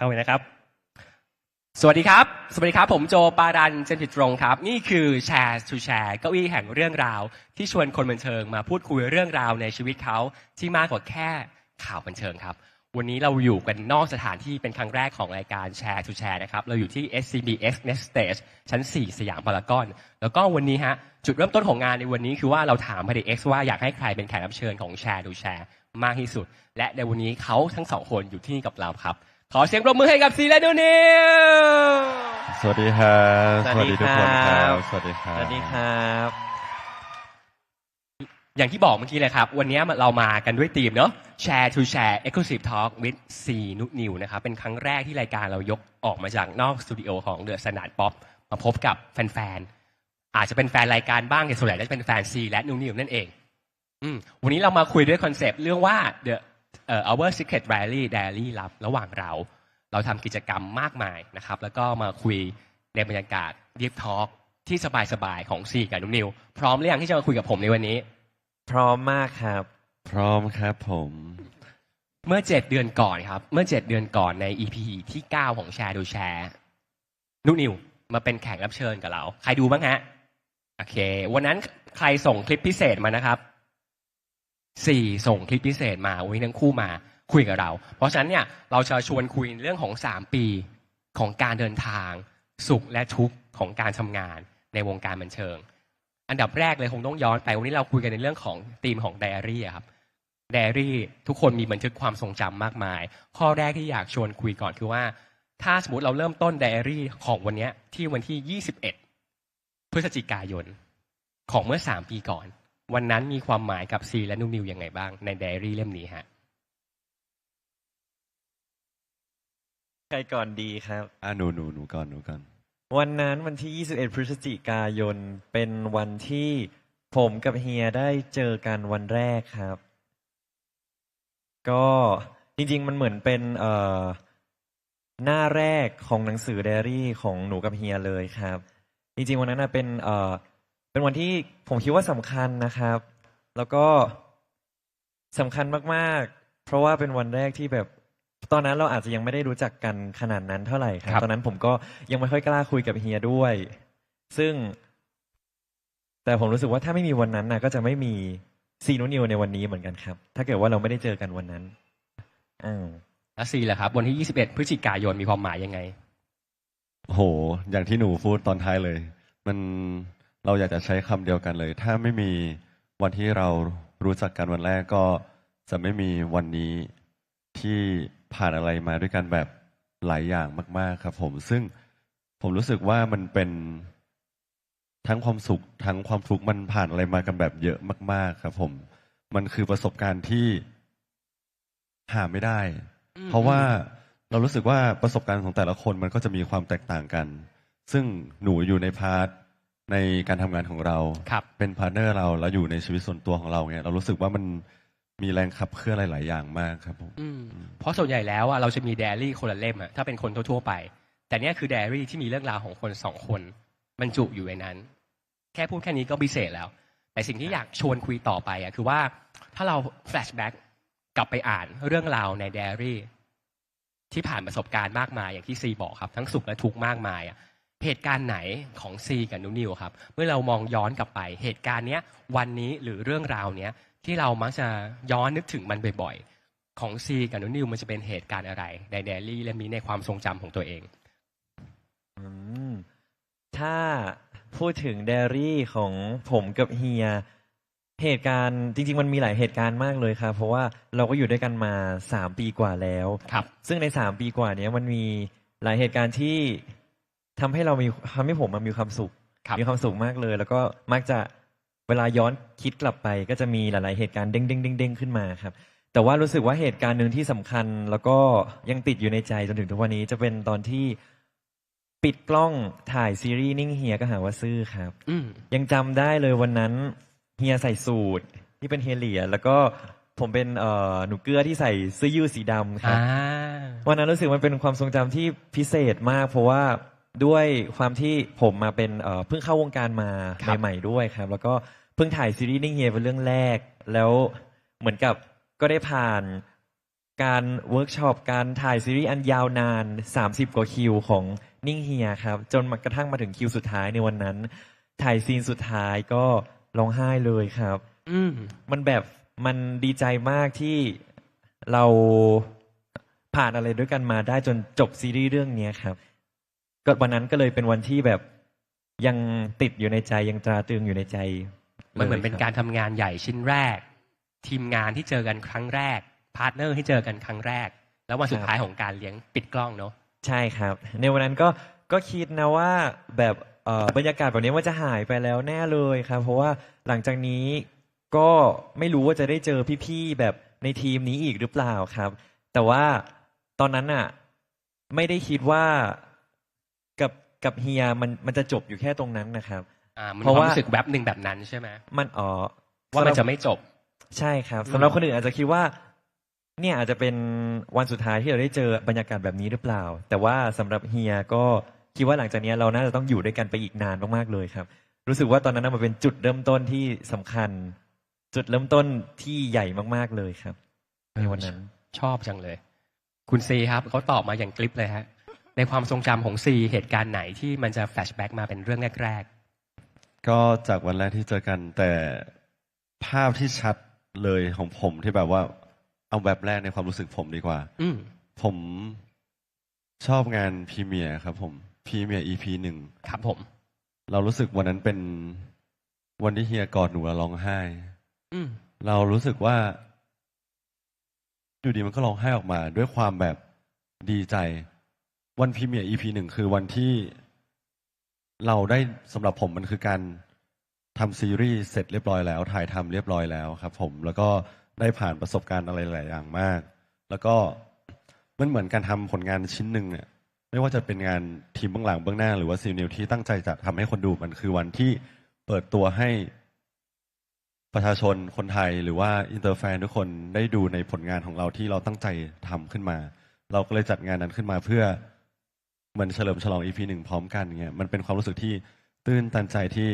เข้าไปนะครับสวัสดีครับผมโจปารันเจนผิดตรงครับนี่คือแชร์ทูแชร์เก้าอี้แห่งเรื่องราวที่ชวนคนบันเทิงมาพูดคุยเรื่องราวในชีวิตเขาที่มากกว่าแค่ข่าวบันเทิงครับวันนี้เราอยู่กันนอกสถานที่เป็นครั้งแรกของรายการแชร์ทูแชร์นะครับเราอยู่ที่ SCBX Next Stage ชั้น 4 สยามพารากอนแล้วก็วันนี้ฮะจุดเริ่มต้นของงานในวันนี้คือว่าเราถามPDXว่าอยากให้ใครเป็นแขกรับเชิญของแชร์ทูแชร์มากที่สุดและในวันนี้เขาทั้งสองคนอยู่ที่นี่กับเราครับขอเสียงปรบมือให้กับซีและนูนิวสวัสดีครับ สวัสดีทุกคนครับสวัสดีครับ สวัสดีครับ อย่างที่บอกเมื่อกี้เลยครับวันนี้เรามากันด้วยธีมเนาะ Share to Share Exclusive Talk with C นุนิวนะครับเป็นครั้งแรกที่รายการเรายกออกมาจากนอกสตูดิโอของ The Standard Pop มาพบกับแฟนๆอาจจะเป็นแฟนรายการบ้างแต่ส่วนใหญ่จะเป็นแฟน C และนุนิวนั่นเองวันนี้เรามาคุยด้วยคอนเซปต์เรื่องว่า The Our Secret Diary ลับระหว่างเราทำกิจกรรมมากมายนะครับแล้วก็มาคุยในบรรยากาศ Deep Talk ที่สบายๆของ C กับนุนิวพร้อมหรือยังที่จะมาคุยกับผมในวันนี้พร้อมมากครับพร้อมครับผมเมื่อ7 เดือนก่อนครับเมื่อ7 เดือนก่อนใน EP ที่9ของ Share to Share นุนิวมาเป็นแขกรับเชิญกับเราใครดูบ้างฮะโอเควันนั้นใครส่งคลิปพิเศษมานะครับ4ส่งคลิปพิเศษมาวันนี้ทั้งคู่มาคุยกับเราเพราะฉะนั้นเนี่ยเราจะชวนคุยเรื่องของ3 ปีของการเดินทางสุขและทุกข์ของการทำงานในวงการบันเทิงอันดับแรกเลยคงต้องย้อนไปวันนี้เราคุยกันในเรื่องของธีมของไดอารี่ครับไดอารี่ทุกคนมีบันทึกความทรงจำมากมายข้อแรกที่อยากชวนคุยก่อนคือว่าถ้าสมมติเราเริ่มต้นไดอารี่ของวันนี้ที่วันที่21 พฤศจิกายนของเมื่อ3 ปีก่อนวันนั้นมีความหมายกับซีและนุนิวยังไงบ้างในไดอารี่เล่มนี้ฮะใครก่อนดีครับหนูก่อนวันนั้นวันที่21 พฤศจิกายนเป็นวันที่ผมกับเฮียได้เจอกันวันแรกครับก็จริงๆมันเหมือนเป็นหน้าแรกของหนังสือไดอารี่ของหนูกับเฮียเลยครับจริงๆวันนั้นเป็นวันที่ผมคิดว่าสำคัญนะครับแล้วก็สำคัญมากๆเพราะว่าเป็นวันแรกที่แบบตอนนั้นเราอาจจะยังไม่ได้รู้จักกันขนาดนั้นเท่าไหร่ครับตอนนั้นผมก็ยังไม่ค่อยกล้าคุยกับเฮียด้วยซึ่งแต่ผมรู้สึกว่าถ้าไม่มีวันนั้นนะก็จะไม่มีซีนูนิวในวันนี้เหมือนกันครับถ้าเกิดว่าเราไม่ได้เจอกันวันนั้นแล้วซีล่ะครับวันที่21 พฤศจิกายนมีความหมายยังไงโหอย่างที่หนูพูดตอนท้ายเลยเราอยากจะใช้คำเดียวกันเลยถ้าไม่มีวันที่เรารู้จักกันวันแรกก็จะไม่มีวันนี้ที่ผ่านอะไรมาด้วยกันแบบหลายอย่างมากๆครับผมซึ่งผมรู้สึกว่ามันเป็นทั้งความสุขทั้งความทุกข์มันผ่านอะไรมากันแบบเยอะมากๆครับผมมันคือประสบการณ์ที่หาไม่ได้เพราะว่าเรารู้สึกว่าประสบการณ์ของแต่ละคนมันก็จะมีความแตกต่างกันซึ่งหนูอยู่ในพาร์ทในการทำงานของเราเป็นพาร์ทเนอร์เราแล้วอยู่ในชีวิตส่วนตัวของเราเนี่ยเรารู้สึกว่ามันมีแรงขับเคลื่อนหลายๆอย่างมากครับผมเพราะส่วนใหญ่แล้วเราจะมีไดอารี่คนละเล่มถ้าเป็นคนทั่วๆไปแต่นี่คือไดอารี่ที่มีเรื่องราวของคน2 คนบรรจุอยู่ในนั้นแค่พูดแค่นี้ก็พิเศษแล้วแต่สิ่งที่อยากชวนคุยต่อไปคือว่าถ้าเราแฟลชแบ็กกลับไปอ่านเรื่องราวในไดอารี่ที่ผ่านประสบการณ์มากมายอย่างที่ซีบอกครับทั้งสุขและทุกข์มากมายเหตุการณ์ไหนของซีกับนุนิวครับเมื่อเรามองย้อนกลับไปเหตุการณ์เนี้ยวันนี้หรือเรื่องราวเนี้ยที่เรามักจะย้อนนึกถึงมันบ่อยๆของซีกับนุนิวมันจะเป็นเหตุการณ์อะไรในไดอารี่เล่มนี้ในความทรงจำของตัวเองถ้าพูดถึงไดอารี่ของผมกับเฮียเหตุการณ์จริงๆมันมีหลายเหตุการณ์มากเลยครับเพราะว่าเราก็อยู่ด้วยกันมา3 ปีกว่าแล้วครับซึ่งใน3 ปีกว่านี้มันมีหลายเหตุการณ์ที่ทำให้ผมมีความสุขมากเลยแล้วก็มักจะเวลาย้อนคิดกลับไปก็จะมีหลายๆเหตุการณ์เด้งขึ้นมาครับแต่ว่ารู้สึกว่าเหตุการณ์หนึ่งที่สำคัญแล้วก็ยังติดอยู่ในใจจนถึงทุกวันนี้จะเป็นตอนที่ปิดกล้องถ่ายซีรีส์นิ่งเฮียก็หาว่าซื่อครับยังจำได้เลยวันนั้นเฮียใส่สูทที่เป็นเฮเลียแล้วก็ผมเป็นหนูเกลือที่ใส่เสื้อยืดสีดำครับวันนั้นรู้สึกมันเป็นความทรงจำที่พิเศษมากเพราะว่าด้วยความที่ผมมาเป็นเพิ่งเข้าวงการมาใหม่ๆด้วยครับแล้วก็เพิ่งถ่ายซีรีส์นิ่งเฮียเป็นเรื่องแรกแล้วเหมือนกับก็ได้ผ่าน การเวิร์กช็อปการถ่ายซีรีส์อันยาวนาน30 กว่าคิวของนิ่งเฮียครับจนมากระทั่งมาถึงคิวสุดท้ายในวันนั้น ถ่ายซีนสุดท้ายก็ร้องไห้เลยครับ อืม มันแบบมันดีใจมากที่เราผ่านอะไรด้วยกันมาได้จนจบซีรีส์เรื่องนี้ครับก็วันนั้นก็เลยเป็นวันที่แบบยังติดอยู่ในใจยังตราตรึงอยู่ในใจ มันเหมือนเป็น ลยคบ การทำงานใหญ่ชิ้นแรก ทีมงานที่เจอกันครั้งแรกพาร์ทเนอร์ที่เจอกันครั้งแรก แล้ววันสุดท้ายของการเลี้ยงปิดกล้องเนาะ ใช่ครับ ในวันนั้นก็คิดนะว่าแบบบรรยากาศแบบนี้ว่าจะหายไปแล้วแน่เลยครับ เพราะว่าหลังจากนี้ก็ไม่รู้ว่าจะได้เจอพี่ๆแบบในทีมนี้อีกหรือเปล่าครับ แต่ว่าตอนนั้นอ่ะไม่ได้คิดว่ากับเฮียมันจะจบอยู่แค่ตรงนั้นนะครับ มัน เพราะ ความ ว่า รู้สึกแบบหนึ่งแบบนั้นใช่ไหม มันว่ามันจะไม่จบ ใช่ครับสำหรับคนอื่นอาจจะคิดว่า เนี่ยอาจจะเป็นวันสุดท้ายที่เราได้เจอบรรยากาศแบบนี้หรือเปล่า แต่ว่าสำหรับเฮียก็คิดว่าหลังจากนี้เราน่าจะต้องอยู่ด้วยกันไปอีกนานมากๆเลยครับ รู้สึกว่าตอนนั้นมันเป็นจุดเริ่มต้นที่สำคัญ จุดเริ่มต้นที่ใหญ่มากๆเลยครับในวันนั้น ชอบจังเลย คุณซีครับเขาตอบมาอย่างคลิปเลยฮะ ในความทรงจำของซีเหตุการณ์ไหนที่มันจะแฟลชแบ็กมาเป็นเรื่องแรก ก็จากวันแรกที่เจอกัน แต่ภาพที่ชัดเลยของผมที่แบบว่าเอาแบบแรกในความรู้สึกผมดีกว่า ๆ อืม ผมชอบงานพรีเมียร์ครับผมพรีเมียร์ EP 1ครับผม เรารู้สึกวันนั้นเป็นวันที่เฮียกอดหนูแล้วร้องไห้ อืม เรารู้สึกว่า อยู่ดีมันก็ร้องไห้ออกมา ด้วยความแบบดีใจ วันพรีเมียร์ EP 1คือวันที่เราได้สำหรับผมมันคือการทำซีรีส์เสร็จเรียบร้อยแล้ว ถ่ายทำเรียบร้อยแล้วครับผมแล้วก็ได้ผ่านประสบการณ์อะไรหลายอย่างมาก แล้วก็มันเหมือนการทำผลงานชิ้นหนึ่งเนี่ยไม่ว่าจะเป็นงานทีมเบื้องหลังเบื้องหน้าหรือว่าซีนิวที่ตั้งใจจะทำให้คนดูมันคือวันที่เปิดตัวให้ประชาชนคนไทยหรือว่าอินเตอร์แฟนทุกคนได้ดูในผลงานของเราที่เราตั้งใจทำขึ้นมา เราก็เลยจัดงานนั้นขึ้นมาเพื่อเหมือนเฉลิมฉลอง EP 1พร้อมกันเงี้ยมันเป็นความรู้สึกที่ตื้นตันใจที่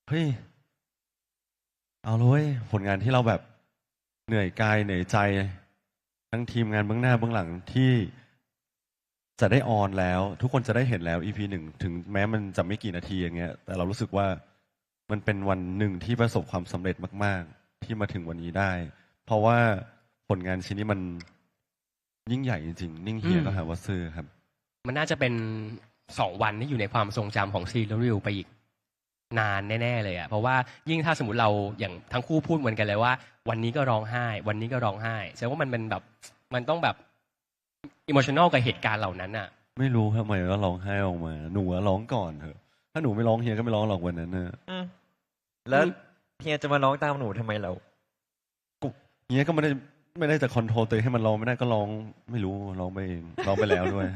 เฮ้ยเอาเลยผลงานที่เราแบบเหนื่อยกายเหนื่อยใจทั้งทีมงานเบื้องหน้าเบื้องหลังที่จะได้ออนแล้ว ทุกคนจะได้เห็นแล้ว EP 1ถึงแม้มันจะไม่กี่นาทีอย่างเงี้ยแต่เรารู้สึกว่ามันเป็นวันหนึ่งที่ประสบความสำเร็จมากๆที่มาถึงวันนี้ได้ เพราะว่าผลงานชิ้นนี้มันยิ่งใหญ่จริงๆนิ่งเฮียก็หาว่าซื่อครับ มันน่าจะเป็น2 วันที่อยู่ในความทรงจำของซีและริวไปอีกนานแน่ๆเลยอะเพราะว่ายิ่งถ้าสมมติเราอย่างทั้งคู่พูดเหมือนกันเลยว่า วันนี้ก็ร้องไห้ วันนี้ก็ร้องไห้แสดงว่ามันเป็นแบบมันต้องแบบอิโมชันอลกับเหตุการณ์เหล่านั้นอะ ไม่รู้ทำไมก็ร้องไห้ออกมาหนูอะร้องก่อนเถอะถ้าหนูไม่ร้องเฮียก็ไม่ร้องหรอกวันนั้นนะ แล้วเฮียจะมาร้องตามหนูทำไมเรา เฮียก็ไม่ได้จะคอนโทรลตัวเองให้มันร้องไม่ได้ก็ร้องไม่รู้ร้องไปเองร้องไปแล้วด้วย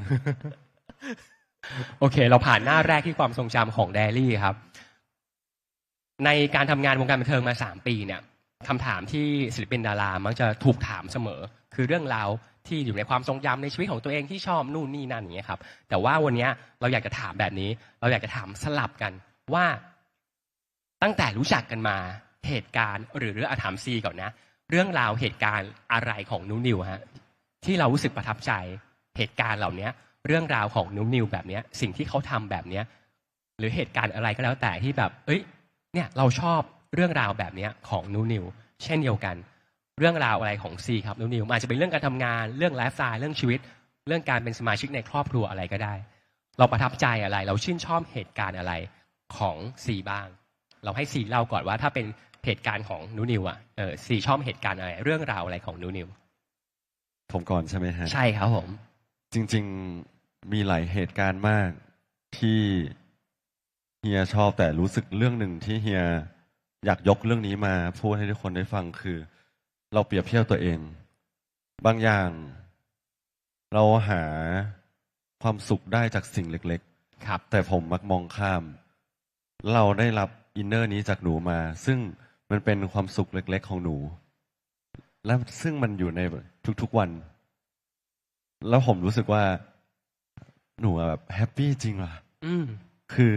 โอเค เราผ่านหน้าแรกที่ความทรงจำของแดรี่ครับ ในการทำงานวงการบันเทิงมา3 ปีเนี่ยคำถามที่ศิลปินดารามักจะถูกถามเสมอ คือเรื่องราวที่อยู่ในความทรงจำในชีวิตของตัวเองที่ชอบนู่นนี่นั่นอย่างเงี้ยครับ แต่ว่าวันนี้เราอยากจะถามแบบนี้ เราอยากจะถามสลับกันว่าตั้งแต่รู้จักกันมาเหตุการณ์หรือถามซีก่อนนะ เรื่องราวเหตุการณ์อะไรของนุนิวฮะที่เรารู้สึกประทับใจเหตุการณ์เหล่านี้เรื่องราวของนุนิวแบบเนี้ยสิ่งที่เขาทำแบบเนี้ยหรือเหตุการณ์อะไรก็แล้วแต่ที่แบบเอ้ยเนี่ยเราชอบเรื่องราวแบบเนี้ยของนุนิวเช่นเดียวกันเรื่องราวอะไรของซีครับนุนิวอาจจะเป็นเรื่องการทำงานเรื่องไลฟ์สไตล์เรื่องชีวิต เรื่องการเป็นสมาชิกในครอบครัวอะไรก็ได้ เราประทับใจอะไรเราชื่นชอบเหตุการณ์อะไรของซีบ้าง เราให้ซีเล่าก่อนว่าถ้าเป็นเหตุการณ์ของนูนิวอ่ะซีชอบเหตุการณ์อะไรเรื่องราวอะไรของนูนิว ผมก่อนใช่ไหมฮะ ใช่ครับผม จริงๆมีหลายเหตุการณ์มากที่เฮียชอบแต่รู้สึกเรื่องหนึ่งที่เฮียอยากยกเรื่องนี้มาพูดให้ทุกคนได้ฟังคือ เราเปรียบเทียบตัวเอง บางอย่าง เราหาความสุขได้จากสิ่งเล็ก ครับ ๆ แต่ผมมักมองข้าม เราได้รับอินเนอร์นี้จากหนูมา ซึ่งมันเป็นความสุขเล็ก ๆ ของหนู และซึ่งมันอยู่ในทุกๆวัน แล้วผมรู้สึกว่าหนูอะแบบแฮปปี้จริงว่ะ อืม คือ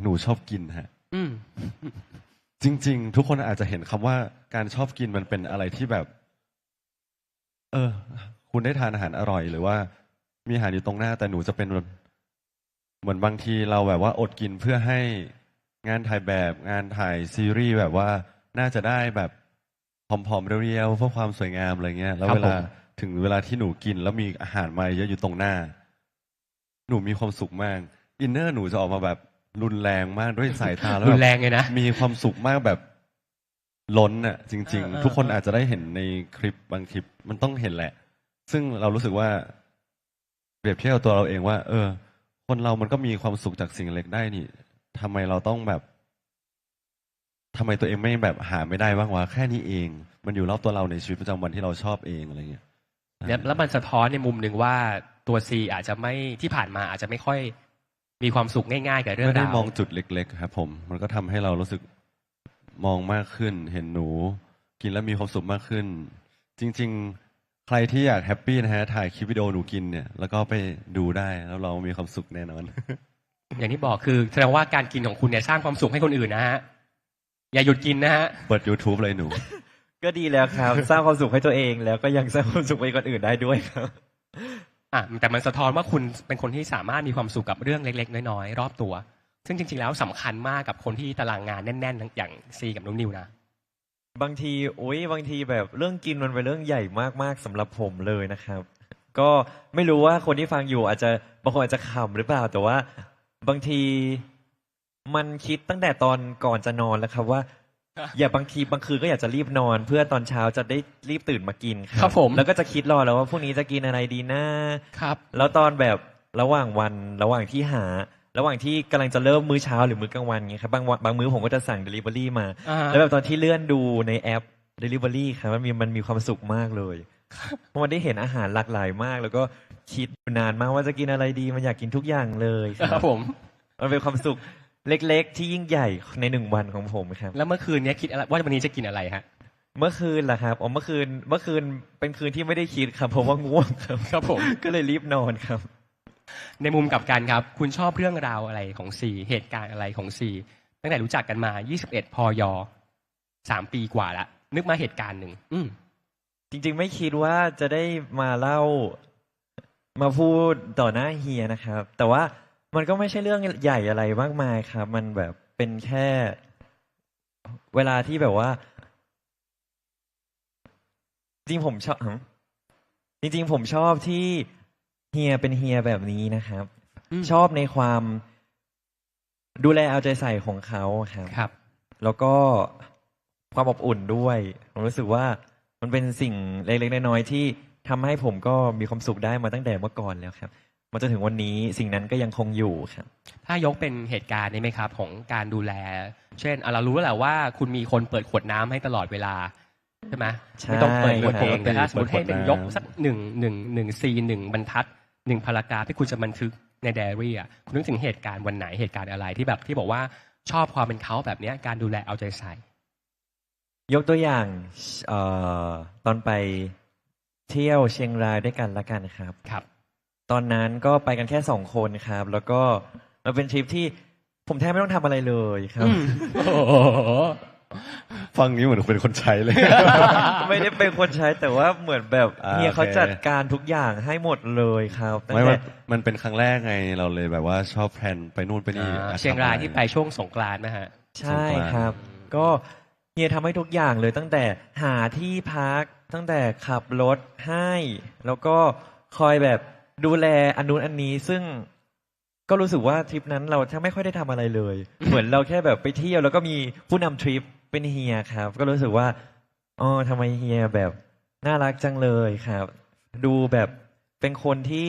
หนูชอบกินฮะ อืม จริง ๆ ทุกคนอาจจะเห็นคำว่าการชอบกินมันเป็นอะไรที่แบบ เออ คุณได้ทานอาหารอร่อยหรือว่ามีอาหารอยู่ตรงหน้าแต่หนูจะเป็นแบบเหมือนบางทีเราแบบว่าอดกินเพื่อให้งานถ่ายแบบงานถ่ายซีรีส์แบบว่าน่าจะได้แบบผอมๆเรียวๆเพื่อความสวยงามอะไรเงี้ยแล้ว ครับ เวลา ผม ถึงเวลาที่หนูกินแล้วมีอาหารมาเยอะอยู่ตรงหน้า หนูมีความสุขมากอินเนอร์หนูจะออกมาแบบรุนแรงมากด้วยสายตาแล้ว รุ แบ น บ แรงเลยนะ มีความสุขมากแบบล้นอ่ะ จริง เออ ๆ ทุกคนอาจจะได้เห็นในคลิปบางคลิปมันต้องเห็นแหละ ซึ่งเรารู้สึกว่าเปรียบเทียบกับตัวเราเองว่า เออ คนเรามันก็มีความสุขจากสิ่งเล็กได้นี่ทำไมเราต้องแบบทำไมตัวเองไม่แบบหาไม่ได้บ้างวะแค่นี้เอง มันอยู่รอบตัวเราในชีวิตประจำวันที่เราชอบเองอะไรเงี้ย เนี่ยแล้วมันสะท้อนในมุมหนึ่งว่าตัวซีอาจจะไม่ที่ผ่านมาอาจจะไม่ค่อยมีความสุขง่ายๆกับเรื่อง ไม่ได้ ราว มองจุดเล็กๆครับผม มันก็ทำให้เรารู้สึกมองมากขึ้น เห็นหนู กินแล้วมีความสุขมากขึ้น จริง ๆ ใครที่อยากแฮปปี้นะฮะ ถ่ายคลิปวิดีโอหนูกินเนี่ย แล้วก็ไปดูได้แล้วเรามีความสุขแน่นอน อย่างที่บอกคือแสดงว่าการกินของคุณเนี่ยสร้างความสุขให้คนอื่นนะฮะอย่าหยุดกินนะฮะ เปิด YouTube เลยหนู ก็ดีแล้วครับ สร้างความสุขให้ตัวเองแล้วก็ยังสร้างความสุขให้คนอื่นได้ด้วยครับ อ่ะแต่มันสะท้อนว่าคุณเป็นคนที่สามารถมีความสุขกับเรื่องเล็กๆน้อยๆรอบตัว ซึ่งจริงๆแล้วสำคัญมากกับคนที่ตารางงานแน่นๆอย่างซีกับน้องนิวนะ บางทีบางทีแบบเรื่องกินมันเป็นเรื่องใหญ่มากๆสำหรับผมเลยนะครับ ก็ไม่รู้ว่าคนที่ฟังอยู่อาจจะบางคนอาจจะขำหรือเปล่า แต่ว่าบางทีมันคิดตั้งแต่ตอนก่อนจะนอนแล้วครับว่า อย่าบางทีบางคืนก็อยากจะรีบนอน เพื่อตอนเช้าจะได้รีบตื่นมากินค ครั รับบ ผม แล้วก็จะคิดรอแล้วว่าพรุ่งนี้จะกินอะไรดีนะ ครับ แล้วตอนแบบระหว่างวันระหว่างที่ระหว่างที่กำลังจะเริ่มมื้อเช้าหรือมื้อกลางวันเงี้ยครับบางมื้อผมก็จะสั่ง Delivery มา อ่า แล้วแบบตอนที่เลื่อนดูในแอป Delivery ครับมันมีความสุขมากเลยเพราะมันได้เห็นอาหารหลากหลายมาก แล้วก็คิดอยู่นานมากว่าจะกินอะไรดีมันอยากกินทุกอย่างเลยค ค รั รั บบ ผม มันเป็นความสุขเล็กๆ ที่ยิ่งใหญ่ในหนึ่งวันของผมครับ แล้วเมื่อคืนเนี้ยคิดอะไรว่าวันนี้จะกินอะไรฮะ เมื่อคืนล่ะครับเมื่อคืนเป็นคืนที่ไม่ได้คิดครับเพราะว่าง่วงครับ ครับผม ก็เลยรีบนอนครับ ในมุมกลับกันครับ คุณชอบเรื่องราวอะไรของซีเหตุการณ์อะไรของซีตั้งแต่รู้จักกันมา 21 พย3 ปีกว่าละนึกมาเหตุการณ์หนึ่งจริงๆไม่คิดว่าจะได้มาเล่ามาพูดต่อหน้าเฮียนะครับ แต่ว่ามันก็ไม่ใช่เรื่องใหญ่อะไรมากมายครับ มันแบบเป็นแค่เวลาที่แบบว่า จริงผมชอบจริงๆผมชอบที่เฮียเป็นเฮียแบบนี้นะครับ อืม ชอบในความดูแลเอาใจใส่ของเขาครับ ครับ แล้วก็ความอบอุ่นด้วยผมรู้สึกว่ามันเป็นสิ่งเล็กๆน้อยๆที่ทำให้ผมก็มีความสุขได้มาตั้งแต่เมื่อก่อนแล้วครับมาจนถึงวันนี้สิ่งนั้นก็ยังคงอยู่ครับ ถ้ายกเป็นเหตุการณ์นี้ไหมครับ ของการดูแล เช่นเรารู้แล้วแหละว่าคุณมีคนเปิดขวดน้ำให้ตลอดเวลาใช่ไหม ใช่ ไม่ต้องเปิดขวด ครับ เองแต่ถ้าสมมติให้เป็นยก เปิดขวดน้ำ สักหนึ่งซีหนึ่งบรรทัด1 พารากราฟที่คุณจะบันทึกในไดอารี่อ่ะคุณนึกถึงเหตุการณ์วันไหนเหตุการณ์อะไรที่แบบที่บอกว่าชอบความเป็นเขาแบบเนี้ยการดูแลเอาใจใส่ ยกตัวอย่างตอนไปเที่ยวเชียงรายด้วยกันละกันครับ ครับ ตอนนั้นก็ไปกันแค่2 คนครับ แล้วก็มันเป็นทริปที่ผมแทบไม่ต้องทำอะไรเลยครับ โอ้โห ฟังนี้เหมือนเป็นคนใช้เลย ไม่ได้เป็นคนใช้แต่ว่าเหมือนแบบ อ่า เฮียเขา โอเค จัดการทุกอย่างให้หมดเลยครับตั้ง ไม่ แต่ มันเป็นครั้งแรกไงเราเลยแบบว่าชอบแพลนไปนู่นไปนี่อ่ะ เชียงราย ทำอะ ที่ไปช่วงสงกรานต์นะฮะ ใช่ครับ ก็เฮียทำให้ทุกอย่างเลยตั้งแต่หาที่พักตั้งแต่ขับรถให้ แล้วก็คอยแบบดูแลอันนู้นอันนี้ ซึ่งก็รู้สึกว่าทริปนั้นเราแทบไม่ค่อยได้ทำอะไรเลย เหมือนเราแค่แบบไปเที่ยวแล้วก็มีผู้นำทริปเป็นเฮียครับ ก็รู้สึกว่าอ๋อทำไมเฮียแบบน่ารักจังเลยครับ ดูแบบเป็นคนที่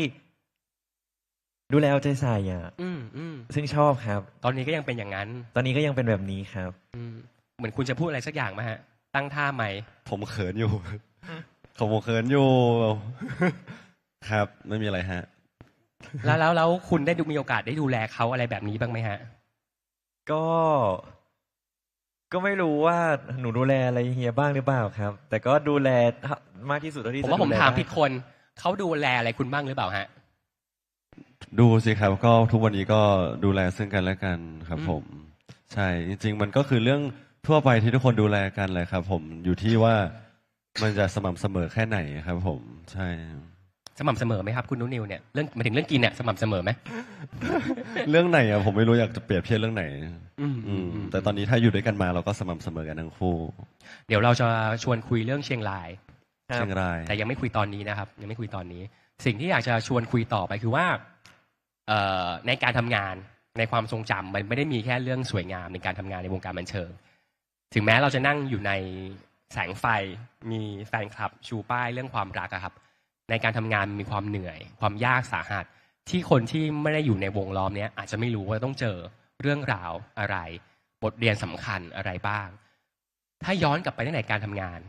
ดูแลเอาใจใส่อ่ะ อืม ซึ่งชอบครับ ตอนนี้ก็ยังเป็นอย่างนั้น ตอนนี้ก็ยังเป็นแบบนี้ครับ เหมือนคุณจะพูดอะไรสักอย่างไหมฮะ ตั้งท่าใหม่ ผมเขินอยู่ ผมเขินอยู่ ครับ ไม่มีอะไรฮะ แล้วคุณได้มีโอกาสได้ดูแลเขาอะไรแบบนี้บ้างไหมฮะ ก็ไม่รู้ว่าหนูดูแลอะไรเฮียบ้างหรือเปล่าครับ แต่ก็ดูแลมากที่สุดเท่าที่ ผม จะ ว่าผม ดูแล ถาม ได้ ผิดคน เขาดูแลอะไรคุณบ้างหรือเปล่าฮะ ดูสิครับ ก็ทุกวันนี้ก็ดูแลซึ่งกันและกันครับ ผม ใช่ จริง ๆ มันก็คือเรื่องทั่วไปที่ทุกคนดูแลกันเลยครับ ผมอยู่ที่ว่า มันจะสม่ำเสมอแค่ไหนครับผม ใช่ สม่ำเสมอไหมครับคุณนุนิวเนี่ยเรื่องหมายถึงเรื่องกินเนี่ยสม่ำเสมอไหม เรื่องไหนอะผมไม่รู้อยากจะเปรียบเทียบเรื่องไหน อืม แต่ตอนนี้ถ้าอยู่ด้วยกันมาเราก็สม่ำเสมอกันทั้งคู่ เดี๋ยวเราจะชวนคุยเรื่องเชียงราย ครับ เชียงราย แต่ยังไม่คุยตอนนี้นะครับ ยังไม่คุยตอนนี้ สิ่งที่อยากจะชวนคุยต่อไปคือว่าในการทำงานในความทรงจำมันไม่ได้มีแค่เรื่องสวยงามในการทำงานในวงการบันเทิง ถึงแม้เราจะนั่งอยู่ในแสงไฟมีแฟนคลับชูป้ายเรื่องความรักอะครับ ในการทำงานมีความเหนื่อย ความยากสาหัส ที่คนที่ไม่ได้อยู่ในวงล้อมเนี้ยอาจจะไม่รู้ว่าต้องเจอเรื่องราวอะไร บทเรียนสำคัญอะไรบ้าง ถ้าย้อนกลับไปตั้งแต่การทำงาน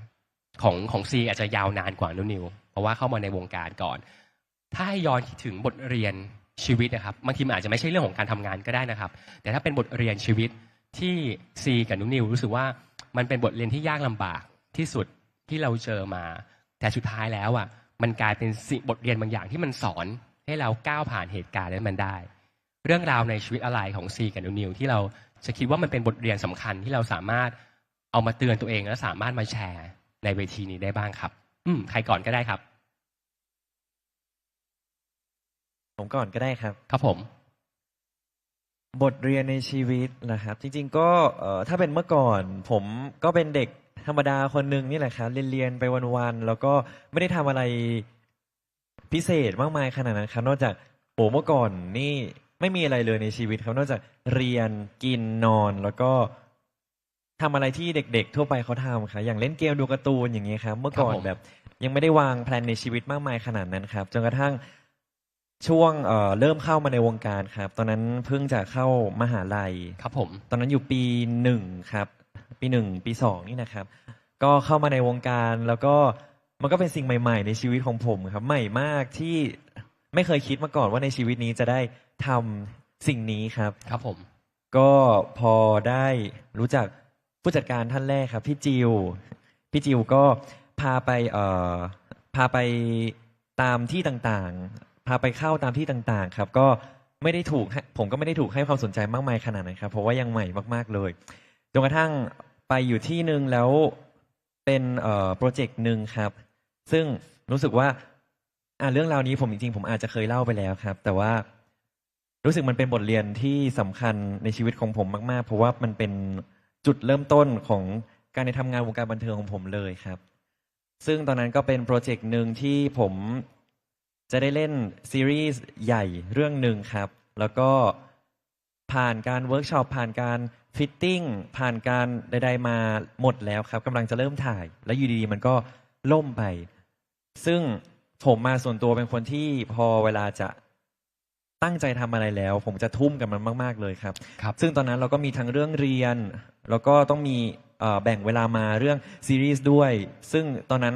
ของซีอาจจะยาวนานกว่านิวเพราะว่าเข้ามาในวงการก่อน ถ้าให้ย้อนคิดถึงบทเรียนชีวิตนะครับบางทีมันอาจจะไม่ใช่เรื่องของการทำงานก็ได้นะครับ แต่ถ้าเป็นบทเรียนชีวิตที่ซีกับนิวรู้สึกว่ามันเป็นบทเรียนที่ยากลำบากที่สุดที่เราเจอมา แต่สุดท้ายแล้วอ่ะมันกลายเป็นบทเรียนบางอย่างที่มันสอนให้เราก้าวผ่านเหตุการณ์นั้นมันได้ เรื่องราวในชีวิตอะไรของซีกับนิวที่เราจะคิดว่ามันเป็นบทเรียนสำคัญที่เราสามารถเอามาเตือนตัวเองและสามารถมาแชร์ในเวทีนี้ได้บ้างครับใครก่อนก็ได้ครับ ผมก่อนก็ได้ครับ ครับผม บทเรียนในชีวิตนะครับ จริงๆก็ถ้าเป็นเมื่อก่อน ผมก็เป็นเด็กธรรมดาคนหนึ่งนี่แหละครับเรียนไปวันๆแล้วก็ไม่ได้ทำอะไรพิเศษมากมายขนาดนั้นครับนอกจากเมื่อก่อนนี่ไม่มีอะไรเลยในชีวิตครับนอกจากเรียนกินนอนแล้วก็ทำอะไรที่เด็กๆทั่วไปเขาทำครับอย่างเล่นเกมดูการ์ตูนอย่างเงี้ยครับเมื่อก่อน ครับผม แบบยังไม่ได้วางแผนในชีวิตมากมายขนาดนั้นครับจนกระทั่งช่วงเริ่มเข้ามาในวงการครับตอนนั้นเพิ่งจะเข้ามหาลัย ครับผม ตอนนั้นอยู่ปีหนึ่งครับปีหนึ่งปีสองนี่นะครับ ก็เข้ามาในวงการแล้วก็มันก็เป็นสิ่งใหม่ ๆ ในชีวิตของผมครับใหม่มากที่ไม่เคยคิดมาก่อนว่าในชีวิตนี้จะได้ทำสิ่งนี้ครับ ครับผม ก็พอได้รู้จักผู้จัดการท่านแรกครับพี่จิวก็พาไปตามที่ต่างๆ พาไปเข้าตามที่ต่างๆ ครับ ก็ไม่ได้ถูกผมก็ไม่ได้ถูกให้ความสนใจมากมายขนาดนั้นครับ เพราะว่ายังใหม่มากๆเลยจนกระทั่งไปอยู่ที่หนึ่งแล้วเป็นโปรเจกต์หนึ่งครับ ซึ่งรู้สึกว่าเรื่องราวนี้ผมจริงๆผมอาจจะเคยเล่าไปแล้วครับ แต่ว่ารู้สึกมันเป็นบทเรียนที่สำคัญในชีวิตของผมมากๆ เพราะว่ามันเป็นจุดเริ่มต้นของการในทำงานวงการบันเทิงของผมเลยครับ ซึ่งตอนนั้นก็เป็นโปรเจกต์หนึ่งที่ผมจะได้เล่นซีรีส์ใหญ่เรื่องหนึ่งครับ แล้วก็ผ่านการเวิร์กช็อปผ่านการฟิตติ้งผ่านการใดๆมาหมดแล้วครับกำลังจะเริ่มถ่าย แล้วอยู่ดีๆมันก็ล่มไป ซึ่งผมมาส่วนตัวเป็นคนที่พอเวลาจะตั้งใจทำอะไรแล้ว ผมจะทุ่มกับมันมากๆเลยครับ ครับ ซึ่งตอนนั้นเราก็มีทั้งเรื่องเรียน แล้วก็ต้องมีแบ่งเวลามาเรื่องซีรีส์ด้วย ซึ่งตอนนั้น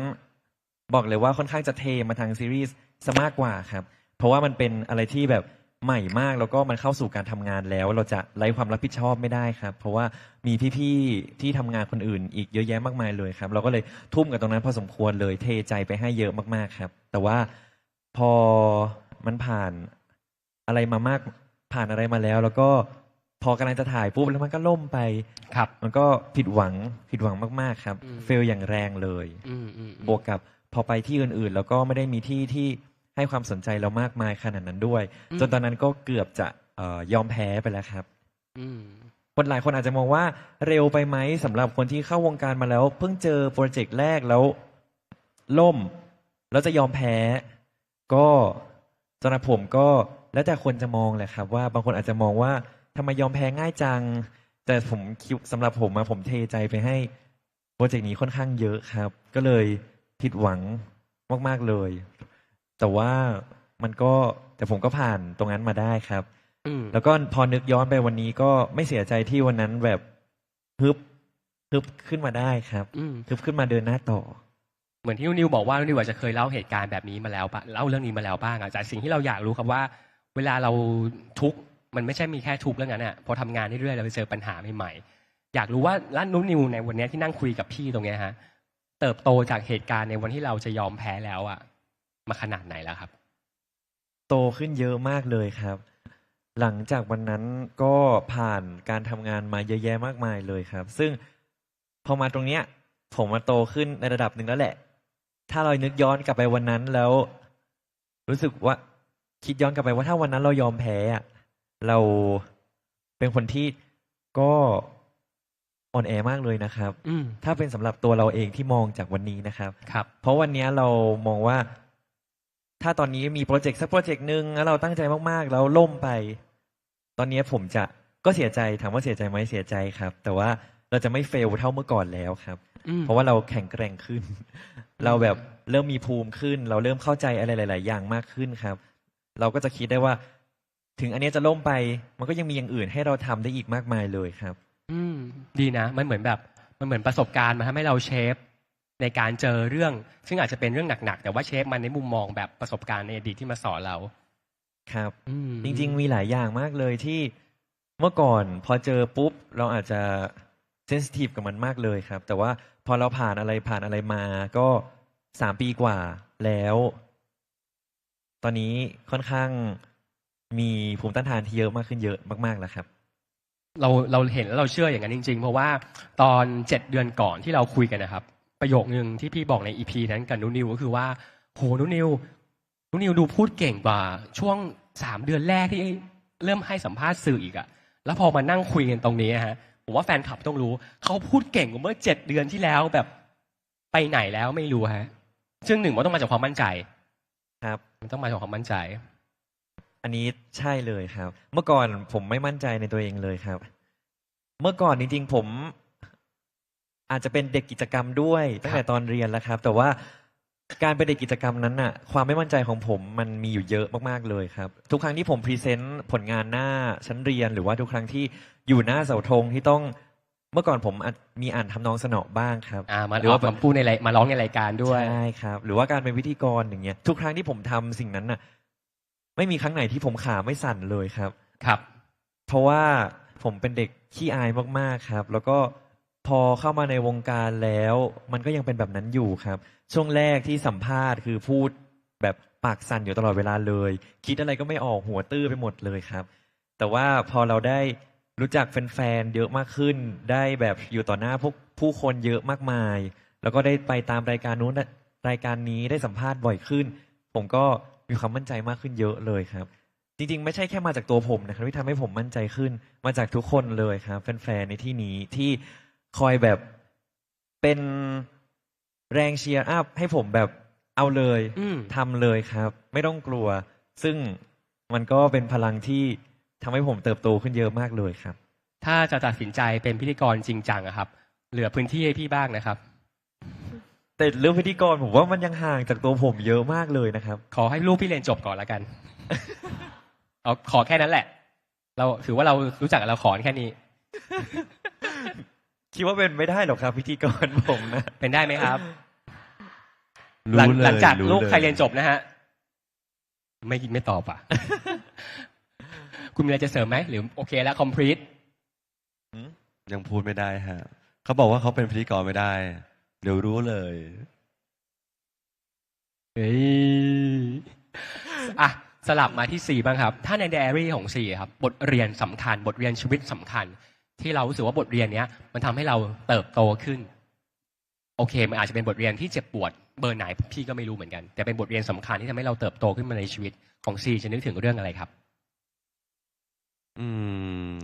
บอกเลยว่าค่อนข้างจะเทมาทางซีรีส์ซะมากกว่าครับ เพราะว่ามันเป็นอะไรที่แบบใหม่มากแล้วก็มันเข้าสู่การทำงานแล้ว เราจะไร้ความรับผิดชอบไม่ได้ครับ เพราะว่ามีพี่ๆที่ทำงานคนอื่นอีกเยอะแยะมากมายเลยครับ เราก็เลยทุ่มกับตรงนั้นพอสมควรเลยเทใจไปให้เยอะมากๆครับ แต่ว่าพอมันผ่านอะไรมามากผ่านอะไรมาแล้ว แล้วก็พอกำลังจะถ่ายปุ๊บแล้วมันก็ล่มไป ครับ มันก็ผิดหวังมากๆครับ เฟลอย่างแรงเลย บวกกับพอไปที่อื่นๆ แล้วก็ไม่ได้มีที่ที่ให้ความสนใจเรามากมายขนาดนั้นด้วย จนตอนนั้นก็เกือบจะยอมแพ้ไปแล้วครับ คนหลายคนอาจจะมองว่าเร็วไปไหมสำหรับคนที่เข้าวงการมาแล้ว เพิ่งเจอโปรเจกต์แรกแล้วล่ม แล้วจะยอมแพ้ ก็สำหรับผมก็แล้วแต่คนจะมองแหละครับ ว่าบางคนอาจจะมองว่าทำไมยอมแพ้ง่ายจัง แต่ผมคิดสำหรับผมผมเทใจไปให้โปรเจกต์นี้ค่อนข้างเยอะครับ ก็เลยผิดหวังมากๆเลย แต่ว่าแต่ผมก็ผ่านตรงนั้นมาได้ครับ แล้วก็พอนึกย้อนไปวันนี้ก็ไม่เสียใจที่วันนั้นแบบฮึบขึ้นมาได้ครับฮึบขึ้นมาเดินหน้าต่อ เหมือนที่นิวบอกว่านิวอาจจะเคยเล่าเหตุการณ์แบบนี้มาแล้วเล่าเรื่องนี้มาแล้วบ้างอะจากสิ่งที่เราอยากรู้ครับว่า เวลาเราทุกข์มันไม่ใช่มีแค่ทุกข์เรื่องนั้นอะพอทำงานเรื่อยๆเราไปเจอปัญหาใหม่ๆอยากรู้ว่าร้านนุนิวในวันนี้ที่นั่งคุยกับพี่ตรงเนี้ยฮะเติบโตจากเหตุการณ์ในวันที่เราจะยอมแพ้แล้วอะมาขนาดไหนแล้วครับ โตขึ้นเยอะมากเลยครับ หลังจากวันนั้นก็ผ่านการทำงานมาเยอะแยะมากมายเลยครับ ซึ่งพอมาตรงเนี้ย ผมมาโตขึ้นในระดับหนึ่งแล้วแหละ ถ้าเรานึกย้อนกลับไปวันนั้นแล้ว รู้สึกว่าคิดย้อนกลับไปว่าถ้าวันนั้นเรายอมแพ้อะเราเป็นคนที่ก็อ่อนแอมากเลยนะครับ อืม ถ้าเป็นสำหรับตัวเราเองที่มองจากวันนี้นะครับ ครับ เพราะวันนี้เรามองว่า ถ้าตอนนี้มีโปรเจกต์สักโปรเจกต์หนึ่งแล้วเราตั้งใจมากๆแล้วล่มไป ตอนนี้ผมก็เสียใจถามว่าเสียใจไหมเสียใจครับ แต่ว่าเราจะไม่เฟลเท่าเมื่อก่อนแล้วครับ อืม เพราะว่าเราแข็งแกร่งขึ้น เราแบบเริ่มมีภูมิขึ้น เราเริ่มเข้าใจอะไรหลาย ๆ อย่างมากขึ้นครับ เราก็จะคิดได้ว่า ถึงอันนี้จะล่มไป มันก็ยังมีอย่างอื่นให้เราทำได้อีกมากมายเลยครับ อืม ดีนะ มันเหมือนประสบการณ์มาทำให้เราเชฟในการเจอเรื่อง ซึ่งอาจจะเป็นเรื่องหนักๆแต่ว่าเชฟมันในมุมมองแบบประสบการณ์ในอดีตที่มาสอนเรา ครับ อืม จริง ๆ มีหลายอย่างมากเลยที่เมื่อก่อนพอเจอปุ๊บ เราอาจจะเซนซิทีฟกับมันมากเลยครับ แต่ว่าพอเราผ่านอะไรมาก็3 ปีกว่าแล้ว ตอนนี้ค่อนข้างมีภูมิต้านทานที่เยอะมากขึ้นเยอะมากๆแล้วครับ เราเห็นแล้วเราเชื่ออย่างนั้นจริง ๆ เพราะว่าตอน7 เดือนก่อนที่เราคุยกันนะครับ ประโยคนึงที่พี่บอกในอีพีนั้นกับนุนิวก็คือว่าโหนุนิวดูพูดเก่งกว่าช่วง3 เดือนแรกที่เริ่มให้สัมภาษณ์สื่ออีกอะแล้วพอมานั่งคุยกันตรงนี้ฮะผมว่าแฟนคลับต้องรู้เขาพูดเก่งกว่าเมื่อ7 เดือนที่แล้วแบบไปไหนแล้วไม่รู้ฮะซึ่งหนึ่งมันต้องมาจากความมั่นใจ ครับ มันต้องมาจากความมั่นใจ อันนี้ใช่เลยครับ เมื่อก่อนผมไม่มั่นใจในตัวเองเลยครับ เมื่อก่อนจริงๆผมอาจจะเป็นเด็กกิจกรรมด้วยตั้งแต่ตอนเรียนแล้วครับ แต่ว่าการเป็นเด็กกิจกรรมนั้นน่ะ ความไม่มั่นใจของผมมันมีอยู่เยอะมากๆเลยครับ ทุกครั้งที่ผมพรีเซนต์ผลงานหน้าชั้นเรียนหรือว่าทุกครั้งที่อยู่หน้าเสาธงที่ต้องเมื่อก่อนผมมีอ่านทำนองสนอบ้างครับ มา หรือว่า มาพูดมาร้องในรายการด้วย ใช่ครับ หรือว่าการเป็นพิธีกรอย่างเงี้ย ทุกครั้งที่ผมทำสิ่งนั้นน่ะ ไม่มีครั้งไหนที่ผมขาไม่สั่นเลยครับ ครับ เพราะว่าผมเป็นเด็กขี้อายมากๆครับ แล้วก็พอเข้ามาในวงการแล้ว มันก็ยังเป็นแบบนั้นอยู่ครับ ช่วงแรกที่สัมภาษณ์คือพูดแบบปากสั่นอยู่ตลอดเวลาเลย คิดอะไรก็ไม่ออกหัวตื้อไปหมดเลยครับ แต่ว่าพอเราได้รู้จักแฟนๆเยอะมากขึ้น ได้แบบอยู่ต่อหน้าพวกผู้คนเยอะมากมาย แล้วก็ได้ไปตามรายการนู้นรายการนี้ได้สัมภาษณ์บ่อยขึ้น ผมก็มีความมั่นใจมากขึ้นเยอะเลยครับ จริงๆไม่ใช่แค่มาจากตัวผมนะครับที่ทำให้ผมมั่นใจขึ้น มาจากทุกคนเลยครับแฟนๆในที่นี้ที่คอยแบบเป็นแรงเชียร์อัพให้ผมแบบเอาเลย อืม ทำเลยครับ ไม่ต้องกลัว ซึ่งมันก็เป็นพลังที่ทำให้ผมเติบโตขึ้นเยอะมากเลยครับ ถ้าจะตัดสินใจเป็นพิธีกรจริงจังอะครับ เหลือพื้นที่ให้พี่บ้างนะครับ แต่เรื่องพิธีกรผมว่ามันยังห่างจากตัวผมเยอะมากเลยนะครับ ขอให้ลูกพี่เรียนจบก่อนแล้วกัน เอาขอแค่นั้นแหละ เราถือว่าเรารู้จักเราขอแค่นี้ คิดว่าเป็นไม่ได้หรอกครับ พิธีกรผมนะ เป็นได้ไหมครับ รู้เลย หลังจาก รู้ ลูก เลย ใครเรียนจบนะฮะ ไม่ตอบอ่ะ คุณมีอะไรจะเสริมไหมหรือโอเคแล้ว complete ยังพูดไม่ได้ฮะเขาบอกว่าเขาเป็นพิธีกรไม่ได้ เดี๋ยวรู้เลย เฮ้ยอ่ะสลับมาที่ 4 บ้างครับ ถ้าในไดอารี่ของ 4 ครับ บทเรียนสำคัญ บทเรียนชีวิตสำคัญ ที่เรารู้สึกว่าบทเรียนเนี้ย มันทำให้เราเติบโตขึ้น โอเค มันอาจจะเป็นบทเรียนที่เจ็บปวดเบอร์ไหนพี่ก็ไม่รู้เหมือนกัน แต่เป็นบทเรียนสำคัญที่ทำให้เราเติบโตขึ้นมาในชีวิตของ 4 จะนึกถึงเรื่องอะไรครับ อืม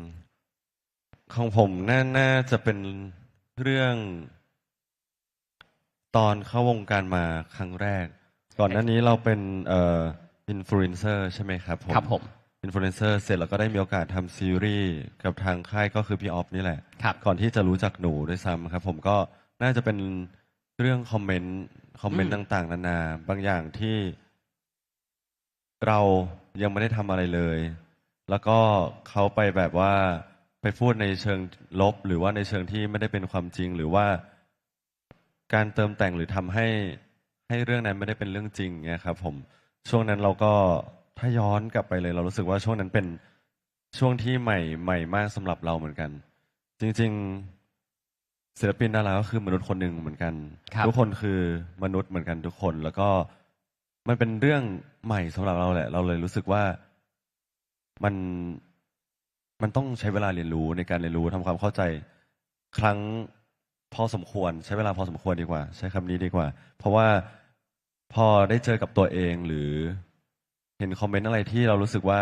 ของผมน่าจะเป็นเรื่อง ตอนเข้าวงการมาครั้งแรก ก่อนหน้านี้เราเป็นอินฟลูเอนเซอร์ใช่ไหมครับผม ครับผม อินฟลูเอนเซอร์เสร็จแล้วก็ได้มีโอกาสทำซีรีส์กับทางค่ายก็คือพี่ออฟนี่แหละ ครับ ก่อนที่จะรู้จักหนูด้วยซ้ำครับ ผมก็น่าจะเป็นเรื่องคอมเมนต์ต่างๆ นานาบางอย่างที่เรายังไม่ได้ทำอะไรเลย แล้วก็เขาไปแบบว่าไปพูดในเชิงลบ หรือว่าในเชิงที่ไม่ได้เป็นความจริง หรือว่าการเติมแต่งหรือทำให้เรื่องนั้นไม่ได้เป็นเรื่องจริงเงี้ยครับผมช่วงนั้นเราก็ถ้าย้อนกลับไปเลย เรารู้สึกว่าช่วงนั้นเป็นช่วงที่ใหม่มากสำหรับเราเหมือนกัน จริงๆศิลปินดาราก็คือมนุษย์คนหนึ่งเหมือนกัน ครับ ทุกคนคือมนุษย์เหมือนกันทุกคน แล้วก็มันเป็นเรื่องใหม่สำหรับเราแหละ เราเลยรู้สึกว่ามันต้องใช้เวลาเรียนรู้ในการเรียนรู้ทำความเข้าใจครั้ง พอสมควรใช้เวลาพอสมควรดีกว่า ใช้คำนี้ดีกว่า เพราะว่าพอได้เจอกับตัวเองหรือเห็นคอมเมนต์อะไรที่เรารู้สึกว่า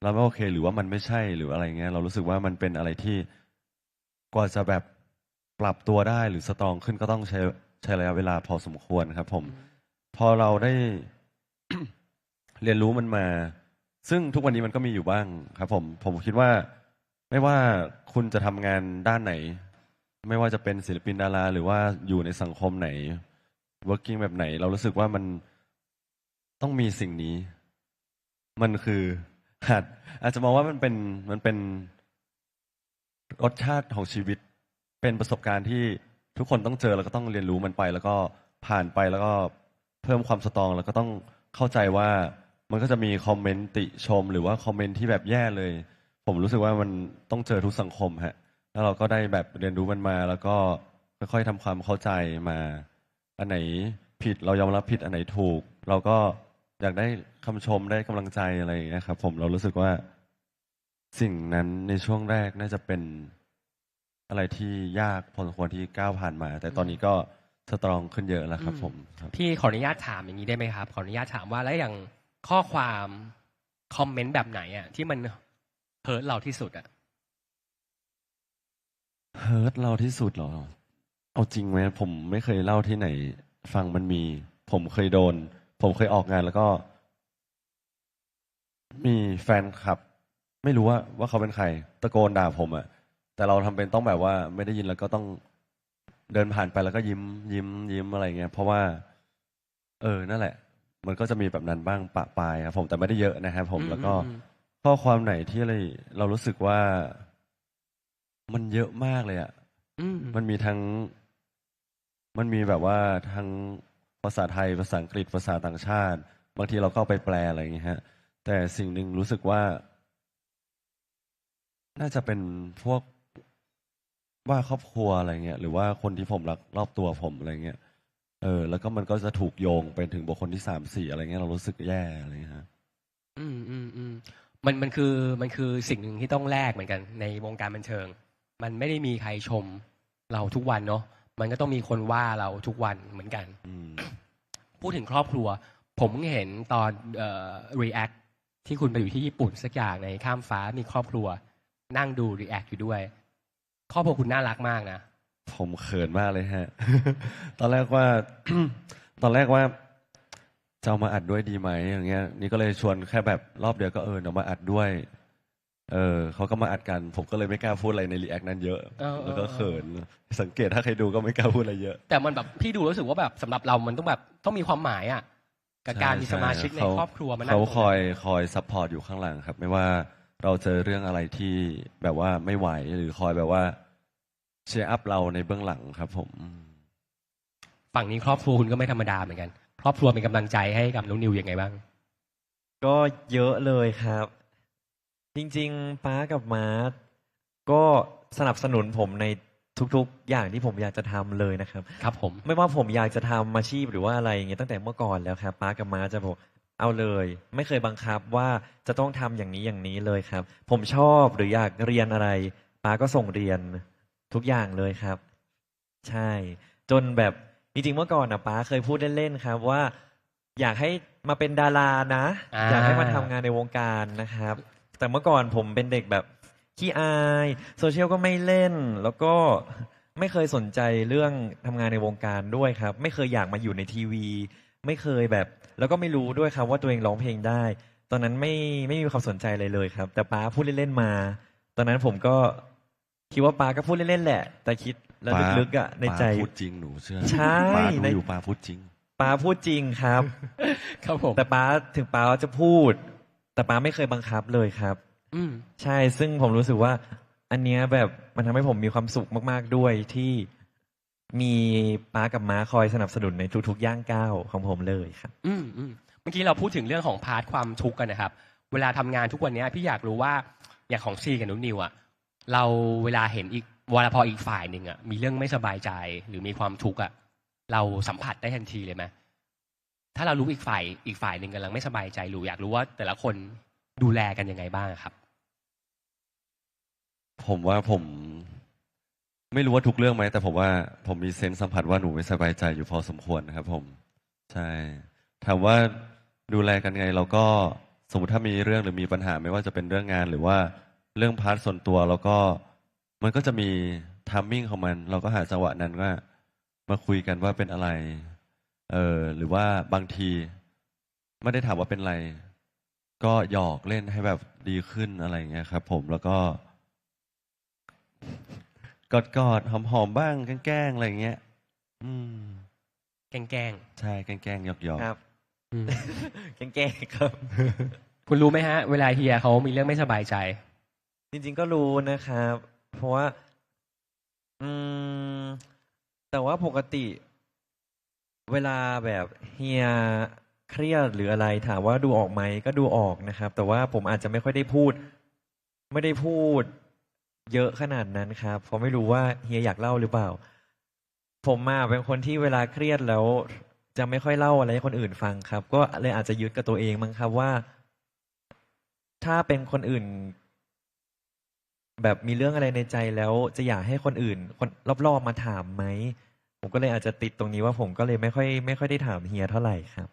เราไม่โอเค หรือว่ามันไม่ใช่หรืออะไรเงี้ยเรารู้สึกว่ามันเป็นอะไรที่กว่าจะแบบปรับตัวได้หรือสตรองขึ้นก็ต้องใช้ระยะเวลาพอสมควรครับผม พอเราได้ เรียนรู้มันมา ซึ่งทุกวันนี้มันก็มีอยู่บ้างครับผมคิดว่าไม่ว่าคุณจะทำงานด้านไหน ไม่ว่าจะเป็นศิลปินดารา หรือว่าอยู่ในสังคมไหน working แบบไหน เรารู้สึกว่ามันต้องมีสิ่งนี้ มันคืออาจจะมองว่ามันเป็นรสชาติของชีวิต เป็นประสบการณ์ที่ทุกคนต้องเจอแล้วก็ต้องเรียนรู้มันไป แล้วก็ผ่านไปแล้วก็เพิ่มความสตรอง แล้วก็ต้องเข้าใจว่ามันก็จะมีคอมเมนต์ติชม หรือว่าคอมเมนต์ที่แบบแย่เลย ผมรู้สึกว่ามันต้องเจอทุกสังคมฮะ แล้วเราก็ได้แบบเรียนรู้มันมา แล้วก็ค่อยๆทำความเข้าใจมา อันไหนผิดเรายอมรับผิดอันไหนถูก เราก็อยากได้คำชมได้กำลังใจอะไรอย่างเงี้ยครับผมเรารู้สึกว่าสิ่งนั้นในช่วงแรกน่าจะเป็นอะไรที่ยากพอสมควรที่ก้าวผ่านมา แต่ตอนนี้ก็สตรองขึ้นเยอะแล้วครับผมครับ พี่ขออนุญาตถามอย่างนี้ได้ไหมครับ ขออนุญาตถามว่าแล้วอย่างข้อความคอมเมนต์แบบไหนอ่ะที่มันเฮิร์ตเราที่สุดอ่ะ เฮิร์ตเราที่สุดเหรอ เอาจริงไหมผมไม่เคยเล่าที่ไหน ฟังมันมี ผมเคยโดน ผมเคยออกงานแล้วก็ มีแฟนคลับ ไม่รู้ว่าเขาเป็นใคร ตะโกนด่าผมอะแต่เราทำเป็นต้องแบบว่าไม่ได้ยินแล้วก็ต้องเดินผ่านไปแล้วก็ยิ้มอะไรเงี้ย เพราะว่า นั่นแหละ มันก็จะมีแบบนั้นบ้างปะปายครับผมแต่ไม่ได้เยอะนะครับผมแล้วก็ข้อความไหนที่อะไรเรารู้สึกว่ามันเยอะมากเลยอะ มันมีทั้ง มันมีแบบว่าทั้งภาษาไทยภาษาอังกฤษภาษาต่างชาติ บางทีเราก็เอาไปแปลอะไรอย่างเงี้ยฮะ แต่สิ่งหนึ่งรู้สึกว่า น่าจะเป็นพวกว่าครอบครัวอะไรเงี้ย หรือว่าคนที่ผมรักรอบตัวผมอะไรเงี้ย แล้วก็มันก็จะถูกโยงไปถึงบุคคลที่สามสี่อะไรเงี้ยเรารู้สึกแย่อะไรเงี้ยฮะ มันคือสิ่งหนึ่งที่ต้องแลกเหมือนกันในวงการบันเทิง มันไม่ได้มีใครชมเราทุกวันเนาะมันก็ต้องมีคนว่าเราทุกวันเหมือนกัน พูดถึงครอบครัว ผมเห็นตอนreact ที่คุณไปอยู่ที่ญี่ปุ่นสักอย่างในข้ามฟ้ามีครอบครัว นั่งดู react อยู่ด้วย ครอบครัวคุณน่ารักมากนะ ผมเขินมากเลยฮะ ตอนแรกว่า ตอนแรกว่าจะเอามาอัดด้วยดีไหมอย่างเงี้ย นี่ก็เลยชวนแค่แบบรอบเดียวก็เดี๋ยวมาอัดด้วย เขาก็มาอัดกัน ผมก็เลยไม่กล้าพูดอะไรในรีแอคนั้นเยอะ แล้วก็เขิน สังเกตถ้าใครดูก็ไม่กล้าพูดอะไรเยอะ แต่มันแบบพี่ดูรู้สึกว่าแบบสำหรับเรามันต้องแบบต้องมีความหมายอ่ะกับการมีสมาชิกในครอบครัวมันนั่ง เขา ตรง คอยซัพพอร์ตอยู่ข้างหลังครับ ไม่ว่าเราเจอเรื่องอะไรที่แบบว่าไม่ไหวหรือคอยแบบว่าเชียร์อัพเราในเบื้องหลังครับ ผม ฝั่งนี้ครอบครัวคุณก็ไม่ธรรมดาเหมือนกัน ครอบครัวเป็นกำลังใจให้กับน้องนิวยังไงบ้าง ก็เยอะเลยครับ จริงๆป้ากับม้าก็สนับสนุนผมในทุกๆอย่างที่ผมอยากจะทำเลยนะครับ ครับผม ไม่ว่าผมอยากจะทำอาชีพหรือว่าอะไรอย่างเงี้ยตั้งแต่เมื่อก่อนแล้วครับป้ากับม้าจะบอกเอาเลย ไม่เคยบังคับว่าจะต้องทำอย่างนี้อย่างนี้เลยครับ ผมชอบหรืออยากเรียนอะไรป้าก็ส่งเรียนทุกอย่างเลยครับ ใช่ จนแบบจริงๆเมื่อก่อนนะป้าเคยพูดเล่นๆครับว่า อยากให้มาเป็นดารานะ อยากให้มาทำงานในวงการนะครับ แต่เมื่อก่อนผมเป็นเด็กแบบขี้อายโซเชียลก็ไม่เล่น แล้วก็ไม่เคยสนใจเรื่องทำงานในวงการด้วยครับ ไม่เคยอยากมาอยู่ในทีวี ไม่เคยแบบ แล้วก็ไม่รู้ด้วยครับว่าตัวเองร้องเพลงได้ ตอนนั้นไม่มีความสนใจเลยครับ แต่ป้าพูดเล่นๆมา ตอนนั้นผมก็คิดว่าป้าก็พูดเล่นๆแหละ แต่คิดแล้วลึกๆอ่ะในใจ ป้าพูดจริงหนูเชื่อ ใช่ ป้าดูอยู่ป้าพูดจริง ป้าพูดจริงครับ ครับผม แต่ป้าถึงป้าจะพูด แต่ป้าไม่เคยบังคับเลยครับ อืม ใช่ซึ่งผมรู้สึกว่า อันเนี้ยแบบมันทำให้ผมมีความสุขมากๆด้วยที่มีป้ากับม้าคอยสนับสนุนในทุกๆย่างก้าวของผมเลยครับ เมื่อกี้เราพูดถึงเรื่องของพาร์ทความทุกข์กันนะครับ เวลาทำงานทุกวันนี้พี่อยากรู้ว่าอย่างของซีกับนุ้นิวอ่ะเราเวลาเห็นเวลาพออีกฝ่ายหนึ่งอ่ะมีเรื่องไม่สบายใจหรือมีความทุกข์อ่ะเราสัมผัสได้ทันทีเลยไหมถ้าเรารู้อีกฝ่ายหนึ่งกำลังไม่สบายใจหรืออยากรู้ว่าแต่ละคนดูแลกันยังไงบ้างครับ ผมว่าผม ไม่รู้ว่าทุกเรื่องไหมแต่ผมว่าผมมีเซนส์สัมผัสว่าหนูไม่สบายใจอยู่พอสมควรนะครับผมใช่ถามว่าดูแลกันไงเราก็สมมติถ้ามีเรื่องหรือมีปัญหาไม่ว่าจะเป็นเรื่องงานหรือว่าเรื่องพาร์ทส่วนตัวแล้วก็มันก็จะมีไทามมิ่งของมัน เราก็หาจังหวะนั้นว่ามาคุยกันว่าเป็นอะไรหรือว่าบางทีไม่ได้ถามว่าเป็นอะไรก็หยอกเล่นให้แบบดีขึ้นอะไรอย่างเงี้ยครับผมแล้วก็กอดหอมๆบ้างแกล้งๆอะไรอย่างเงี้ยอืม แกล้ง ใช่แกล้งๆหยอก ครับ ๆอืม แก้ครับ คุณรู้ไหมฮะ เวลาเฮียเขามีเรื่องไม่สบายใจ จริงๆก็รู้นะครับ เพราะว่า อืม แต่ว่าปกติ เวลาแบบเฮียเครียดหรืออะไรถามว่าดูออกไหมก็ดูออกนะครับ แต่ว่าผมอาจจะไม่ค่อยได้พูด ไม่ได้พูด เยอะขนาดนั้นครับเพราะไม่รู้ว่าเฮียอยากเล่าหรือเปล่า ผมมาเป็นคนที่เวลาเครียดแล้ว จะไม่ค่อยเล่าอะไรให้คนอื่นฟังครับ ก็เลยอาจจะยึดกับตัวเองมั้งครับว่า ถ้าเป็นคนอื่น แบบมีเรื่องอะไรในใจแล้วจะอยากให้คนอื่น คนรอบๆมาถามไหมผมก็เลยอาจจะติดตรงนี้ว่าผมก็เลยไม่ค่อยได้ถามเฮียเท่าไหร่ครับ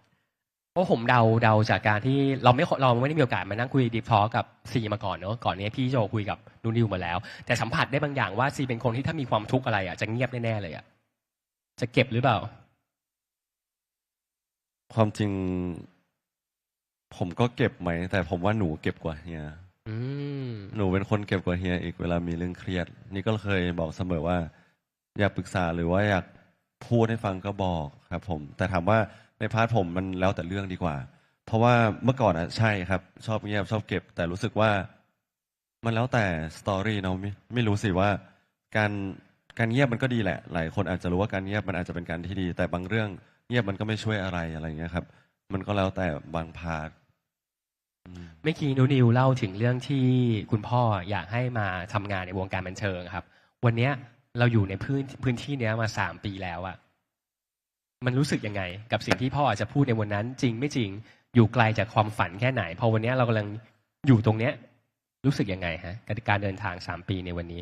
เพราะผมเดาจากการที่เราไม่ได้มีโอกาสมานั่งคุยดีพอกับซีมาก่อนเนอะก่อนนี้พี่โจคุยกับนูนิวมาแล้ว แต่สัมผัสได้บางอย่างว่าซีเป็นคนที่ถ้ามีความทุกข์อะไรอ่ะจะเงียบแน่ๆเลยอ่ะจะเก็บหรือเปล่า ๆความจริง ผมก็เก็บไหม แต่ผมว่าหนูเก็บกว่าเฮีย อืม หนูเป็นคนเก็บกว่าเฮียอีกเวลามีเรื่องเครียด นี่ก็เคยบอกเสมอว่า อยากปรึกษาหรือว่าอยากพูดให้ฟังก็บอกครับผม แต่ถามว่าในพาร์ทผมมันแล้วแต่เรื่องดีกว่า เพราะว่าเมื่อก่อนอ่ะใช่ครับ ชอบเงียบชอบเก็บ แต่รู้สึกว่ามันแล้วแต่สตอรี่เนาะไม่รู้สิว่าการการเงียบมันก็ดีแหละ หลายคนอาจจะรู้ว่าการเงียบมันอาจจะเป็นการที่ดี แต่บางเรื่องเงียบมันก็ไม่ช่วยอะไรอะไรอย่างเงี้ยครับ มันก็แล้วแต่บางพาร์ท เมื่อกี้นูนิวเล่าถึงเรื่องที่คุณพ่ออยากให้มาทำงานในวงการบันเทิงครับ วันเนี้ยเราอยู่ในพื้นที่เนี้ยมา3 ปีแล้วอะมันรู้สึกยังไง กับสิ่งที่พ่ออาจจะพูดในวันนั้น จริงไม่จริงอยู่ไกลจากความฝันแค่ไหนพอวันเนี้ยเรากำลังอยู่ตรงเนี้ยรู้สึกยังไงฮะกับการเดินทาง3 ปีในวันนี้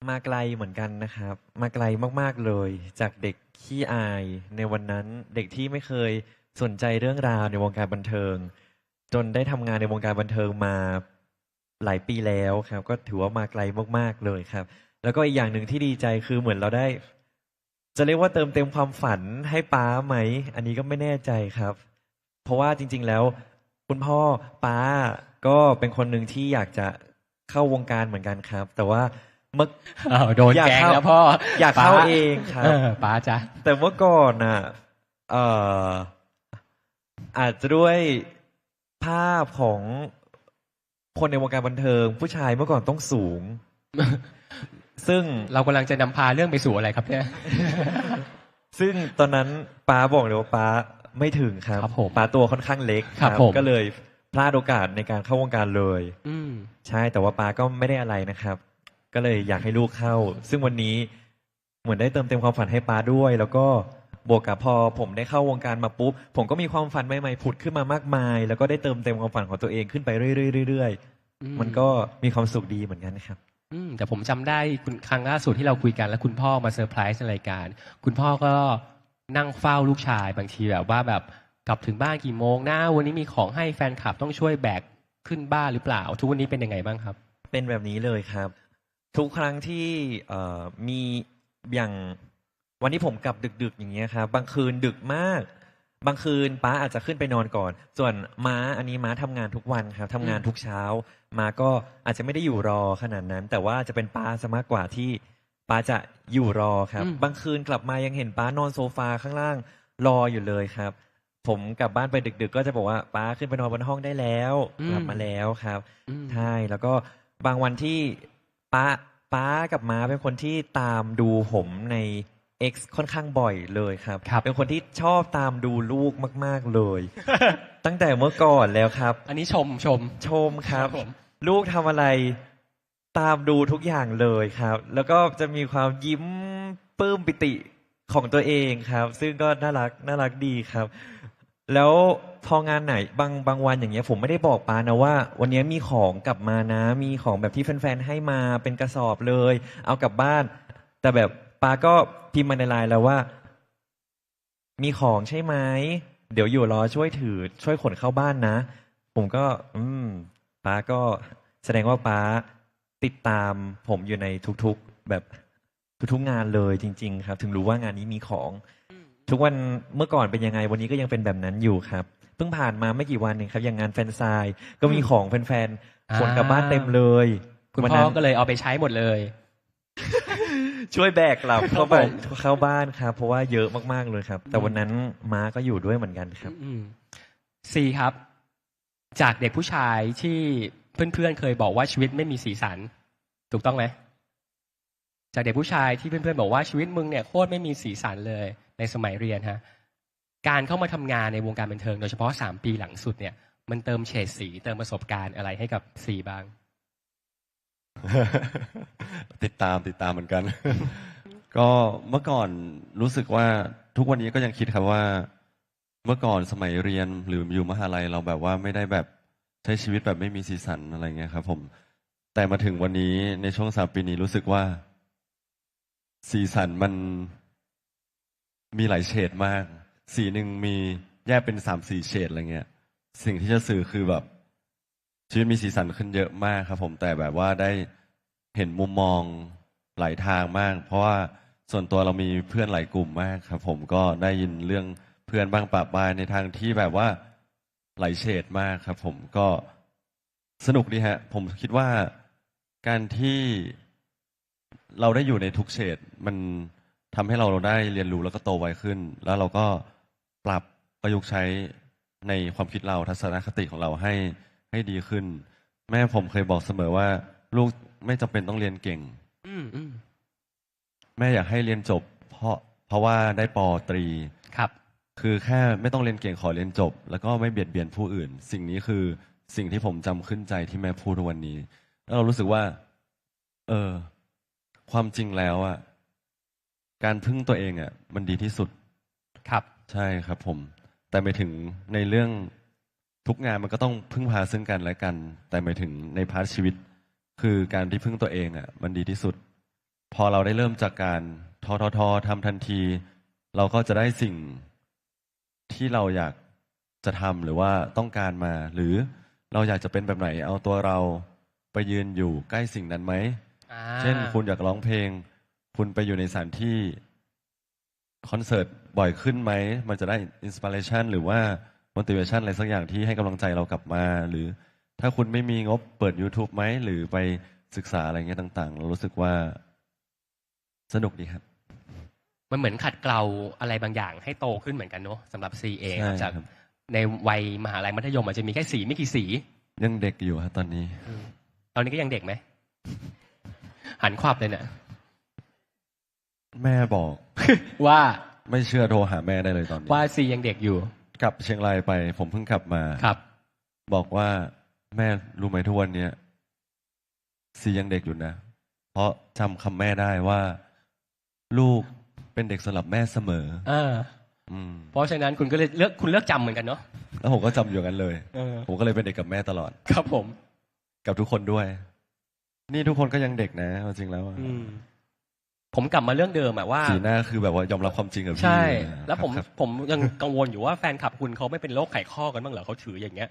มาไกลเหมือนกันนะครับ มาไกลมากๆเลย จากเด็กขี้อายในวันนั้น เด็กที่ไม่เคยสนใจเรื่องราวในวงการบันเทิง จนได้ทำงานในวงการบันเทิงมาหลายปีแล้วครับ ก็ถือว่ามาไกลมากๆเลยครับ แล้วก็อีกอย่างหนึ่งที่ดีใจคือเหมือนเราได้ จะเรียกว่าเติมเต็มความฝันให้ป๊าไหม อันนี้ก็ไม่แน่ใจครับ เพราะว่าจริง ๆ แล้ว คุณพ่อป๊าก็เป็นคนหนึ่งที่อยากจะเข้าวงการเหมือนกันครับ แต่ว่าเมื่อ อ้าวโดน อยาก แกล้ง เข้า แล้วพ่อ อยากเข้า ป๊ เองครับ ป้าจ๊ะ แต่เมื่อก่อนน่ะเอ่ออาจจะด้วยภาพของคนในวงการบันเทิง ผู้ชายเมื่อก่อนต้องสูง ซึ่ง เรากำลังจะนำพาเรื่องไปสู่อะไรครับเนี่ย ซึ่งตอนนั้นป้าบอกเลยว่าป้าไม่ถึงครับ ครับผม ป้าตัวค่อนข้างเล็ก ครับผม ก็เลยพลาดโอกาสในการเข้าวงการเลย อืม ใช่แต่ว่าป้าก็ไม่ได้อะไรนะครับ ก็เลยอยากให้ลูกเข้า ซึ่งวันนี้เหมือนได้เติมเต็มความฝันให้ป้าด้วย แล้วก็บวกกับพอผมได้เข้าวงการมาปุ๊บ ผมก็มีความฝันใหม่ๆผุดขึ้นมามากมาย แล้วก็ได้เติมเต็มความฝันของตัวเองขึ้นไปเรื่อย อืม ๆมันก็มีความสุขดีเหมือนกันครับ แต่ผมจำได้คุณครั้งล่าสุดที่เราคุยกันแล้วคุณพ่อมาเซอร์ไพรส์ในรายการ คุณพ่อก็นั่งเฝ้าลูกชายบางทีแบบว่าแบบกลับถึงบ้านกี่โมงนะวันนี้มีของให้แฟนคลับต้องช่วยแบกขึ้นบ้านหรือเปล่า ทุกวันนี้เป็นยังไงบ้างครับ เป็นแบบนี้เลยครับ ทุกครั้งที่มีอย่างวันที่ผมกลับดึกๆอย่างเงี้ยครับบางคืนดึกมาก บางคืนป้าอาจจะขึ้นไปนอนก่อน ส่วนม้าอันนี้ม้าทำงานทุกวันครับทำงานทุกเช้าม้าก็อาจจะไม่ได้อยู่รอขนาดนั้น แต่ว่าจะเป็นป้าซะมากกว่าที่ป้าจะอยู่รอครับ บางคืนกลับมายังเห็นป้านอนโซฟาข้างล่างรออยู่เลยครับ ผมกลับบ้านไปดึกๆ ก็จะบอกว่าป้าขึ้นไปนอนบนห้องได้แล้ว กลับมาแล้วครับ ใช่แล้วก็บางวันที่ป้ากับม้าเป็นคนที่ตามดูผมใน X ค่อนข้างบ่อยเลยครับ ครับ เป็นคนที่ชอบตามดูลูกมาก ๆเลย ตั้งแต่เมื่อก่อนแล้วครับ อันนี้ชม ชมครับ ครับผม ลูกทำอะไรตามดูทุกอย่างเลยครับ แล้วก็จะมีความยิ้มปลื้มปิติของตัวเองครับ ซึ่งก็น่ารักดีครับ แล้วพองานไหนบางวันอย่างเงี้ยผมไม่ได้บอกป้านะว่า วันนี้มีของกลับมานะ มีของแบบที่แฟนๆให้มาเป็นกระสอบเลย เอากลับบ้าน แต่แบบป้าก็พิมพ์มาในไลน์แล้วว่า มีของใช่ไหมเดี๋ยวอยู่รอช่วยถือช่วยขนเข้าบ้านนะ ผมก็ ป้าก็แสดงว่าป้าติดตามผมอยู่ในทุกๆแบบทุกๆงานเลยจริง ๆ ครับ ถึงรู้ว่างานนี้มีของ ทุกวันเมื่อก่อนเป็นยังไงวันนี้ก็ยังเป็นแบบนั้นอยู่ครับเพิ่งผ่านมาไม่กี่วันเองครับอย่างงานแฟนไซน์ก็มีของแฟนๆขนกลับบ้านเต็มเลย คุณ วัน พ่อ นั้น ก็เลยเอาไปใช้หมดเลย ช่วยแบกกลับเข้าไป ครับผม เข้าบ้านครับ เพราะว่าเยอะมากๆเลยครับ แต่วันนั้นม้าก็อยู่ด้วยเหมือนกันครับ สี่ครับ จากเด็กผู้ชายที่เพื่อนๆเคยบอกว่าชีวิตไม่มีสีสัน ถูกต้องไหมจากเด็กผู้ชายที่เพื่อนๆบอกว่าชีวิตมึงเนี่ยโคตรไม่มีสีสันเลยในสมัยเรียนฮะการเข้ามาทำงานในวงการบันเทิงโดยเฉพาะ3 ปีหลังสุดเนี่ยมันเติมเฉดสีเติมประสบการณ์อะไรให้กับสี่บ้าง ติดตามเหมือนกัน ก็เมื่อก่อนรู้สึกว่าทุกวันนี้ก็ยังคิดครับว่า เมื่อก่อนสมัยเรียนหรืออยู่มหาลัยเราแบบว่าไม่ได้แบบใช้ชีวิตแบบไม่มีสีสันอะไรเงี้ยครับผมแต่มาถึงวันนี้ในช่วง3 ปีนี้รู้สึกว่าสีสันมันมีหลายเฉดมากสีหนึ่งมีแยกเป็น3-4 เฉดอะไรเงี้ยสิ่งที่จะสื่อคือแบบชีวิตมีสีสันขึ้นเยอะมากครับผมแต่แบบว่าได้เห็นมุมมองหลายทางมาก เพราะว่าส่วนตัวเรามีเพื่อนหลายกลุ่มมากครับผมก็ได้ยินเรื่องเพื่อนบ้างปะปายในทางที่แบบว่าหลายเฉดมากครับผมก็สนุกดีฮะผมคิดว่าการที่เราได้อยู่ในทุกเฉดมันทำให้เราได้เรียนรู้แล้วก็โตไวขึ้น แล้วเราก็ปรับประยุกต์ใช้ในความคิดเราทัศนคติของเราให้ดีขึ้น แม่ผมเคยบอกเสมอว่า ลูกไม่จำเป็นต้องเรียนเก่ง แม่อยากให้เรียนจบ เพราะว่าได้ป.ตรี ครับ คือแค่ไม่ต้องเรียนเก่งขอเรียนจบ แล้วก็ไม่เบียดเบียนผู้อื่น สิ่งนี้คือสิ่งที่ผมจำขึ้นใจที่แม่พูดทุกวันนี้ แล้วเรารู้สึกว่า ความจริงแล้วอ่ะการพึ่งตัวเองอ่ะมันดีที่สุด ครับ ใช่ครับผม แต่หมายถึงในเรื่องทุกงานมันก็ต้องพึ่งพาซึ่งกันและกัน แต่หมายถึงในพาร์ทชีวิต คือการที่พึ่งตัวเองอ่ะมันดีที่สุด พอเราได้เริ่มจากการทอทำทันที เราก็จะได้สิ่งที่เราอยากจะทำหรือว่าต้องการมา หรือเราอยากจะเป็นแบบไหน เอาตัวเราไปยืนอยู่ใกล้สิ่งนั้นไหม เช่นคุณอยากร้องเพลง คุณไปอยู่ในสถานที่คอนเสิร์ตบ่อยขึ้นไหม มันจะได้อินสปิเรชันหรือว่า motivation อะไรสักอย่างที่ให้กำลังใจเรากลับมา หรือถ้าคุณไม่มีงบเปิด YouTube ไหม หรือไปศึกษาอะไรเงี้ยต่างๆ เรารู้สึกว่าสนุกดีครับ มันเหมือนขัดเกลาอะไรบางอย่างให้โตขึ้นเหมือนกันเนอะสำหรับซีเอง ใช่ จาก ครับ ในวัยมหาลัยมัธยมอาจจะมีแค่สีไม่กี่สี ยังเด็กอยู่ครับตอนนี้ ตอนนี้ก็ยังเด็กไหม หันควับเลยเนี่ย แม่บอก ว่า ไม่เชื่อโทรหาแม่ได้เลยตอนนี้ ว่าซียังเด็กอยู่ กลับเชียงรายไป ผมเพิ่งกลับมา ครับ บอกว่าแม่รู้ไหมทุกวันเนี้ยซียังเด็กอยู่นะ เพราะจำคำแม่ได้ว่า ลูกเป็นเด็กสำหรับแม่เสมอ อืม เพราะฉะนั้นคุณก็เลยคุณเลือกจำเหมือนกันเนาะ แล้วผมก็จำอยู่กันเลย เออ ผมก็เลยเป็นเด็กกับแม่ตลอด ครับผม กับทุกคนด้วย นี่ทุกคนก็ยังเด็กนะเอาจริงแล้วอะ ผมกลับมาเรื่องเดิมอะว่า สีหน้าคือแบบว่ายอมรับความจริงกับพี่ ใช่ นะ แล้วผม ครับ ผมยังกังวลอยู่ว่าแฟนคลับคุณเขาไม่เป็นโรคไขข้อกันบ้างเหรอเขาถืออย่างเงี้ย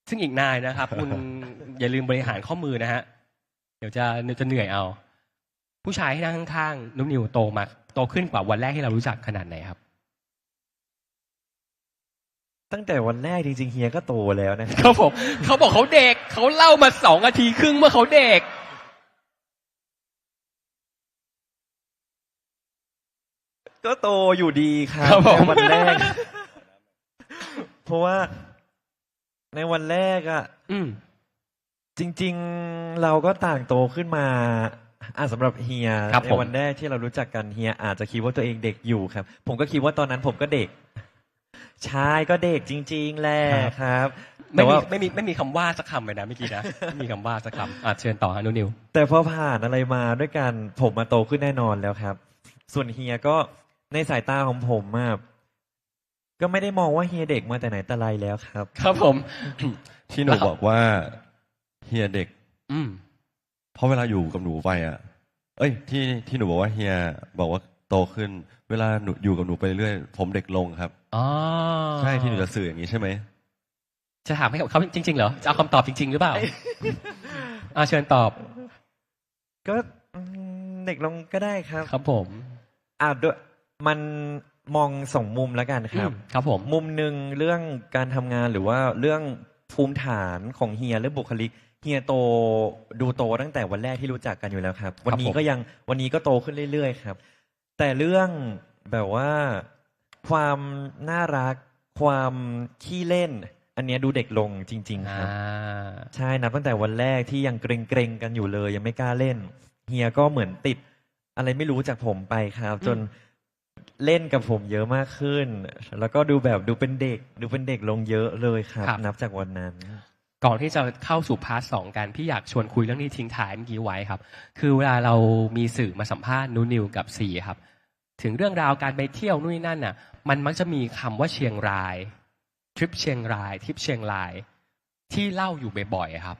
ซึ่งอีกนายนะครับ คุณ อย่าลืมบริหารข้อมือนะฮะ เดี๋ยวจะเหนื่อยเอา ผู้ชายที่นั่งข้างๆนุ่มนิวโตขึ้นกว่าวันแรกที่เรารู้จักขนาดไหนครับ ตั้งแต่วันแรกจริงๆเฮียก็โตแล้วนะ ครับผมเขาบอกเขาเด็กเขาเล่ามา2 นาทีครึ่งเมื่อเขาเด็ก ก็โตอยู่ดีครับ ครับผม ในวันแรก เพราะว่าในวันแรกอะ อืม จริงๆเราก็ต่างโตขึ้นมาสำหรับเฮีย ครับ ใน ผม วันแรกที่เรารู้จักกันเฮียอาจจะคิดว่าตัวเองเด็กอยู่ครับ ผมก็คิดว่าตอนนั้นผมก็เด็กใช่ก็เด็กจริงๆแหละครับ แต่ ไม่ ว่า มีไม่มีคำว่าสักคำเลยนะเมื่อกี้นะ ไม่มีคำว่าสักคำเชิญต่อฮะนุ่นนิว แต่พอผ่านอะไรมาด้วยกันผมมาโตขึ้นแน่นอนแล้วครับ ส่วนเฮียก็ในสายตาของผมอะก็ไม่ได้มองว่าเฮียเด็กมาแต่ไหนแต่ไรแล้วครับ ครับผม ที่หนูบอกว่าเฮียเด็ก อืม เพราะเวลาอยู่กับหนูไปอ่ะ เอ้ยที่หนูบอกว่าเฮียบอกว่าโตขึ้น เวลาหนูอยู่กับหนูไปเรื่อยผมเด็กลงครับ อ๋อ ใช่ที่หนูจะสื่ออย่างนี้ใช่ไหม จะถามให้เขาจริงๆเหรอจะเอาคำตอบจริง ๆ หรือเปล่า เชิญตอบ ก็เด็กลงก็ได้ครับ ครับผม ด้วยมันมองสองมุมแล้วกันครับ ครับผม มุมหนึ่งเรื่องการทำงานหรือว่าเรื่องภูมิฐานของเฮียเรื่องบุคลิกเฮียโตดูโตตั้งแต่วันแรกที่รู้จักกันอยู่แล้วครับ วันนี้ก็โตขึ้นเรื่อยๆครับ แต่เรื่องแบบว่าความน่ารักความขี้เล่น อันเนี้ยดูเด็กลงจริง ๆ ครับ ใช่นับตั้งแต่วันแรกที่ยังเกรงๆกันอยู่เลย ยังไม่กล้าเล่น เฮียก็เหมือนติดอะไรไม่รู้จากผมไปครับ จนเล่นกับผมเยอะมากขึ้น แล้วก็ดูเป็นเด็กลงเยอะเลยครับ ครับ นับจากวันนั้น ก่อนที่จะเข้าสู่พาร์ท 2 กันพี่อยากชวนคุยเรื่องนี้ทิ้งท้ายเมื่อกี้ไว้ครับ คือเวลาเรามีสื่อมาสัมภาษณ์นูนิวกับซีครับ ถึงเรื่องราวการไปเที่ยวนู่นนนั่นน่ะ มันมักจะมีคำว่าเชียงราย ทริปเชียงราย ทริปเชียงราย ที่เล่าอยู่บ่อยๆครับ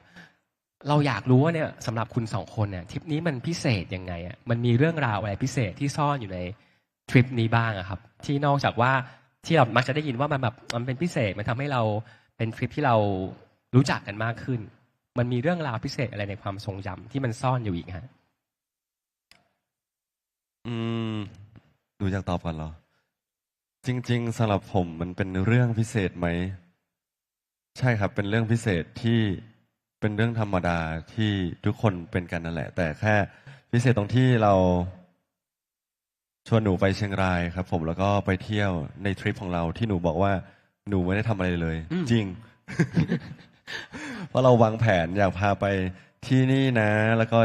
เราอยากรู้ว่าเนี่ยสำหรับคุณ2 คนเนี่ยทริปนี้มันพิเศษยังไงอ่ะมันมีเรื่องราวอะไรพิเศษที่ซ่อนอยู่ในทริปนี้บ้างอะครับ ที่นอกจากว่าที่เรามักจะได้ยินว่ามันแบบมันเป็นพิเศษมันทำให้เราเป็นทริปที่เรารู้จักกันมากขึ้น มันมีเรื่องราวพิเศษอะไรในความทรงจำที่มันซ่อนอยู่อีกฮะ อืมหนูอยากตอบก่อนเหรอ จริง ๆสำหรับผมมันเป็นเรื่องพิเศษไหม ใช่ครับ เป็นเรื่องพิเศษที่เป็นเรื่องธรรมดาที่ทุกคนเป็นกันนั่นแหละ แต่แค่พิเศษตรงที่เราชวนหนูไปเชียงรายครับ ผมแล้วก็ไปเที่ยวในทริปของเราที่หนูบอกว่าหนูไม่ได้ทำอะไรเลย จริง เพราะเราวางแผนอยากพาไปที่นี่นะ แล้วก็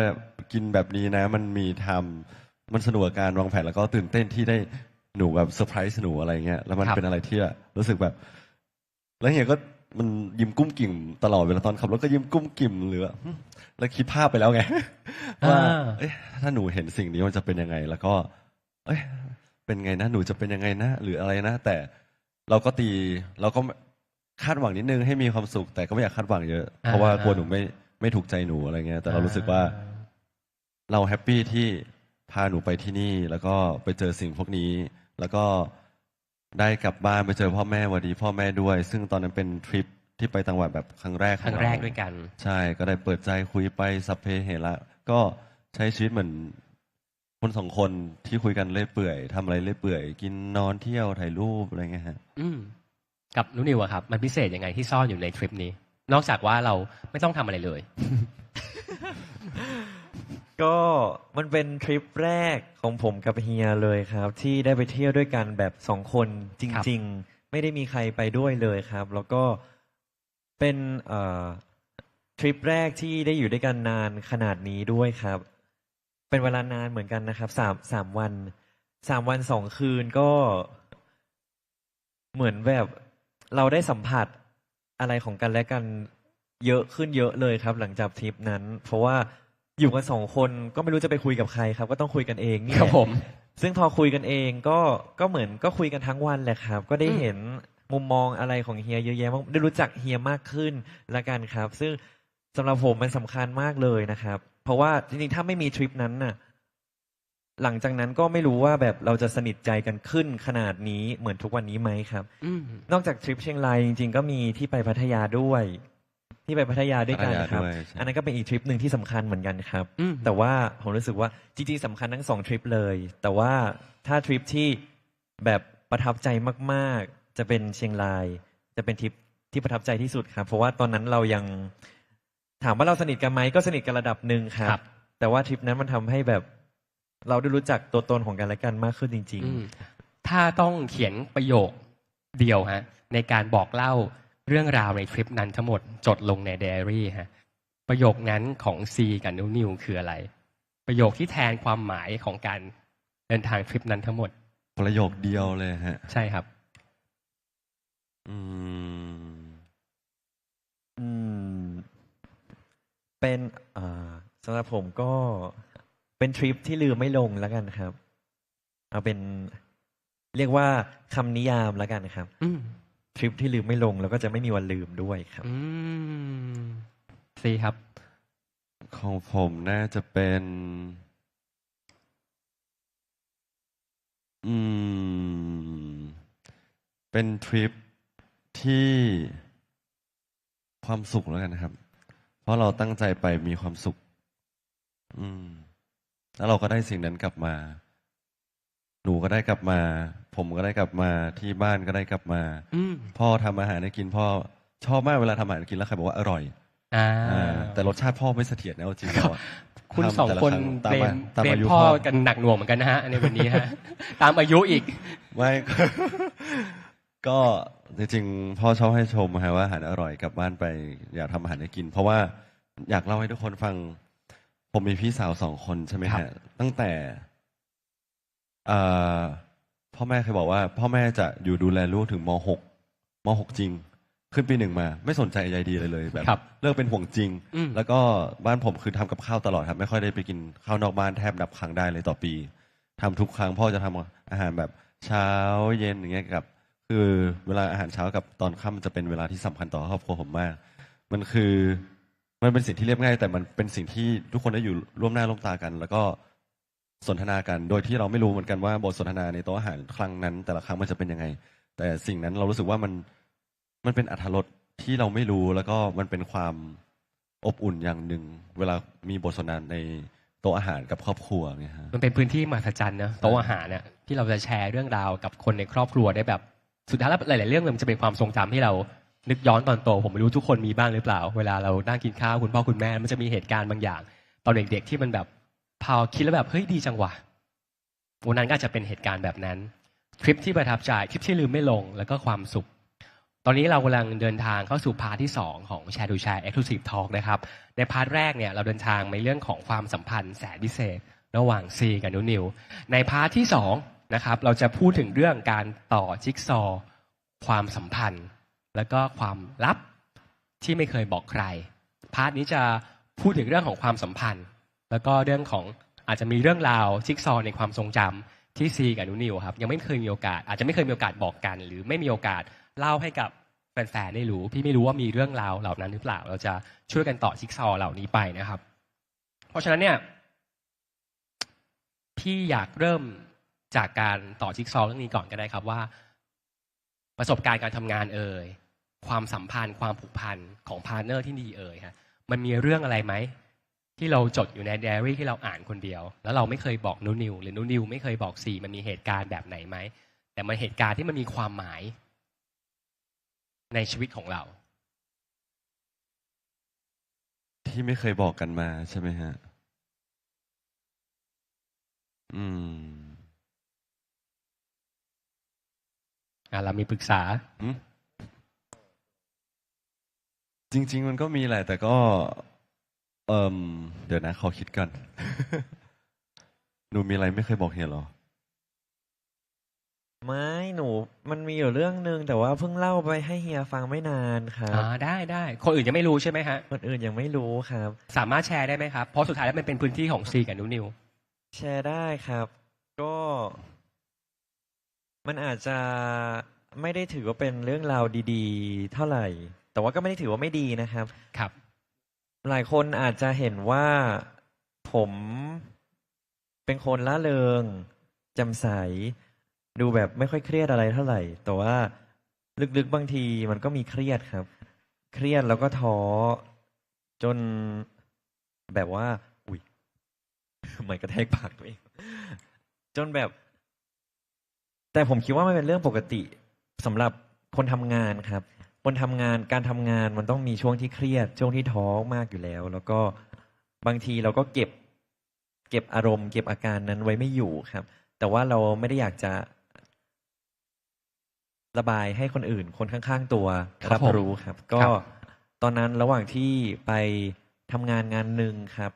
กินแบบนี้นะ มันมีทำมันสนุกกับการวางแผนแล้วก็ตื่นเต้นที่ได้หนูแบบเซอร์ไพรส์หนูอะไรเงี้ยแล้วมัน ครับ เป็นอะไรที่แบบรู้สึกแบบ แล้วเฮียก็มันยิ้มกุ้มกิ่มตลอดเวลาตอนขับรถก็ยิ้มกุ้มกิ่มหรือว่าแล้วคิดภาพไปแล้วไง ว่าเอ๊ะถ้าหนูเห็นสิ่งนี้มันจะเป็นยังไง แล้วก็ เอ้ยเป็นไงนะหนูจะเป็นยังไงนะ หรืออะไรนะ แต่เราก็คาดหวังนิดนึงให้มีความสุข แต่ก็ไม่อยากคาดหวังเยอะ เพราะว่ากลัวหนูไม่ถูกใจหนูอะไรเงี้ย แต่เรารู้สึกว่า เราแฮปปี้ที่พาหนูไปที่นี่ แล้วก็ไปเจอสิ่งพวกนี้ แล้วก็ได้กลับบ้านไปเจอพ่อแม่หวัดดีพ่อแม่ด้วย ซึ่งตอนนั้นเป็นทริปที่ไปต่างจังหวัดแบบครั้งแรก ครั้งแรกด้วยกัน ใช่ก็ได้เปิดใจคุยไปสัพเพเหระก็ใช้ชีวิตเหมือนคนสองคนที่คุยกันเรื่อยเปื่อยทำอะไรเรื่อยเปื่อยกินนอนเที่ยวถ่ายรูปอะไรเงี้ยฮะ กับนุนิวอะครับ มันพิเศษยังไงที่ซ่อนอยู่ในทริปนี้ นอกจากว่าเราไม่ต้องทำอะไรเลย ก็มันเป็นทริปแรกของผมกับเฮียเลยครับ ที่ได้ไปเที่ยวด้วยกันแบบ2 คนจ ครับ ริง ๆ ไม่ได้มีใครไปด้วยเลยครับ แล้วก็เป็นทริปแรกที่ได้อยู่ด้วยกันนานขนาดนี้ด้วยครับ เป็นเวลานานเหมือนกันนะครับ3 วัน 2 คืนก็เหมือนแบบเราได้สัมผัสอะไรของกันและกันเยอะขึ้นเยอะเลยครับ หลังจากทริปนั้น เพราะว่าอยู่กัน2 คนก็ไม่รู้จะไปคุยกับใครครับ ก็ต้องคุยกันเองนี่ ค แห รับ ละ ผม ซึ่งพอคุยกันเองก็เหมือนก็คุยกันทั้งวันแหละครับ ก็ได้เห็นมุมมองอะไรของเฮียเยอะแยะมากได้รู้จักเฮียมากขึ้นละกันครับ ซึ่งสำหรับผมมันสำคัญมากเลยนะครับ เพราะว่าจริงๆถ้าไม่มีทริปนั้นน่ะ หลังจากนั้นก็ไม่รู้ว่าแบบเราจะสนิทใจกันขึ้นขนาดนี้เหมือนทุกวันนี้ไหมครับ นอกจากทริปเชียงรายจริงๆก็มีที่ไปพัทยาด้วย ที่ไปพัทยาด้วยกันครับ พัทยาด้วยใช่ อันนั้นก็เป็นอีกทริปหนึ่งที่สำคัญเหมือนกันครับ แต่ว่าผมรู้สึกว่าจริงๆสำคัญทั้ง2 ทริปเลย แต่ว่าถ้าทริปที่แบบประทับใจมากๆ จะเป็นเชียงราย จะเป็นทริปที่ประทับใจที่สุดครับ เพราะว่าตอนนั้นเรายังถามว่าเราสนิทกันไหมก็สนิทกันระดับหนึ่งครั ครับ บ แต่ว่าทริปนั้นมันทำให้แบบ เราได้รู้จักตัวตนของกันและกันมากขึ้นจริง ถ้าต้องเขียนประโยคเดียวฮะในการบอกเล่าเรื่องราวในทริปนั้นทั้งหมดจดลงในไดอารี่ฮะประโยคนั้นของซีกับนิวคืออะไร ประโยคที่แทนความหมายของการเดินทางทริปนั้นทั้งหมด ประโยคเดียวเลยฮะ ใช่ครับ อืม ๆ เป็นสำหรับผมก็เป็นทริปที่ลืมไม่ลงแล้วกันครับ เอาเป็นเรียกว่าคำนิยามแล้วกันครับ ทริปที่ลืมไม่ลงแล้วก็จะไม่มีวันลืมด้วยครับ ซีครับ ของผมน่าจะเป็น อืม เป็นทริปที่ความสุขแล้วกันนะครับ เพราะเราตั้งใจไปมีความสุข อืม แล้วเราก็ได้สิ่งนั้นกลับมา หนูก็ได้กลับมา ผมก็ได้กลับมา ที่บ้านก็ได้กลับมา อืม พ่อทำอาหารให้กิน พ่อชอบมากเวลาทำอาหารกินแล้วใครบอกว่าอร่อย อ่า แต่รสชาติพ่อไม่เสถียรนะเอาจริงแล้วอะ คุณ ทำ สอง แต่ละ คน รั้ เตรียม ตาม เตรียม อายุ พ่อ พ่อ กันหนักหน่วงเหมือนกันนะฮะในวันนี้ฮะ ตามอายุอีก ไม่ ก็จริงๆพ่อชอบให้ชมฮะว่าอาหารอร่อยกลับบ้านไป อยากทำอาหารให้กิน เพราะว่าอยากเล่าให้ทุกคนฟัง ผมมีพี่สาว2 คนใช่ไหม ครับ ฮะตั้งแต่เอ่อพ่อแม่เคยบอกว่า พ่อแม่จะอยู่ดูแลลูกถึงม.6 จริง ขึ้นปี 1มา ไม่สนใจใยดีเลยแบบ ครับ เลิกเป็นห่วงจริง อืม แล้วก็บ้านผมคือทำกับข้าวตลอดครับ ไม่ค่อยได้ไปกินข้าวนอกบ้านแทบนับครั้งได้เลยต่อปีทำทุกครั้งพ่อจะทำอาหารแบบเช้าเย็นอย่างเงี้ยกับ คือเวลาอาหารเช้ากับตอนค่ำจะเป็นเวลาที่สำคัญต่อครอบครัวผมมาก มันเป็นสิ่งที่เรียบง่าย แต่มันเป็นสิ่งที่ทุกคนได้อยู่ร่วมหน้าร่วมตากัน แล้วก็สนทนากัน โดยที่เราไม่รู้เหมือนกันว่าบทสนทนาในโต๊ะอาหารครั้งนั้น แต่ละครั้งมันจะเป็นยังไง แต่สิ่งนั้นเรารู้สึกว่ามันเป็นอรรถรสที่เราไม่รู้ แล้วก็มันเป็นความอบอุ่นอย่างหนึ่ง เวลามีบทสนทนาในโต๊ะอาหารกับครอบครัวเนี่ยฮะ มันเป็นพื้นที่มหัศจรรย์นะโต๊ะอาหารเนี่ยที่เราจะแชร์เรื่องราวกับคนในครอบครัวได้แบบสุดท้ายแล้วหลาย ๆ เรื่องมันจะเป็นความทรงจำที่เรานึกย้อนตอนโต ผมไม่รู้ทุกคนมีบ้างหรือเปล่า เวลาเรานั่งกินข้าวคุณพ่อคุณแม่มันจะมีเหตุการณ์บางอย่าง ตอนเด็ก ๆ ที่มันแบบพอคิดแล้วแบบเฮ้ยดีจังวะวันนั้นก็อาจจะเป็นเหตุการณ์แบบนั้นทริปที่ประทับใจทริปที่ลืมไม่ลงแล้วก็ความสุข ตอนนี้เรากำลังเดินทางเข้าสู่พาร์ทที่2ของ Share to Share Exclusive Talk นะครับในพาร์ทแรกเนี่ยเราเดินทางในเรื่องของความสัมพันธ์แสนพิเศษ ระหว่างซีกับนุนิวในพาร์ทที่2นะครับเราจะพูดถึงเรื่องการต่อจิ๊กซอว์ความสัมพันธ์ แล้วก็ความลับที่ไม่เคยบอกใครพาร์ทนี้จะพูดถึงเรื่องของความสัมพันธ์ แล้วก็เรื่องของอาจจะมีเรื่องราวจิ๊กซอว์ในความทรงจำที่ซีกับนุนิวครับยังไม่เคยมีโอกาสอาจจะไม่เคยมีโอกาสบอกกัน หรือไม่มีโอกาสเล่าให้กับแฟนๆได้รู้พี่ไม่รู้ว่ามีเรื่องราวเหล่านั้นหรือเปล่าเราจะช่วยกันต่อจิ๊กซอว์เหล่านี้ไปนะครับ เพราะฉะนั้นเนี่ยพี่อยากเริ่มจากการต่อจิ๊กซอว์เรื่องนี้ก่อนก็ได้ครับว่า ประสบการณ์การทำงานความสัมพันธ์ความผูกพันของพาร์ทเนอร์ที่ดีฮะมันมีเรื่องอะไรไหมที่เราจดอยู่ในไดอารี่ที่เราอ่านคนเดียวแล้วเราไม่เคยบอกนูนิวหรือนูนิวไม่เคยบอกซีมันมีเหตุการณ์แบบไหนไหมแต่มันเหตุการณ์ที่มันมีความหมายในชีวิตของเรา ที่ไม่เคยบอกกันมาใช่ไหมฮะ อืม เรามีปรึกษา อืมจริง ๆ มันก็มีแหละ แต่ก็ เดี๋ยวนะขอคิดก่อน หนูมีอะไรไม่เคยบอกเฮียเหรอ ไม่หนูมันมีอยู่เรื่องนึงแต่ว่าเพิ่งเล่าไปให้เฮียฟังไม่นานครับ ได้คนอื่นยังไม่รู้ใช่ไหมฮะ คนอื่นยังไม่รู้ครับ สามารถแชร์ได้ไหมครับเพราะสุดท้ายแล้วมันเป็นพื้นที่ของซีกับนูนิว แชร์ได้ครับ ก็มันอาจจะไม่ได้ถือว่าเป็นเรื่องราวดีๆ เท่าไหร่ แต่ว่าก็ไม่ได้ถือว่าไม่ดีนะครับ ครับ หลายคนอาจจะเห็นว่าผมเป็นคนล่าเริงแจ่มใสดูแบบไม่ค่อยเครียดอะไรเท่าไหร่ แต่ว่าลึกๆบางทีมันก็มีเครียดครับ เครียดแล้วก็ท้อจนแบบว่า อุ้ย ไม่กระแทกปากตัวเองจนแบบ แต่ผมคิดว่ามันเป็นเรื่องปกติสำหรับคนทำงานครับ คนทำงานการทำงานมันต้องมีช่วงที่เครียด ช่วงที่ท้อมากอยู่แล้ว แล้วก็บางทีเราก็เก็บอารมณ์เก็บอาการนั้นไว้ไม่อยู่ครับ แต่ว่าเราไม่ได้อยากจะระบายให้คนอื่น คนข้างๆตัว ครับ รับ ผม รู้ครับ ก็ตอนนั้นระหว่างที่ไปทำงานงานหนึ่งครับ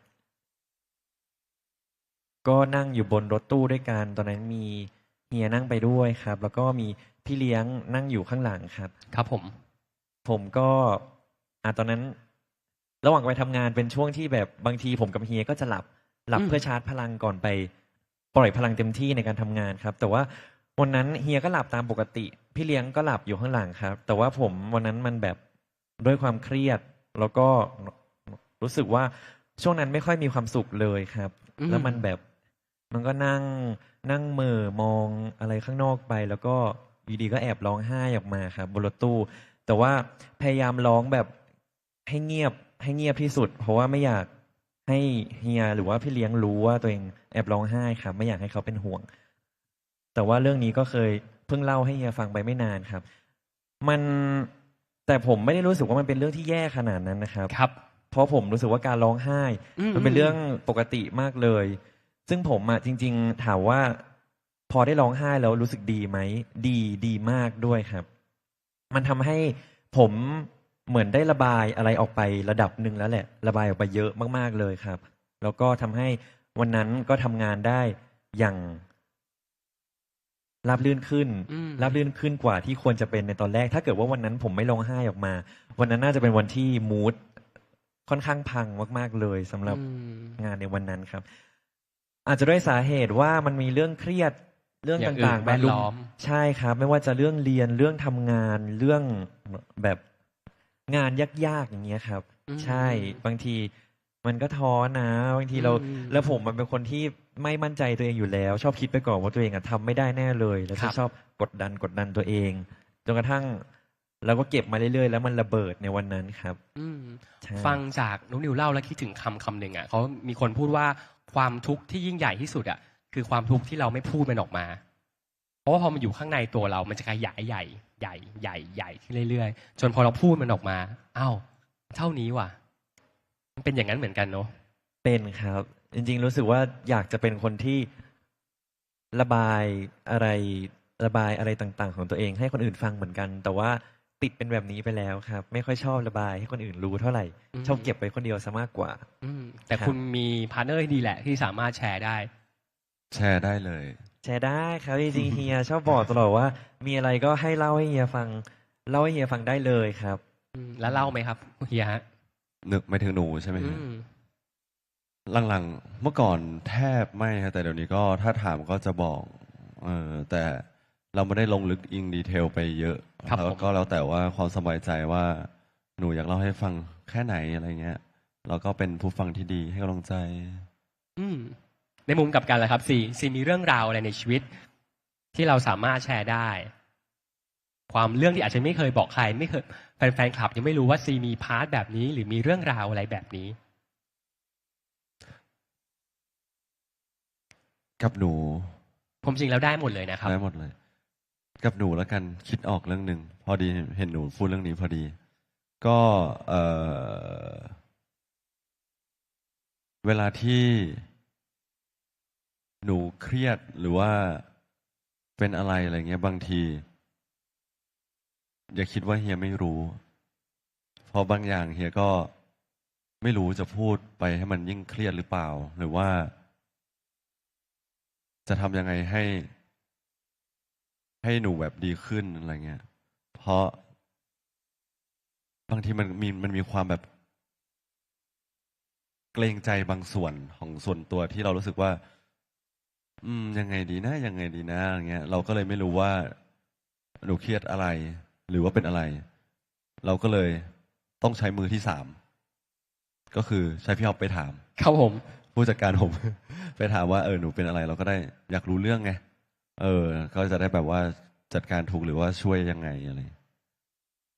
ก็นั่งอยู่บนรถตู้ด้วยกัน ตอนนั้นมีเฮียนั่งไปด้วยครับ แล้วก็มีพี่เลี้ยงนั่งอยู่ข้างหลังครับ ครับผม ผมก็ตอนนั้น ระหว่างไปทำงานเป็นช่วงที่แบบบางทีผมกับเฮียก็จะหลับเพื่อชาร์จพลังก่อนไปปล่อยพลังเต็มที่ในการทำงานครับ แต่ว่าวันนั้นเฮียก็หลับตามปกติ พี่เลี้ยงก็หลับอยู่ข้างหลังครับ แต่ว่าผมวันนั้นมันแบบด้วยความเครียด แล้วก็รู้สึกว่าช่วงนั้นไม่ค่อยมีความสุขเลยครับ แล้วมันแบบมันก็นั่ง นั่งเหม่อมองอะไรข้างนอกไป แล้วก็อยู่ดีก็แอบร้องไห้ออกมาครับบนรถตู้ แต่ว่าพยายามร้องแบบให้เงียบที่สุด เพราะว่าไม่อยากให้เฮียหรือว่าพี่เลี้ยงรู้ว่าตัวเองแอบร้องไห้ครับ ไม่อยากให้เขาเป็นห่วง แต่ว่าเรื่องนี้ก็เคยเพิ่งเล่าให้เฮียฟังไปไม่นานครับ มันแต่ผมไม่ได้รู้สึกว่ามันเป็นเรื่องที่แย่ขนาดนั้นนะครับ ครับ เพราะผมรู้สึกว่าการร้องไห้ มันเป็นเรื่องปกติมากเลย ซึ่งผมอะจริง ๆ ถามว่าพอได้ร้องไห้แล้วรู้สึกดีไหม ดีมากด้วยครับ มันทำให้ผมเหมือนได้ระบายอะไรออกไประดับหนึ่งแล้วแหละ ระบายออกไปเยอะมากๆเลยครับ แล้วก็ทำให้วันนั้นก็ทำงานได้อย่างราบรื่นขึ้น ราบรื่นขึ้นกว่าที่ควรจะเป็นในตอนแรก ถ้าเกิดว่าวันนั้นผมไม่ร้องไห้ออกมา วันนั้นน่าจะเป็นวันที่มูดค่อนข้างพังมากๆเลยสำหรับงานในวันนั้นครับ อาจจะด้วยสาเหตุว่ามันมีเรื่องเครียดเรื่อง อย่างอื่น ต่างๆ แวดล้อม ใช่ครับ ไม่ว่าจะเรื่องเรียนเรื่องทำงานเรื่องแบบงานยากๆอย่างเงี้ยครับ ใช่บางทีมันก็ท้อนะบางทีเรา แล้วผมมันเป็นคนที่ไม่มั่นใจตัวเองอยู่แล้ว ชอบคิดไปก่อนว่าตัวเองอะทำไม่ได้แน่เลย แล้ว ครั จะ บ ชอบกดดันตัวเองจนกระทั่งเราก็เก็บมาเรื่อยๆแล้วมันระเบิดในวันนั้นครับ ใช่ ฟังจากนุนิวเล่าแล้วคิดถึงคำหนึ่งอ่ะเขามีคนพูดว่าความทุกข์ที่ยิ่งใหญ่ที่สุดอ่ะคือความทุกข์ที่เราไม่พูดมันออกมา เพราะว่าพอมันอยู่ข้างในตัวเรามันจะขยายใหญ่ขึ้นเรื่อยๆจนพอเราพูดมันออกมาอ้าวเท่านี้ว่ะมันเป็นอย่างนั้นเหมือนกันเนาะ เป็นครับ จริงๆรู้สึกว่าอยากจะเป็นคนที่ระบายอะไรระบายอะไรต่างๆ ของตัวเองให้คนอื่นฟังเหมือนกัน แต่ว่าติดเป็นแบบนี้ไปแล้วครับ ไม่ค่อยชอบระบายให้คนอื่นรู้เท่าไหร่ ชอบเก็บไว้คนเดียวซะมากกว่า แต่ ครับ คุณมีพาร์ทเนอร์ที่ดีแหละที่สามารถแชร์ได้ แชร์ได้เลย แชร์ได้ครับจริงๆ เฮียชอบบอกตลอดว่า มีอะไรก็ให้เล่าให้เฮียฟัง เล่าให้เฮียฟังได้เลยครับ แล้วเล่าไหมครับเฮียฮะ นึกไม่ถึงหนูใช่ไหมฮะหลังๆเมื่อก่อนแทบไม่ฮะแต่เดี๋ยวนี้ก็ถ้าถามก็จะบอกแต่เราไม่ได้ลงลึกอิงดีเทลไปเยอะ ครับ แล้ว ผม ก็แล้วแต่ว่าความสบายใจว่าหนูอยากเล่าให้ฟังแค่ไหนอะไรเงี้ยเราก็เป็นผู้ฟังที่ดีให้กำลังใจ ในมุมกลับกันแหละครับซีมีเรื่องราวอะไรในชีวิต ที่เราสามารถแชร์ได้ ความเรื่องที่อาจจะไม่เคยบอกใคร ไม่เคยแฟนคลับยังไม่รู้ว่าซีมีพาร์ทแบบนี้ หรือมีเรื่องราวอะไรแบบนี้ กับหนู ผมจริงแล้วได้หมดเลยนะครับ ได้หมดเลย กับหนูแล้วกันคิดออกเรื่องหนึ่งพอดีเห็นหนูพูดเรื่องนี้พอดี ก็เวลาที่หนูเครียดหรือว่าเป็นอะไรเงี้ยบางที อย่าคิดว่าเฮียไม่รู้ เพราะบางอย่างเฮียก็ไม่รู้จะพูดไปให้มันยิ่งเครียดหรือเปล่า หรือว่า จะทำยังไงให้หนูแบบดีขึ้นอะไรเงี้ย เพราะบางทีมันมีความแบบเกรงใจบางส่วนของส่วนตัวที่เรารู้สึกว่า ยังไงดีนะยังไงดีนะอะไรเงี้ย เราก็เลยไม่รู้ว่าหนูเครียดอะไร หรือว่าเป็นอะไร เราก็เลยต้องใช้มือที่สามก็คือใช้พี่อ๊อฟไปถาม ครับผม ผู้จัดการผม ไปถามว่าหนูเป็นอะไร เราก็ได้อยากรู้เรื่องไงก็จะได้แบบว่าจัดการถูกหรือว่าช่วยยังไงอะไร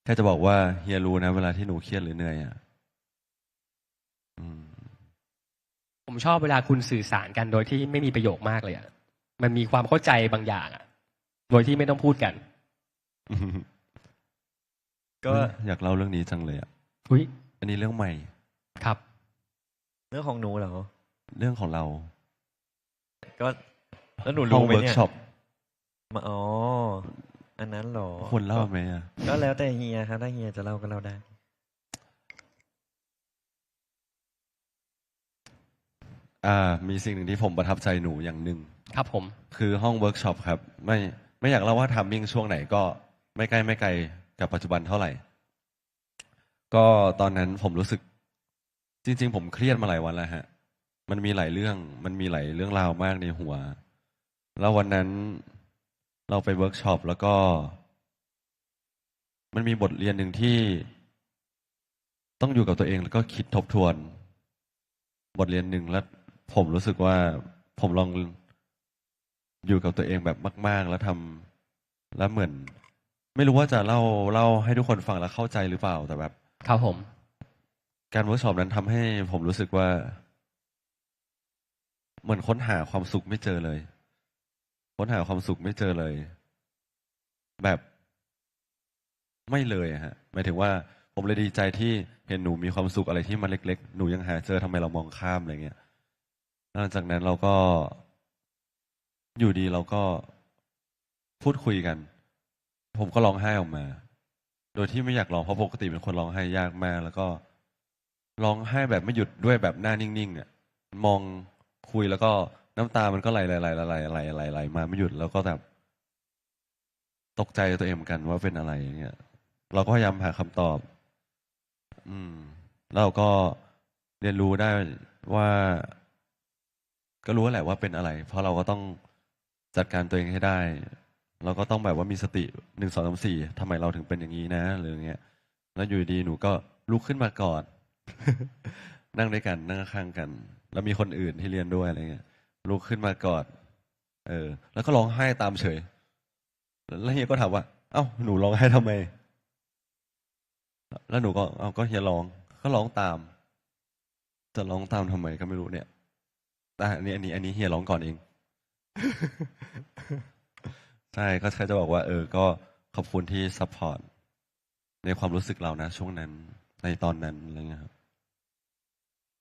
แค่จะบอกว่าเฮียรู้นะเวลาที่หนูเครียดหรือเหนื่อยอ่ะ ผมชอบเวลาคุณสื่อสารกันโดยที่ไม่มีประโยคมากเลยอ่ะ มันมีความเข้าใจบางอย่างอ่ะ โดยที่ไม่ต้องพูดกัน ก็ อยากเล่าเรื่องนี้จังเลยอ่ะ อุ้ย อันนี้เรื่องใหม่ ครับ เรื่องของหนูเหรอ เรื่องของเรา ก็แล้วหนู ห้อ รู้ ง ไหม เวิร์ก เนี่ย ช็อป อ๋ออันนั้นเหรอ ควรเล่าไหมอ่ะ ก็แล้วแต่เฮียครับถ้าเฮียจะเล่าก็เล่าได้ มีสิ่งหนึ่งที่ผมประทับใจหนูอย่างหนึ่ง ครับผม คือห้องเวิร์กช็อปครับ ไม่อยากเล่าว่าทามมิ่งช่วงไหนก็ไม่ใกล้กับปัจจุบันเท่าไหร่ ก็ตอนนั้นผมรู้สึก จริง ๆ ผมเครียดมาหลายวันแล้วฮะ มันมีหลายเรื่องราวมากในหัว แล้ววันนั้นเราไปเวิร์กช็อปแล้วก็ มันมีบทเรียนหนึ่งที่ ต้องอยู่กับตัวเองแล้วก็คิดทบทวน บทเรียนหนึ่งแล้วผมรู้สึกว่าผมลอง อยู่กับตัวเองแบบมากๆแล้วแล้วเหมือน ไม่รู้ว่าจะเล่าให้ทุกคนฟังแล้วเข้าใจหรือเปล่าแต่แบบ ครับผม การเวิร์กช็อปนั้นทำให้ผมรู้สึกว่า เหมือนค้นหาความสุขไม่เจอเลย ค้นหาความสุขไม่เจอเลย แบบไม่เลยอะฮะหมายถึงว่าผมเลยดีใจที่เห็นหนูมีความสุขอะไรที่มันเล็กๆหนูยังหาเจอทำไมเรามองข้ามอะไรเงี้ยหลังจากนั้นเราก็อยู่ดีเราก็พูดคุยกัน ผมก็ร้องไห้ออกมา โดยที่ไม่อยากร้องเพราะปกติเป็นคนร้องไห้ยากมาก แล้วก็ร้องไห้แบบไม่หยุดด้วยแบบหน้านิ่งๆอ่ะมองคุยแล้วก็น้ำตามันก็ไหลมาไม่หยุดแล้วก็แบบตกใจตัวเองเหมือนกันว่าเป็นอะไรอย่างเงี้ยเราก็พยายามหาคำตอบ แล้วเราก็เรียนรู้ได้ว่า ก็รู้แหละว่าเป็นอะไร เพราะเราก็ต้องจัดการตัวเองให้ได้ เราก็ต้องแบบว่ามีสติ1 2 3 4ทำไมเราถึงเป็นอย่างนี้นะหรืออย่างเงี้ยแล้วอยู่ดีหนูก็ลุกขึ้นมากอด นั่งด้วยกันนั่งข้างกัน แล้วมีคนอื่นที่เรียนด้วยอะไรเงี้ยลุกขึ้นมากอด แล้วก็ร้องไห้ตามเฉย แล้วเฮียก็ถามว่า เอ้าหนูร้องไห้ทำไม แล้วหนูก็เอาก็เฮียร้องก็ร้องตาม จะร้องตามทำไมก็ไม่รู้เนี่ย แต่อันนี้เฮียร้องก่อนเอง ใช่ก็แค่จะบอกว่า ก็ขอบคุณที่ซัพพอร์ตในความรู้สึกเรานะ ช่วงนั้นในตอนนั้นอะไรเงี้ยครับ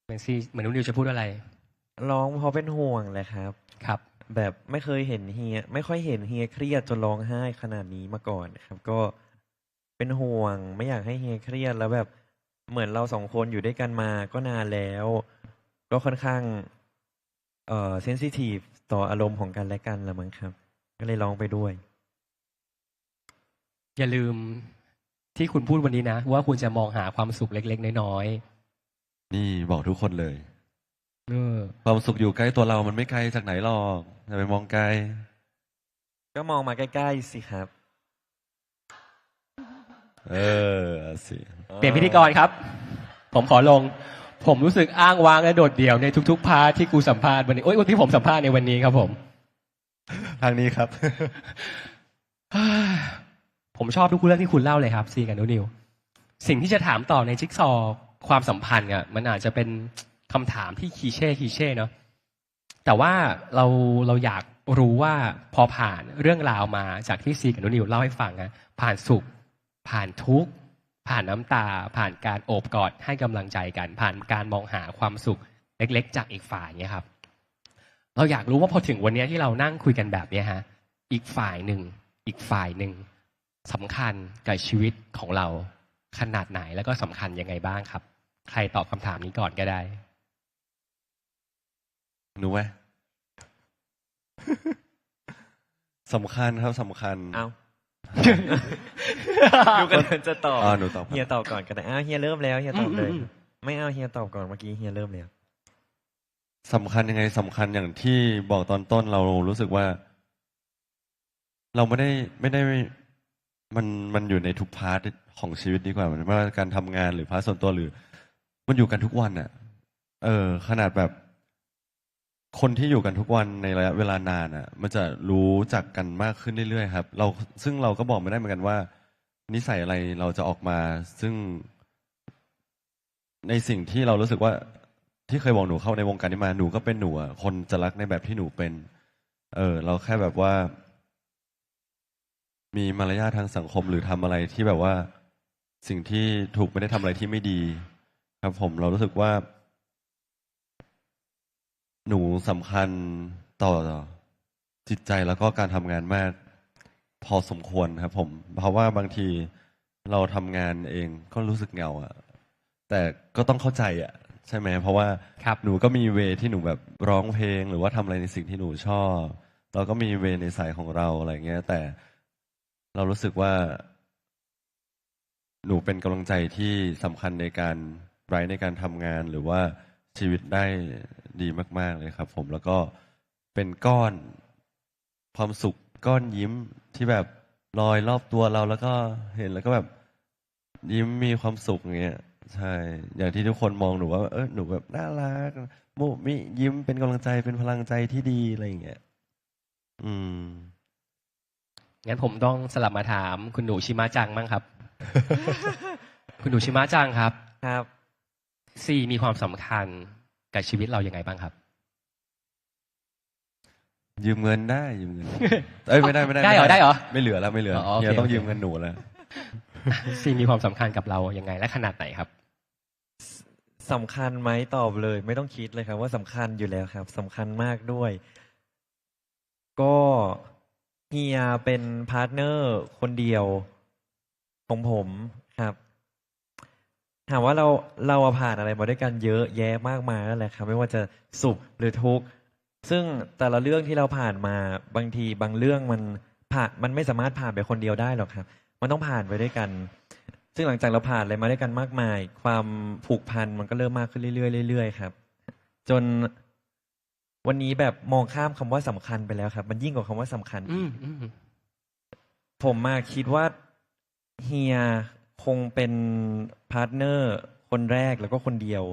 เหมือนนุ่นนิวจะพูดอะไร ร้องเพราะเป็นห่วงแหละครับ ครับ แบบไม่เคยเห็นเฮียไม่ค่อยเห็นเฮียเครียดจนร้องไห้ขนาดนี้มาก่อนครับ ก็เป็นห่วงไม่อยากให้เฮียเครียดแล้วแบบเหมือนเรา2 คนอยู่ด้วยกันมาก็นานแล้ว ก็ค่อนข้างเซนซิทีฟต่ออารมณ์ของกันและกันละมั้งครับ ก็เลยร้องไปด้วย อย่าลืมที่คุณพูดวันนี้นะ ว่าคุณจะมองหาความสุขเล็กๆน้อย นี่บอกทุกคนเลย ๆเออ ความสุขอยู่ใกล้ตัวเรามันไม่ไกลจากไหนหรอกอย่าไปมองไกล ก็มองมาใกล้ๆสิครับ สิ เปลี่ยนพิธีกรครับ ผมขอลง ผมรู้สึกอ้างว้างและโดดเดี่ยวในทุกๆพาร์ทที่กูสัมภาษณ์วันนี้โอ้ยที่ผมสัมภาษณ์ในวันนี้ครับผม ทางนี้ครับ ผมชอบทุกเรื่องที่คุณเล่าเลยครับซีกับนุนิว สิ่งที่จะถามต่อในจิ๊กซอว์ความสัมพันธ์อ่ะมันอาจจะเป็นคำถามที่คีเช่เนาะแต่ว่าเราอยากรู้ว่าพอผ่านเรื่องราวมาจากที่ซีกับนุนิวเล่าให้ฟังอะผ่านสุข ผ่านทุกข์ผ่านน้ำตา ผ่านการโอบกอดให้กำลังใจกัน ผ่านการมองหาความสุขเล็กๆ จากอีกฝ่ายเนี่ยครับ เราอยากรู้ว่าพอถึงวันนี้ที่เรานั่งคุยกันแบบเนี้ยฮะอีกฝ่ายหนึ่งสำคัญกับชีวิตของเราขนาดไหนแล้วก็สำคัญยังไงบ้างครับ ใครตอบคำถามนี้ก่อนก็ได้ หนูไหม สำคัญครับสำคัญ เอา ดูกันจะตอบ หนูตอบ เฮียตอบก่อนก็ได้เฮียเริ่มแล้วเฮียตอบเลย อืม ไม่เอาเฮียตอบก่อนเมื่อกี้เฮียเริ่มแล้ว สำคัญยังไงสำคัญอย่างที่บอกตอนต้นเรารู้สึกว่า เราไม่ได้มันอยู่ในทุกพาร์ทของชีวิตดีกว่าไม่ว่าการทำงานหรือพาร์ทส่วนตัวหรือ มันอยู่กันทุกวันอ่ะ ขนาดแบบ คนที่อยู่กันทุกวันในระยะเวลานานอ่ะ มันจะรู้จักกันมากขึ้นเรื่อยๆครับ ซึ่งเราก็บอกไม่ได้เหมือนกันว่า นิสัยอะไรเราจะออกมา ซึ่ง ในสิ่งที่เรารู้สึกว่า ที่เคยบอกหนูเข้าในวงการนี้มาหนูก็เป็นหนูอ่ะคนจะรักในแบบที่หนูเป็น เราแค่แบบว่า มีมารยาททางสังคมหรือทำอะไรที่แบบว่า สิ่งที่ถูกไม่ได้ทำอะไรที่ไม่ดี ครับผมเรารู้สึกว่า หนูสำคัญต่อจิตใจแล้วก็การทำงานมาก พอสมควรครับ ผม เพราะว่าบางทีเราทำงานเองก็รู้สึกเหงาอ่ะ แต่ก็ต้องเข้าใจอ่ะ ใช่ไหมเพราะว่า ครับ หนูก็มีเวที่หนูแบบร้องเพลงหรือว่าทำอะไรในสิ่งที่หนูชอบ เราก็มีเวในสายของเราอะไรเงี้ย แต่เรารู้สึกว่า หนูเป็นกำลังใจที่สำคัญในการในการทำงานหรือว่าชีวิตได้ดีมาก ๆ เลยครับ ผมแล้วก็เป็นก้อนความสุขก้อนยิ้มที่แบบลอยรอบตัวเราแล้วก็เห็นแล้วก็แบบ ยิ้มมีความสุขอย่างเงี้ยใช่ อย่างที่ทุกคนมองหนูว่าหนูแบบน่ารักมุมิยิ้มเป็นกำลังใจเป็นพลังใจที่ดีอะไรอย่างเงี้ย อืม งั้นผมต้องสลับมาถามคุณหนูชิมะจังบ้างครับ คุณหนูชิมะจังครับ ครับ ซีมีความสำคัญกับชีวิตเรายังไงบ้างครับ ยืมเงินได้ยืมเงิน เอ้ยไม่ได้ ได้เหรอได้เหรอ ไม่เหลือแล้วไม่เหลือ อ๋อโอเค เฮียต้อง โอเค ยืมเงินหนูแล้ว ซีมีความสำคัญกับเรายังไงและขนาดไหนครับ สำคัญไหมตอบเลย ไม่ต้องคิดเลยครับ ว่าสำคัญอยู่แล้วครับสำคัญมากด้วย ก็เฮียเป็นพาร์ทเนอร์คนเดียวของผมครับ ถามว่าเราผ่านอะไรมาด้วยกันเยอะแยะมากมายแล้วแหละครับ ไม่ว่าจะสุขหรือทุกข์ซึ่งแต่ละเรื่องที่เราผ่านมาบางทีบางเรื่องมันไม่สามารถผ่านไปคนเดียวได้หรอกครับ มันต้องผ่านไปด้วยกัน ซึ่งหลังจากเราผ่านอะไรมาด้วยกันมากมาย ความผูกพันมันก็เริ่มมากขึ้นเรื่อยๆเรื่อยๆครับ จนวันนี้แบบมองข้ามคำว่าสำคัญไปแล้วครับ มันยิ่งกว่าคำว่าสำคัญ ผมมาคิดว่าเฮียคงเป็นพาร์ทเนอร์คนแรกแล้วก็คนเดียว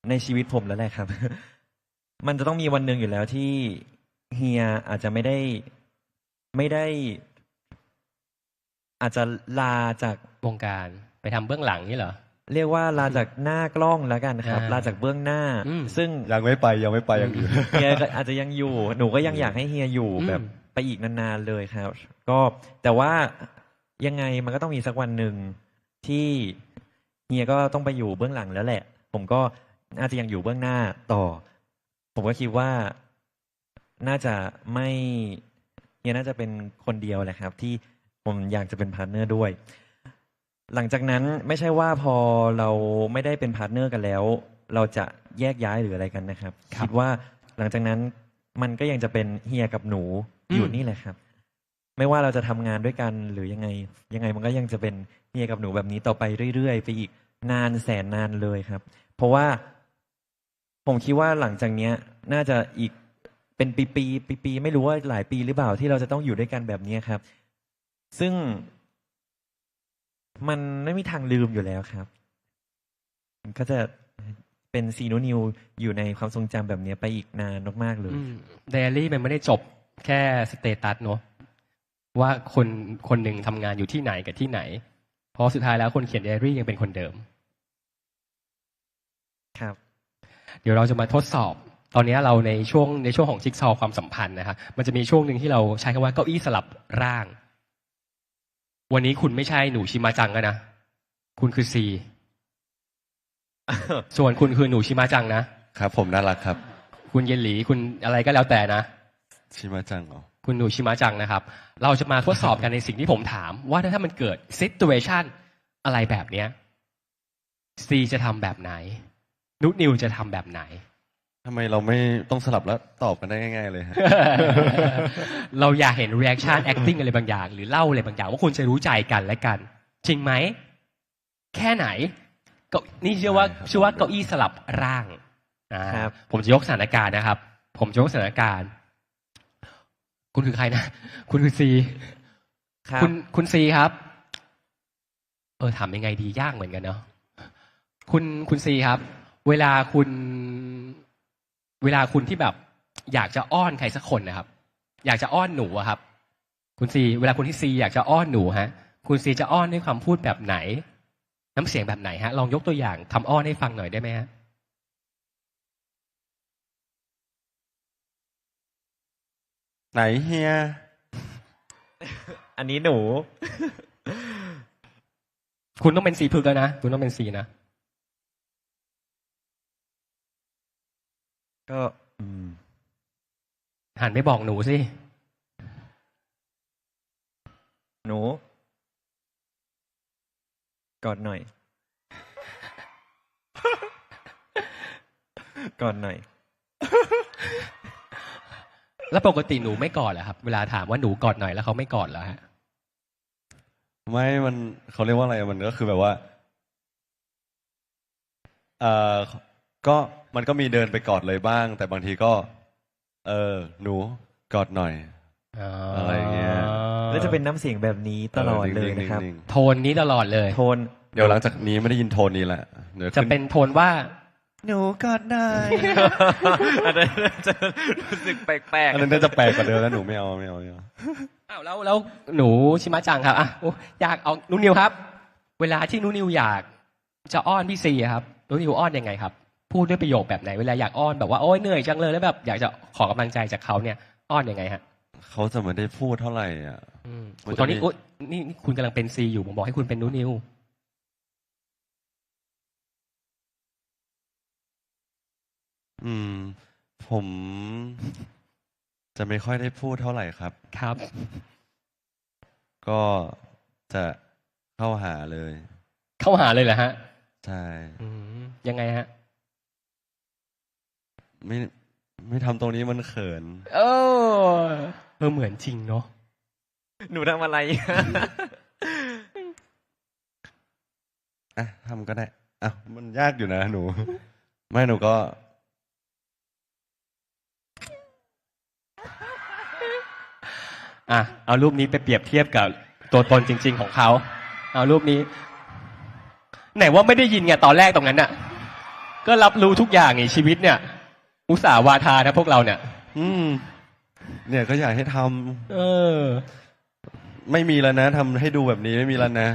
ในชีวิตผมแล้วแหละครับ มันจะต้องมีวันหนึ่งอยู่แล้วที่เฮียอาจจะไม่ได้ อาจจะลาจาก วงการไปทำเบื้องหลังนี่เหรอ เรียกว่าลาจากหน้ากล้องแล้วกันครับ ลาจากเบื้องหน้า ซึ่ง ยังไม่ไปยังอยู่ เฮียก็อาจจะยังอยู่ หนูก็ยังอยากให้เฮียอยู่ อืม แบบไปอีกนานๆเลยครับ ก็แต่ว่ายังไงมันก็ต้องมีสักวันหนึ่งที่เฮียก็ต้องไปอยู่เบื้องหลังแล้วแหละ ผมก็น่าจะยังอยู่เบื้องหน้าต่อ ผมก็คิดว่าน่าจะไม่เฮียน่าจะเป็นคนเดียวแหละครับ ที่ผมอยากจะเป็นพาร์ทเนอร์ด้วย หลังจากนั้นไม่ใช่ว่าพอเราไม่ได้เป็นพาร์ทเนอร์กันแล้ว เราจะแยกย้ายหรืออะไรกันนะครับ ครับ คิดว่าหลังจากนั้นมันก็ยังจะเป็นเฮียกับหนูอยู่นี่แหละครับ ไม่ว่าเราจะทำงานด้วยกันหรือยังไงมันก็ยังจะเป็นเฮียกับหนูแบบนี้ต่อไปเรื่อยๆไปอีกนานแสนนานเลยครับ เพราะว่าผมคิดว่าหลังจากเนี้ย น่าจะอีกเป็นปีไม่รู้ว่าหลายปีหรือเปล่าที่เราจะต้องอยู่ด้วยกันแบบนี้ครับ ซึ่งมันไม่มีทางลืมอยู่แล้วครับมันก็จะเป็นซีโนนิวอยู่ในความทรงจำแบบนี้ไปอีกนานมากๆเลย ไดอารี่มันไม่ได้จบแค่สเตตัสเนอะว่าคนหนึ่งทำงานอยู่ที่ไหนกับที่ไหน เพราะสุดท้ายแล้วคนเขียนไดอารี่ยังเป็นคนเดิม ครับ เดี๋ยวเราจะมาทดสอบ ตอนนี้เราในช่วงของจิ๊กซอว์ความสัมพันธ์นะครับมันจะมีช่วงหนึ่งที่เราใช้คำว่าเก้าอี้สลับร่าง วันนี้คุณไม่ใช่หนูชิมาจังแล้วนะ คุณคือซี ส่วนคุณคือหนูชิมาจังนะครับ ผมน่ารักครับ คุณเยนหลีคุณอะไรก็แล้วแต่นะ ชิมาจังเหรอ คุณหนูชิมาจังนะครับ เราจะมาทดสอบกันในสิ่งที่ผมถาม ว่าถ้ามันเกิด situation อะไรแบบเนี้ยซีจะทำแบบไหน นุนิวจะทำแบบไหน ทำไมเราไม่ต้องสลับแล้วตอบกันได้ง่ายๆเลยฮะ เราอยากเห็น reaction acting อะไรบางอย่าง หรือเล่าอะไรบางอย่าง ว่าคุณจะรู้ใจกันและกัน จริงไหม แค่ไหนก็นี่เชื่อว่าเก้าอี้สลับร่างครับ ผมจะยกสถานการณ์นะครับ ผมจะยกสถานการณ์ คุณคือใครนะ คุณคือซี ครับ คุณซีครับ ถามยังไงดียากเหมือนกันเนาะคุณซีครับ เวลาคุณที่แบบ อยากจะอ้อนใครสักคนนะครับ อยากจะอ้อนหนูอะครับ คุณซีเวลาคุณที่ซีอยากจะอ้อนหนูฮะ คุณซีจะอ้อนด้วยคำพูดแบบไหน น้ำเสียงแบบไหนฮะ ลองยกตัวอย่างคำอ้อนให้ฟังหน่อยได้ไหมฮะ ไหนเฮีย อันนี้หนู คุณต้องเป็นซีพึกแล้วนะ คุณต้องเป็นซีนะ ก็ หันไปบอกหนูสิ หนูกอดหน่อย กอดหน่อย แล้วปกติหนูไม่กอดเหรอครับ เวลาถามว่าหนูกอดหน่อยแล้วเขาไม่กอดเหรอฮะ ไม่มันเขาเรียกว่าอะไรมันก็คือแบบว่าก็มันก็มีเดินไปกอดเลยบ้าง แต่บางทีก็ หนูกอดหน่อย อะไรเงี้ย แล้วจะเป็นน้ำเสียงแบบนี้ตลอดเลยนะครับ นิ่ง โทนนี้ตลอดเลย โทน ๆเดี๋ยวหลังจากนี้ไม่ได้ยินโทนนี้แหละเดี๋ยว จะ ขึ้น เป็นโทนว่า หนูกอดได้ อันนั้นจะรู้สึกแปลก อันนั้นน่าจะแปลกกว่าเดิมแล้วหนูไม่เอาไม่เอาไม่เอา อ้าวแล้วหนูชิมะจังครับอ่ะโอ้อยากเอานุนิวครับ เวลาที่นุนิวอยากจะอ้อนพี่ซีอะครับนุนิวอ้อนยังไงครับ พูดด้วยประโยคแบบไหนเวลาอยากอ้อนแบบว่าโอ๊ยเหนื่อยจังเลยแล้วแบบอยากจะขอกำลังใจจากเขาเนี่ยอ้อนยังไงฮะ เขาจะไม่ได้พูดเท่าไหร่อ่ะ อืม มันจะ ตอนนี้ มี อุ๊ยนี่คุณกำลังเป็นซีอยู่ผมบอกให้คุณเป็นนุนิว อืม ผมจะไม่ค่อยได้พูดเท่าไหร่ครับ ครับ ก็จะเข้าหาเลย เข้าหาเลยเหรอฮะ ใช่ อืมยังไงฮะ ไม่ไม่ทำตรงนี้มันเขิน เออเหมือนจริงเนาะ ๆ หนูทำอะไร อ่ะทำก็ได้อ่ะมันยากอยู่นะหนู ไม่หนูก็ อ่ะเอารูปนี้ไปเปรียบเทียบกับตัวตนจริง ๆ ของเขาเอารูปนี้ ไหนว่าไม่ได้ยินไงตอนแรกตรงนั้นน่ะ ก็รับรู้ทุกอย่างในชีวิตเนี่ย อุตส่าห์วาทานะพวกเราเนี่ย อืม เนี่ยก็อยากให้ทำ เออ ไม่มีแล้วนะทำให้ดูแบบนี้ไม่มีแล้วนะ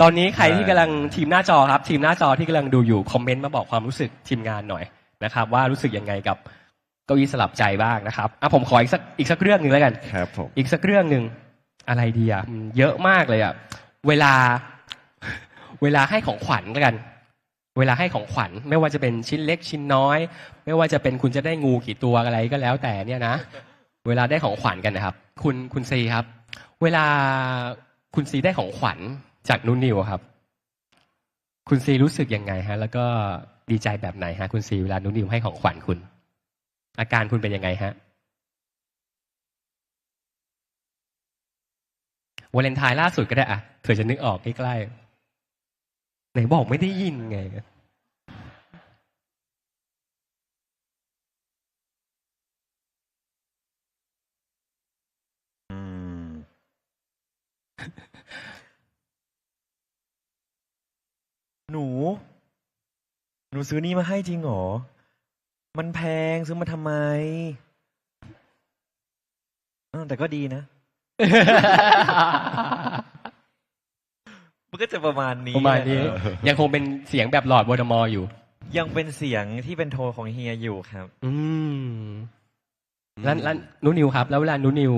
ตอนนี้ใครที่กำลังทีมหน้าจอครับ ทีมหน้าจอที่กำลังดูอยู่คอมเมนต์มาบอกความรู้สึกทีมงานหน่อยนะครับ ว่ารู้สึกยังไงกับเก้าอี้สลับใจบ้างนะครับอ่ะผมขออีกสักเรื่องหนึ่งแล้วกัน ครับผม อีกสักเรื่องหนึ่งอะไรดีอ่ะเยอะมากเลยอ่ะเวลาให้ของขวัญแล้วกัน เวลาให้ของขวัญไม่ว่าจะเป็นชิ้นเล็กชิ้นน้อย ไม่ว่าจะเป็นคุณจะได้งูกี่ตัวอะไรก็แล้วแต่เนี่ยนะ เวลาได้ของขวัญกันนะครับ คุณซีครับ เวลาคุณซีได้ของขวัญจากนุ่นนิวครับ คุณซีรู้สึกยังไงฮะ แล้วก็ดีใจแบบไหนฮะ คุณซีเวลานุ่นนิวให้ของขวัญคุณ อาการคุณเป็นยังไงฮะวาเลนไทน์ล่าสุดก็ได้อะเผื่อจะนึกออกใกล้ๆไหนบอกไม่ได้ยินไง อืม หนู ซื้อนี่มาให้จริงเหรอ มันแพงซื้อมาทำไมแต่ก็ดีนะ มันก็จะประมาณนี้ ประมาณนี้ แหละ ยังคงเป็นเสียงแบบหลอดวอดมออยู่ ยังเป็นเสียงที่เป็นโทนของเฮียอยู่ครับ อืมแล้วนุนิวครับ แล้วเวลานุนิว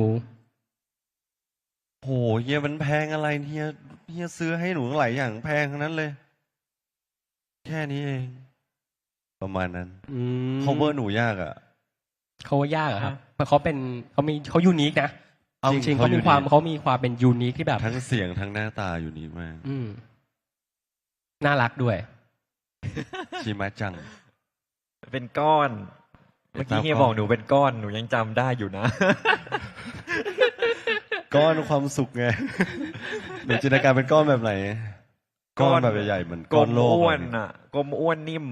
โหเฮียมันแพงอะไรเฮียซื้อให้หนูหลายอย่างแพงทั้งนั้นเลย แค่นี้เอง ประมาณนั้น อืม cover หนูยากอ่ะ เขาว่ายากเหรอครับ ฮะ เพราะเขายูนิคนะเอาจ จริ ริ ง งๆ เขา เขามี unique เขามีความเป็นยูนิคที่แบบ ทั้งเสียงทั้งหน้าตาอยู่นี่มาก อืมน่ารักด้วย ชิมะจัง เป็นก้อน เมื่อกี้เฮียบอกหนูเป็นก้อนหนูยังจำได้อยู่นะ ก้อนความสุขไง หนูจินตนาการเป็นก้อนแบบไหน ก้อนแบบใหญ่ๆเหมือน กล ก้อน ม โลก อ้ว อะไร น อย่างเงี้ย อ่ะกลมอ้วนนิ่ม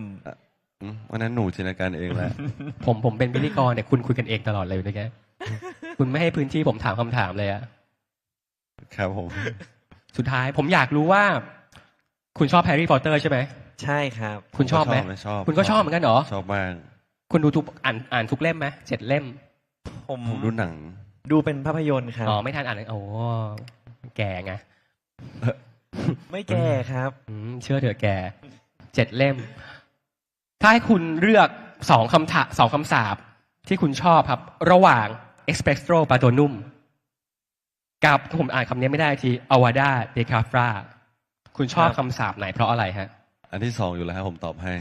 วันนั้นหนูจินตนาการเองแหละ ผมเป็นพิธีกรเนี่ยคุณคุยกันเองตลอดเลยนะแกคุณไม่ให้พื้นที่ผมถามคำถามเลยอะ ครับผม สุดท้ายผมอยากรู้ว่า คุณชอบแฮร์รี่พอตเตอร์ใช่ไหม ใช่ครับ คุณชอบไหม ชอบ คุณก็ชอบเหมือนกันเหรอ ชอบมาก คุณดูทุกอ่านทุกเล่มไหม7 เล่ม ผม ผมดูหนัง ดูเป็นภาพยนตร์ครับ อ๋อไม่ทันอ่านเลยโอ้แก่ไง ไม่แก่ครับ เชื่อเถอะแก7 เล่ม ถ้าให้คุณเลือก2 คำสาปที่คุณชอบครับ ระหว่าง Espresso ปาโตนุ่ม กับผมอ่านคำนี้ไม่ได้ทีอวาดาเดคาฟราคุณชอบ ครับ คำสาปไหนเพราะอะไรฮะ อันที่ 2อยู่แล้วครับผมตอบให้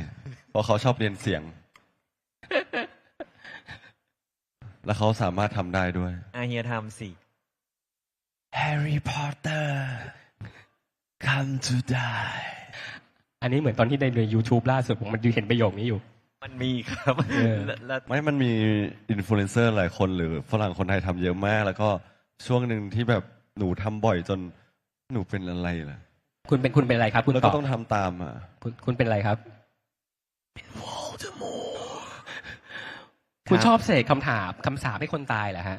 เพราะเขาชอบเรียนเสียง แล้วเขาสามารถทำได้ด้วย เฮียทำสิ Harry Potter come to die อันนี้เหมือนตอนที่ใน YouTube ล่าสุดผมมันเห็นประโยคนี้อยู่ มันมีครับ เออ แล้ว ไม่มันมีอินฟลูเอนเซอร์หลายคนหรือฝรั่งคนไทยทำเยอะมาก แล้วก็ช่วงหนึ่งที่แบบหนูทำบ่อยจนหนูเป็นอะไรล่ะ คุณเป็นอะไรครับ คุณ แล้ว ต ก็ อบ ต้องทำตามอ่ะ คุณเป็นอะไรครับ คุณชอบเสกคำสาปให้คนตายเหรอฮะ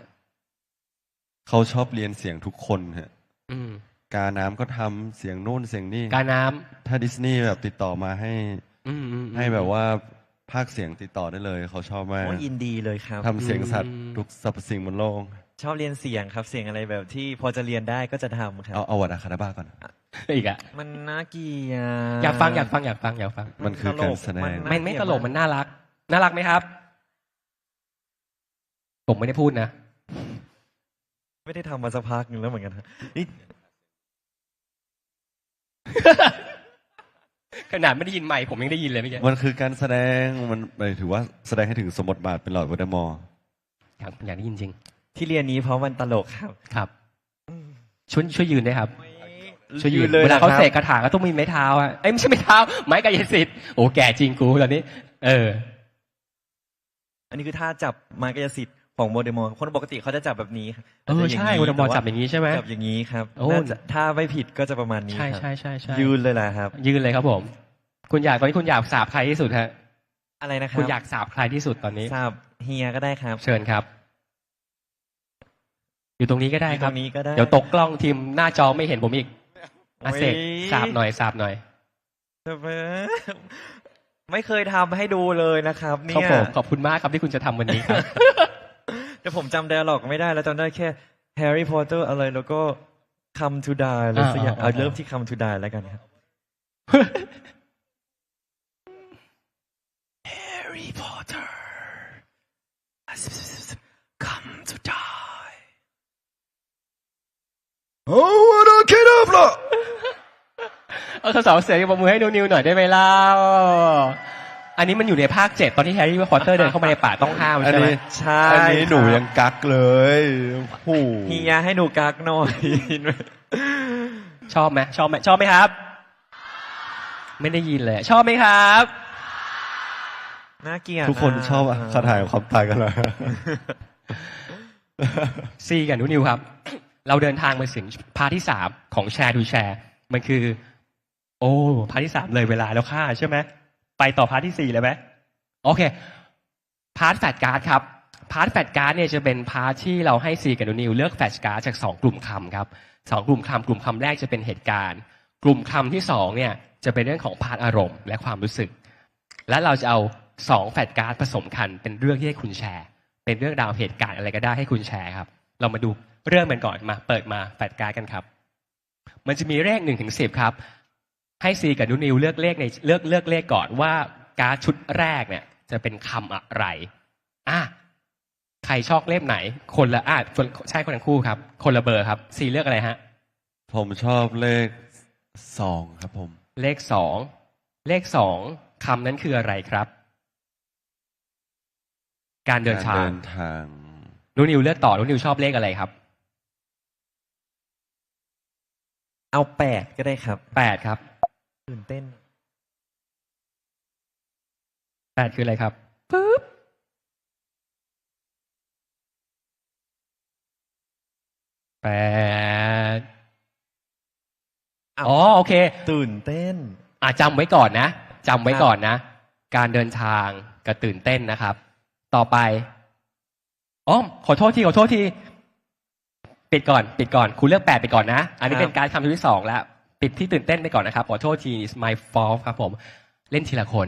เขาชอบเรียนเสียงทุกคนฮะ อืม กาน้ำก็ทำเสียงโน่นเสียงนี่ การน้ำ ถ้าดิสนีย์แบบติดต่อมาให้ ให้แบบว่าพากย์เสียงติดต่อได้เลยเขาชอบมาก โอ้ยินดีเลยครับ ทำเสียงสัตว์ทุกสรรพสิ่งบนโลก ชอบเรียนเสียงครับ เสียงอะไรแบบที่พอจะเรียนได้ก็จะทำครับ เอาวัดอาคาราบ้าก่อน อีกอะ มันน่าเกลียด อยากฟัง มันคือการแสดง ไม่ตลกมันน่ารัก น่ารักไหมครับ ผมไม่ได้พูดนะ ไม่ได้ทำมาสักพักหนึงแล้วเหมือนกันครับนี่ ขนาดไม่ได้ยินไมค์ผมยังได้ยินเลยเมื่อกี้ มันคือการแสดงมันหมายถือว่าแสดงให้ถึงสมบทบาทเป็นหลอดวอเดอมอร์ อยากได้ยินจริง ที่เรียนนี้เพราะมันตลกครับ ครับ ช่วยยืนด้วยครับ ช่วยยืน เลย เวลาเขา นะครับ เสกคาถาก็ต้องมีไม้เท้าอ่ะเอ้ยไม่ใช่ไม้เท้า ไม้กายสิทธิ์โอ้แก่จริงกูตอนนี้ อันนี้คือท่าจับไม้กายสิทธิ์ของโมเดมอร์คนปกติเขาจะจับแบบนี้ครับ ใช่คุณบอลจับอย่างนี้ใช่ไหม จับอย่างนี้ครับ โอ้ น่าจะถ้าไม่ผิดก็จะประมาณนี้ ใช่ ครับ ใช่ใช่ใช่ ยืนเลยแหละครับ ยืนเลยครับผม ตอนนี้คุณอยากสาบใครที่สุดฮะ อะไรนะครั คุณอยากสาบใครที่สุดตอนนี้ ทราบเฮียก็ได้ครับ เชิญครับ อยู่ตรงนี้ก็ได้ อยู่ ค ต รั ร บ งนี้ก็ได้ เดี๋ยวตกกล้องทีมหน้าจอไม่เห็นผมอีกอาเสก โอ้ย สาบหน่อย ไม่เคยทำให้ดูเลยนะครับเนี่ ครับ ย ผมขอบคุณมากครับที่คุณจะทำวันนี้ครับ แต่ผมจำไดอะล็อกไม่ได้แล้วจำได้แค่ Harry Potter อะไรแล้วก็ Come to Die อะไรสักอย่าง อ่า เอาเริ่มที่ Come to Die แล้วกันครับ Harry Potter come to die เอาสาวเสียงปรบมือให้นิวหน่อยได้ไหมเล่าอันนี้มันอยู่ในภาค 7 ตอนที่แฮร์รี่พอตเตอร์เดินเข้ามาในป่าต้องห้าม อัน ใช่ไหม นี้ ใช่ อันนี้หนู ครับ ยังกักเลยโอ้โห เฮียให้หนูกักหน่อย ชอบไหมครับ ไม่ได้ยินเลย ชอบไหมครับ น่าเกลียด ทุกคนชอบคาถาของความตายกันเลย ซีกับนิวครับ เราเดินทางมาถึงพาร์ทที่ 3 ของแชร์ดูแชร์ มันคือ โอ้พาร์ทที่ 3 เลยเวลาแล้วค่าใช่ไหมไปต่อพาร์ทที่ 4 เลยไหมโอเคพาร์ทแฟลชการ์ดครับพาร์ทแฟลชการ์ดเนี่ยจะเป็นพาร์ทที่เราให้ซีกับนิวเลือกแฟลชการ์ดจาก2 กลุ่มคำครับ2 กลุ่มคำแรกจะเป็นเหตุการณ์ กลุ่มคำที่2เนี่ยจะเป็นเรื่องของพาร์ทอารมณ์และความรู้สึก และเราจะเอา2แฟลชการ์ดผสมกันเป็นเรื่องที่ให้คุณแชร์ เป็นเรื่องราวเหตุการณ์อะไรก็ได้ให้คุณแชร์ครับเรามาดูเรื่องกันก่อนมาเปิดมาแฟลชการ์ดกันครับมันจะมีเลข1 ถึง 10ครับให้ซีกับนิวเลือกเลขก่อนว่าการ์ดชุดแรกเนี่ยจะเป็นคำอะไรใครชอบเล่มไหนคนละใช่คนทั้งคู่ครับคนละเบอร์ครับซีเลือกอะไรฮะ ผมชอบเลข2ครับผม เลข2คำนั้นคืออะไรครับ การเดินทาง เดินทาง นิวเลือกต่อนิวชอบเลขอะไรครับ เอา8ก็ได้ครับ 8ครับ ตื่นเต้น 8คืออะไรครับปึ๊บ8โอเค ตื่นเต้น จำไว้ก่อนนะการเดินทางกับตื่นเต้นนะครับ ต่อไปขอโทษทีปิดก่อนคุณเลือก8ไปก่อนนะอันนี้ ครับ เป็นการคำที่2แล้วปิดที่ตื่นเต้นไปก่อนนะครับขอโทษที it's my fault ครับผมเล่นทีละคน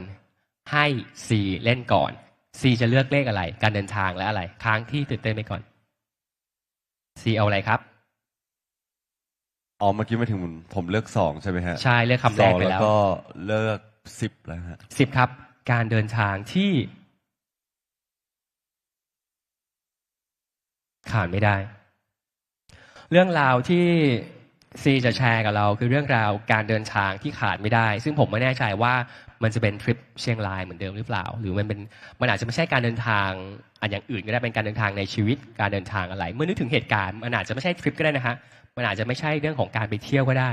ให้ C เล่นก่อน C จะเลือกเลขอะไร การเดินทางและอะไรค้างที่ตื่นเต้นไปก่อน C เอาอะไรครับ เมื่อกี้ไม่ถึงผมเลือก2ใช่ไหมฮะ ใช่เลือกคำแรกไป 2 แล้ว ก็เลือก10แล้วฮะ 10ครับ การเดินทางที่ขาดไม่ได้ เรื่องราวที่ซีจะแชร์กับเราคือเรื่องราวการเดินทางที่ขาดไม่ได้ ซึ่งผมไม่แน่ใจว่ามันจะเป็นทริปเชียงรายเหมือนเดิมหรือเปล่า หรือมันอาจจะไม่ใช่การเดินทางอย่างอื่นก็ได้เป็นการเดินทางในชีวิตการเดินทางอะไร เมื่อนึกถึงเหตุการณ์มันอาจจะไม่ใช่ทริปก็ได้นะฮะมันอาจจะไม่ใช่เรื่องของการไปเที่ยวก็ได้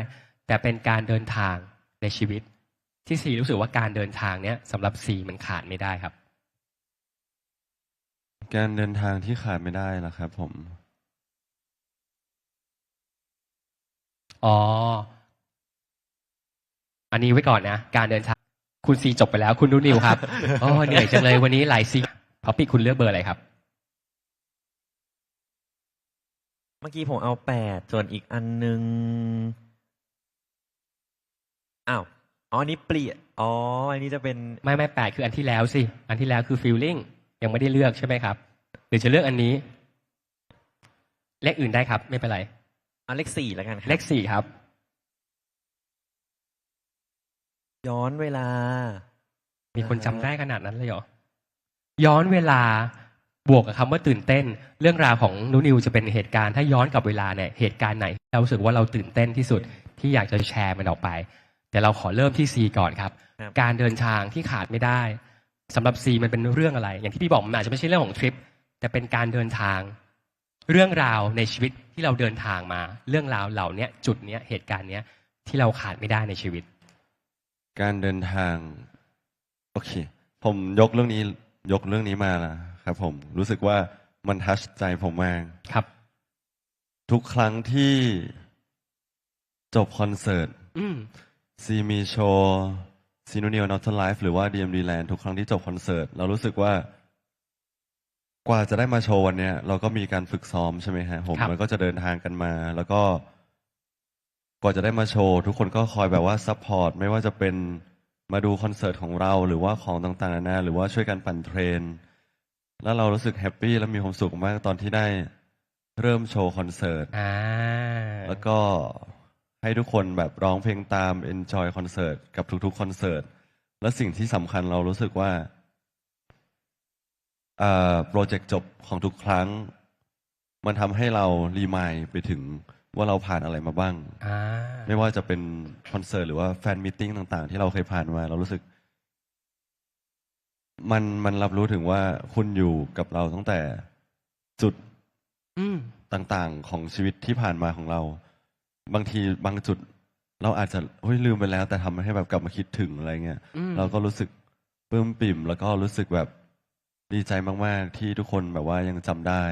แต่เป็นการเดินทางในชีวิต ที่ซีรู้สึกว่าการเดินทางเนี้ยสำหรับซีมันขาดไม่ได้ครับ การเดินทางที่ขาดไม่ได้ล่ะครับผม อันนี้ไว้ก่อนนะการเดินทางคุณซีจบไปแล้วคุณนิวครับ เหนื่อยจังเลยวันนี้หลายซีพอปิคุณเลือกเบอร์อะไรครับ เมื่อกี้ผมเอา8ส่วนอีกอันนึง อ๋ออันนี้เปลี่ยนอ๋ออันนี้จะเป็น ไม่8คืออันที่แล้วสิ อันที่แล้วคือ feeling ยังไม่ได้เลือกใช่ไหมครับ หรือจะเลือกอันนี้ เลขอื่นได้ครับ ไม่เป็นไร เอาเลข4แล้วกันครับ เลข4ครับ ย้อนเวลา มีคนจำได้ขนาดนั้นเลยเหรอ ย้อนเวลาบวกกับคำว่าตื่นเต้น เรื่องราวของนูนิวจะเป็นเหตุการณ์ถ้าย้อนกลับเวลาเนี่ยเหตุการณ์ไหนเรารู้สึกว่าเราตื่นเต้นที่สุดที่อยากจะแชร์มันออกไปแต่เราขอเริ่มที่ C ก่อนครับ ครับ การเดินทางที่ขาดไม่ได้สำหรับ C มันเป็นเรื่องอะไร อย่างที่พี่บอกมันอาจจะไม่ใช่เรื่องของทริปแต่เป็นการเดินทาง เรื่องราวในชีวิตที่เราเดินทางมา เรื่องราวเหล่านี้จุดเนี้ยเหตุการณ์เนี้ยที่เราขาดไม่ได้ในชีวิต การเดินทาง โอเค ผมยกเรื่องนี้มาละครับ ผมรู้สึกว่ามันทัชใจผมมาก ครับ ทุกครั้งที่จบคอนเสิร์ต อืม ซีมีโชว์ซีโนเนียลนอตไลฟ์หรือว่า DMD Land ทุกครั้งที่จบคอนเสิร์ตเรารู้สึกว่ากว่าจะได้มาโชว์วันเนี้ยเราก็มีการฝึกซ้อมใช่ไหมฮะผม ครับ มันก็จะเดินทางกันมา แล้วก็กว่าจะได้มาโชว์ทุกคนก็คอยแบบว่าซัพพอร์ตไม่ว่าจะเป็นมาดูคอนเสิร์ตของเราหรือว่าของต่างๆนานาหรือว่าช่วยกันปั่นเทรนแล้วเรารู้สึกแฮปปี้และมีความสุขมากตอนที่ได้เริ่มโชว์คอนเสิร์ต อ่า แล้วก็ให้ทุกคนแบบร้องเพลงตาม enjoy คอนเสิร์ตกับทุกๆคอนเสิร์ตและสิ่งที่สำคัญเรารู้สึกว่าโปรเจกต์จบของทุกครั้ง มันทำให้เรารีมายไปถึงว่าเราผ่านอะไรมาบ้าง อ่า ไม่ว่าจะเป็นคอนเสิร์ตหรือว่าแฟนมิทติ้งต่างๆ ที่เราเคยผ่านมา เรารู้สึก มันรับรู้ถึงว่าคุณอยู่กับเราตั้งแต่จุด อืม ต่างๆ ของชีวิตที่ผ่านมาของเรา บางทีบางจุด เราอาจจะลืมไปแล้ว แต่ทำให้แบบกลับมาคิดถึงอะไรเงี้ย อืม เราก็รู้สึกปลื้มปิ่ม แล้วก็รู้สึกแบบดีใจมากๆ ที่ทุกคนแบบว่ายังจำได้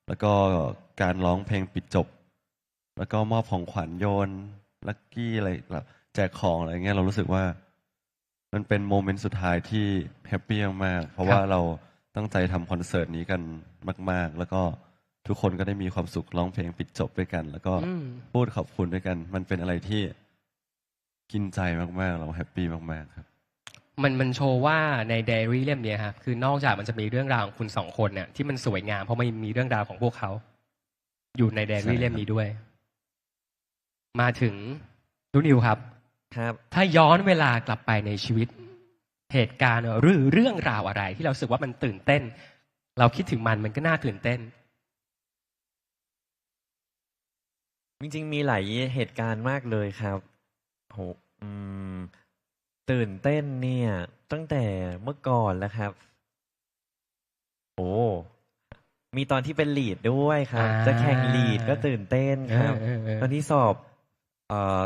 แล้วก็การร้องเพลงปิดจบ แล้วก็มอบของขวัญโยนลัคกี้อะไรแบบแจกของอะไรเงี้ยเรารู้สึกว่า มันเป็นโมเมนต์สุดท้ายที่แฮปปี้มากๆเพราะว่าเราตั้งใจทำคอนเสิร์ตนี้กันมาก ๆ แล้วก็ทุกคนก็ได้มีความสุขร้องเพลงปิดจบด้วยกัน แล้วก็ อืม พูดขอบคุณด้วยกัน มันเป็นอะไรที่กินใจมากๆ เราแฮปปี้มากๆครับ มันโชว์ว่าในไดอารี่เล่มเนี้ยครับคือนอกจากมันจะมีเรื่องราวของคุณสองคนเนี่ยที่มันสวยงามเพราะมันมีเรื่องราวของพวกเขา อยู่ในไดอารี่ ใช่ครับ เล่มนี้ด้วย มาถึงนูนิวครับ ครับ ถ้าย้อนเวลากลับไปในชีวิต เหตุการณ์หรือเรื่องราวอะไรที่เรารู้สึกว่ามันตื่นเต้น เราคิดถึงมันก็น่าตื่นเต้น จริงๆมีหลายเหตุการณ์มากเลยครับโหอืม ตื่นเต้นเนี่ย ตั้งแต่เมื่อก่อนแล้วครับ โอ้มีตอนที่เป็นลีดด้วยครับ อ่า จะแข่งลีดก็ตื่นเต้นครับ เออ ตอนที่สอบ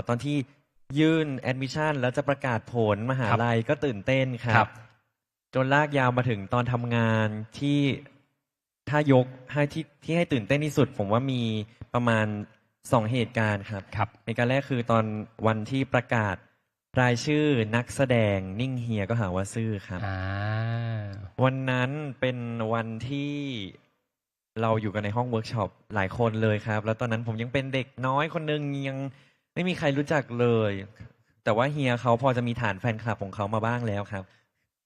ตอนที่ยื่นแอดมิชชั่นแล้วจะประกาศผลมหาลัยก็ตื่นเต้นค ค รั รับ บ จนลากยาวมาถึงตอนทำงานที่ถ้ายกให้ที่ให้ตื่นเต้นที่สุด ผมว่ามีประมาณ2เหตุการณ์ครับ ครับ เหตุการณ์แรกคือตอนวันที่ประกาศรายชื่อนักแสดงนิ่งเฮียก็หาว่าซื่อครับ อ่า วันนั้นเป็นวันที่เราอยู่กันในห้องเวิร์กช็อปหลายคนเลยครับ แล้วตอนนั้นผมยังเป็นเด็กน้อยคนหนึ่งยังไม่มีใครรู้จักเลย แต่ว่าเฮียเขาพอจะมีฐานแฟนคลับของเขามาบ้างแล้วครับ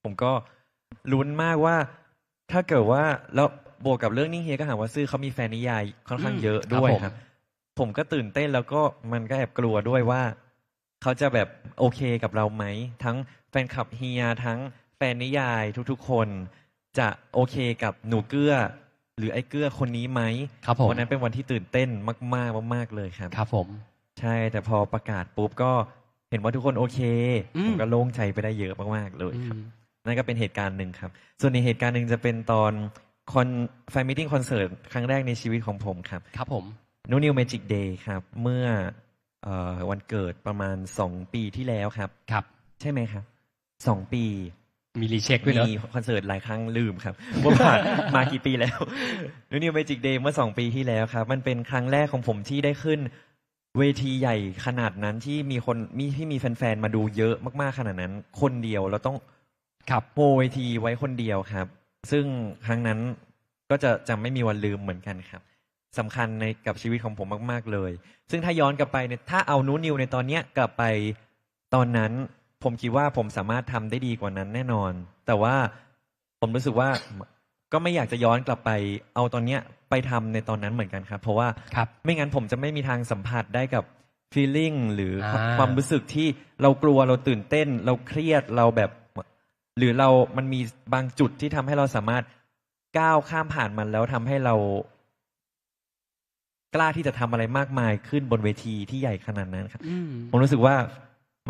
ผมก็ลุ้นมากว่าถ้าเกิดว่าแล้วบวกกับเรื่องนิ่งเฮียก็หาว่าซื่อเขามีแฟนนิยายค่อนข้างเยอะด้วย ครับผม ครับ ผมก็ตื่นเต้นแล้วก็มันก็แอบกลัวด้วยว่า เขาจะแบบโอเคกับเราไหม ทั้งแฟนคลับเฮียทั้งแฟนนิยายทุกๆ คนจะโอเคกับหนูเกื้อ หรือไอ้เกื้อคนนี้ไหม ครับผม วันนั้นเป็นวันที่ตื่นเต้นมากๆมากๆเลยครับ ครับผม ใช่แต่พอประกาศปุ๊บก็เห็นว่าทุกคนโอเค อืม ผมก็โล่งใจไปได้เยอะมากๆเลย อื ครับ ม นั่นก็เป็นเหตุการณ์หนึ่งครับ ส่วนในเหตุการณ์หนึ่งจะเป็นตอนแฟนมิทติ้งคอนเสิร์ตครั้งแรกในชีวิตของผมครับ ครับผม นูนิวเมจิกเดย์ครับ เมื่อวันเกิดประมาณ2 ปีที่แล้วครับ ครับ ใช่ไหมครับ2 ปี มีรีเช็คด้วยเนอะ มีคอนเสิร์ตหลายครั้งลืมครับ ว่าผ่าน มากี่ปีแล้ว นูนิวเมจิกเดย์เมื่อ2 ปีที่แล้วครับ มันเป็นครั้งแรกของผมที่ได้ขึ้น เวทีใหญ่ขนาดนั้นที่มีแฟนๆมาดูเยอะมากๆขนาดนั้น คนเดียวเราต้อง ครับ โปรเวทีไว้คนเดียวครับ ซึ่งครั้งนั้นก็จะไม่มีวันลืมเหมือนกันครับสำคัญในกับชีวิตของผมมากๆเลย ซึ่งถ้าย้อนกลับไปเนี่ยถ้าเอานูนิวในตอนเนี้ยกลับไปตอนนั้น ผมคิดว่าผมสามารถทำได้ดีกว่านั้นแน่นอน แต่ว่าผมรู้สึกว่าก็ไม่อยากจะย้อนกลับไปเอาตอนเนี้ยไปทำในตอนนั้นเหมือนกันครับ เพราะว่า ครับ ไม่งั้นผมจะไม่มีทางสัมผัสได้กับ feeling หรืออา ความรู้สึกที่เรากลัวเราตื่นเต้น เราเครียดเราแบบ หรือเรามันมีบางจุดที่ทำให้เราสามารถก้าวข้ามผ่านมันแล้วทำให้เรา กล้าที่จะทำอะไรมากมายขึ้นบนเวทีที่ใหญ่ขนาดนั้นครับ อืม ผมรู้สึกว่า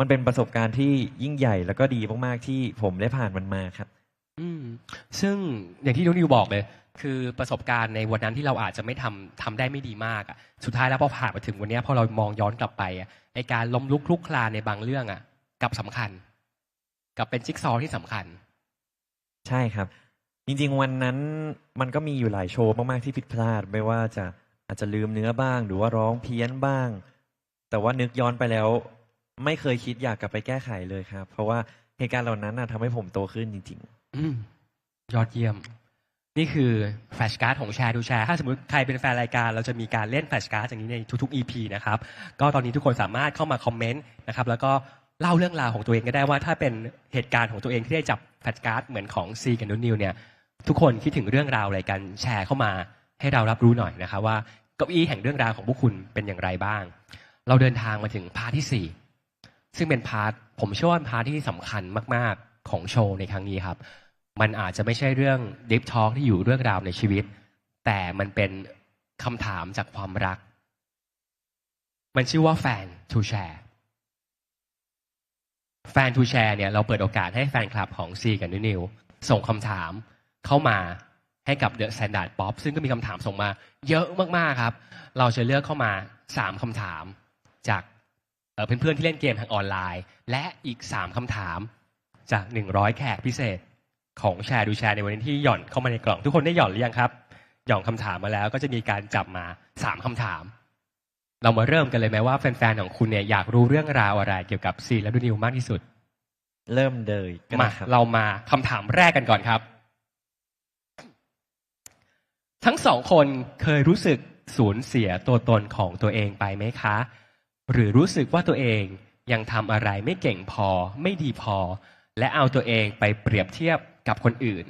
มันเป็นประสบการณ์ที่ยิ่งใหญ่แล้วก็ดีมากๆที่ผมได้ผ่านมันมาครับ อืมซึ่งอย่างที่นุนิวบอกเลย คือประสบการณ์ในวันนั้นที่เราอาจจะไม่ทำได้ไม่ดีมากอ่ะสุดท้ายแล้วพอผ่านมาถึงวันเนี้ยพอเรามองย้อนกลับไปอ่ะไอการล้มลุกคลุกคลานในบางเรื่องอ่ะกลับสำคัญกลับเป็นจิ๊กซอว์ที่สำคัญ ใช่ครับ จริงๆวันนั้นมันก็มีอยู่หลายโชว์มากๆที่ผิดพลาด ไม่ว่าจะอาจจะลืมเนื้อบ้าง หรือว่าร้องเพี้ยนบ้าง แต่ว่านึกย้อนไปแล้ว ไม่เคยคิดอยากกลับไปแก้ไขเลยครับ เพราะว่าเหตุการณ์เหล่านั้นทำให้ผมโตขึ้นจริง อืมยอดเยี่ยม นี่คือแฟลชการ์ดของแชร์ดูแชร์ถ้าสมมติใครเป็นแฟนรายการเราจะมีการเล่นแฟลชการ์ดอย่างนี้ในทุกๆ EP นะครับก็ตอนนี้ทุกคนสามารถเข้ามาคอมเมนต์นะครับแล้วก็เล่าเรื่องราวของตัวเองก็ได้ว่าถ้าเป็นเหตุการณ์ของตัวเองที่ได้จับแฟลชการ์ดเหมือนของซีกับนุนิวเนี่ยทุกคนคิดถึงเรื่องราวอะไรกันแชร์เข้ามาให้เรารับรู้หน่อยนะครับว่าเก้าอี้แห่งเรื่องราวของพวกคุณเป็นอย่างไรบ้าง เราเดินทางมาถึงพาร์ทที่ 4 ซึ่งเป็นพาร์ทผมเชื่อว่าเป็นพาร์ทที่สำคัญมากๆของโชว์ในครั้งนี้ครับ มันอาจจะไม่ใช่เรื่อง Deep Talk ที่อยู่เรื่องราวในชีวิต แต่มันเป็นคำถามจากความรัก มันชื่อว่า Fan to Share Fan to Share เนี่ยเราเปิดโอกาสให้แฟนคลับของซีกับนิวส่งคำถามเข้ามาให้กับ The Standard Pop ซึ่งก็มีคำถามส่งมาเยอะมากๆครับ เราจะเลือกเข้ามา 3 คำถามจากเพื่อนๆที่เล่นเกมทางออนไลน์ และอีก 3 คำถามจาก 100 แขกพิเศษของแชร์ดูแชร์ในวันนี้ที่หย่อนเข้ามาในกล่อง ทุกคนได้หย่อนหรือยังครับ หย่อนคำถามมาแล้วก็จะมีการจับมา 3 คำถาม เรามาเริ่มกันเลยไหมว่าแฟนๆของคุณเนี่ยอยากรู้เรื่องราวอะไรเกี่ยวกับซีและดูนิวมากที่สุด ๆ เริ่มเลยก็ มา ได้ครับ เรามาคำถามแรกกันก่อนครับ ทั้งสองคนเคยรู้สึกสูญเสียตัวตนของตัวเองไปไหมคะ หรือรู้สึกว่าตัวเองยังทำอะไรไม่เก่งพอไม่ดีพอ และเอาตัวเองไปเปรียบเทียบกับคนอื่น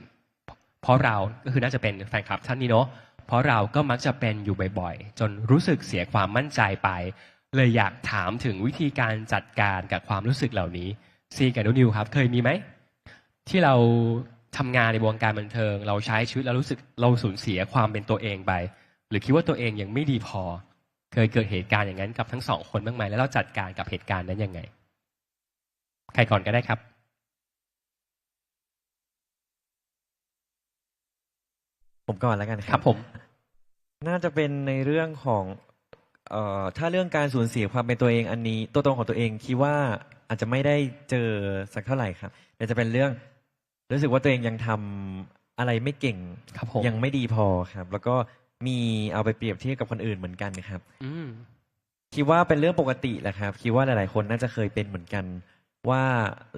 เพราะเราก็คือน่าจะเป็นแฟนคลับท่านนี้เนาะเพราะเราก็มักจะเป็นอยู่บ่อยๆ จนรู้สึกเสียความมั่นใจไป เลยอยากถามถึงวิธีการจัดการกับความรู้สึกเหล่านี้ซีกับนุนิวครับ เคยมีไหม ที่เราทำงานในวงการบันเทิง เราใช้ชีวิตแล้วรู้สึกเราสูญเสียความเป็นตัวเองไป หรือคิดว่าตัวเองยังไม่ดีพอ เคยเกิดเหตุการณ์อย่างนั้นกับทั้งสองคนบ้างไหมแล้วเราจัดการกับเหตุการณ์นั้นยังไง ใครก่อนก็ได้ครับ ผมก่อนแล้วกันค ค รั รับ บผม น่าจะเป็นในเรื่องของถ้าเรื่องการสูญเสียความเป็นตัวเองอันนี้ ตัวตนของตัวเองคิดว่าอาจจะไม่ได้เจอสักเท่าไหร่ครับแต่จะเป็นเรื่องรู้สึกว่าตัวเองยังทำอะไรไม่เก่ง ครับผม ยังไม่ดีพอครับ แล้วก็มีเอาไปเปรียบเทียบกับคนอื่นเหมือนกันครับ อืม คิดว่าเป็นเรื่องปกติแหละครับ คิดว่าหลาย ๆ คนน่าจะเคยเป็นเหมือนกัน ว่า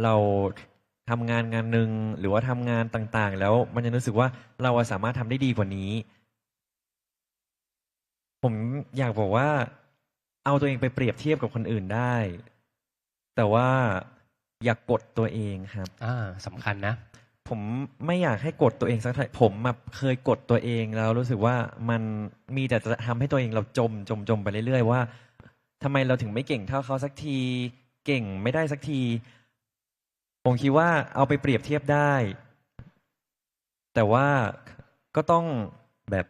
เราทำงานงานหนึ่งหรือว่าทำงานต่าง ๆ แล้วมันจะรู้สึกว่าเราสามารถทำได้ดีกว่านี้ ผมอยากบอกว่า เอาตัวเองไปเปรียบเทียบกับคนอื่นได้ แต่ว่าอย่ากกดตัวเองครับ สำคัญนะ ผมไม่อยากให้กดตัวเองสักเท่าไหร่ผมเคยกดตัวเองแล้วรู้สึกว่ามันมีแต่จะทำให้ตัวเองเราจมไปเรื่อยๆว่าทำไมเราถึงไม่เก่งเท่าเขาสักที เก่งไม่ได้สักที ผมคิดว่าเอาไปเปรียบเทียบได้ แต่ว่าก็ต้องแบบ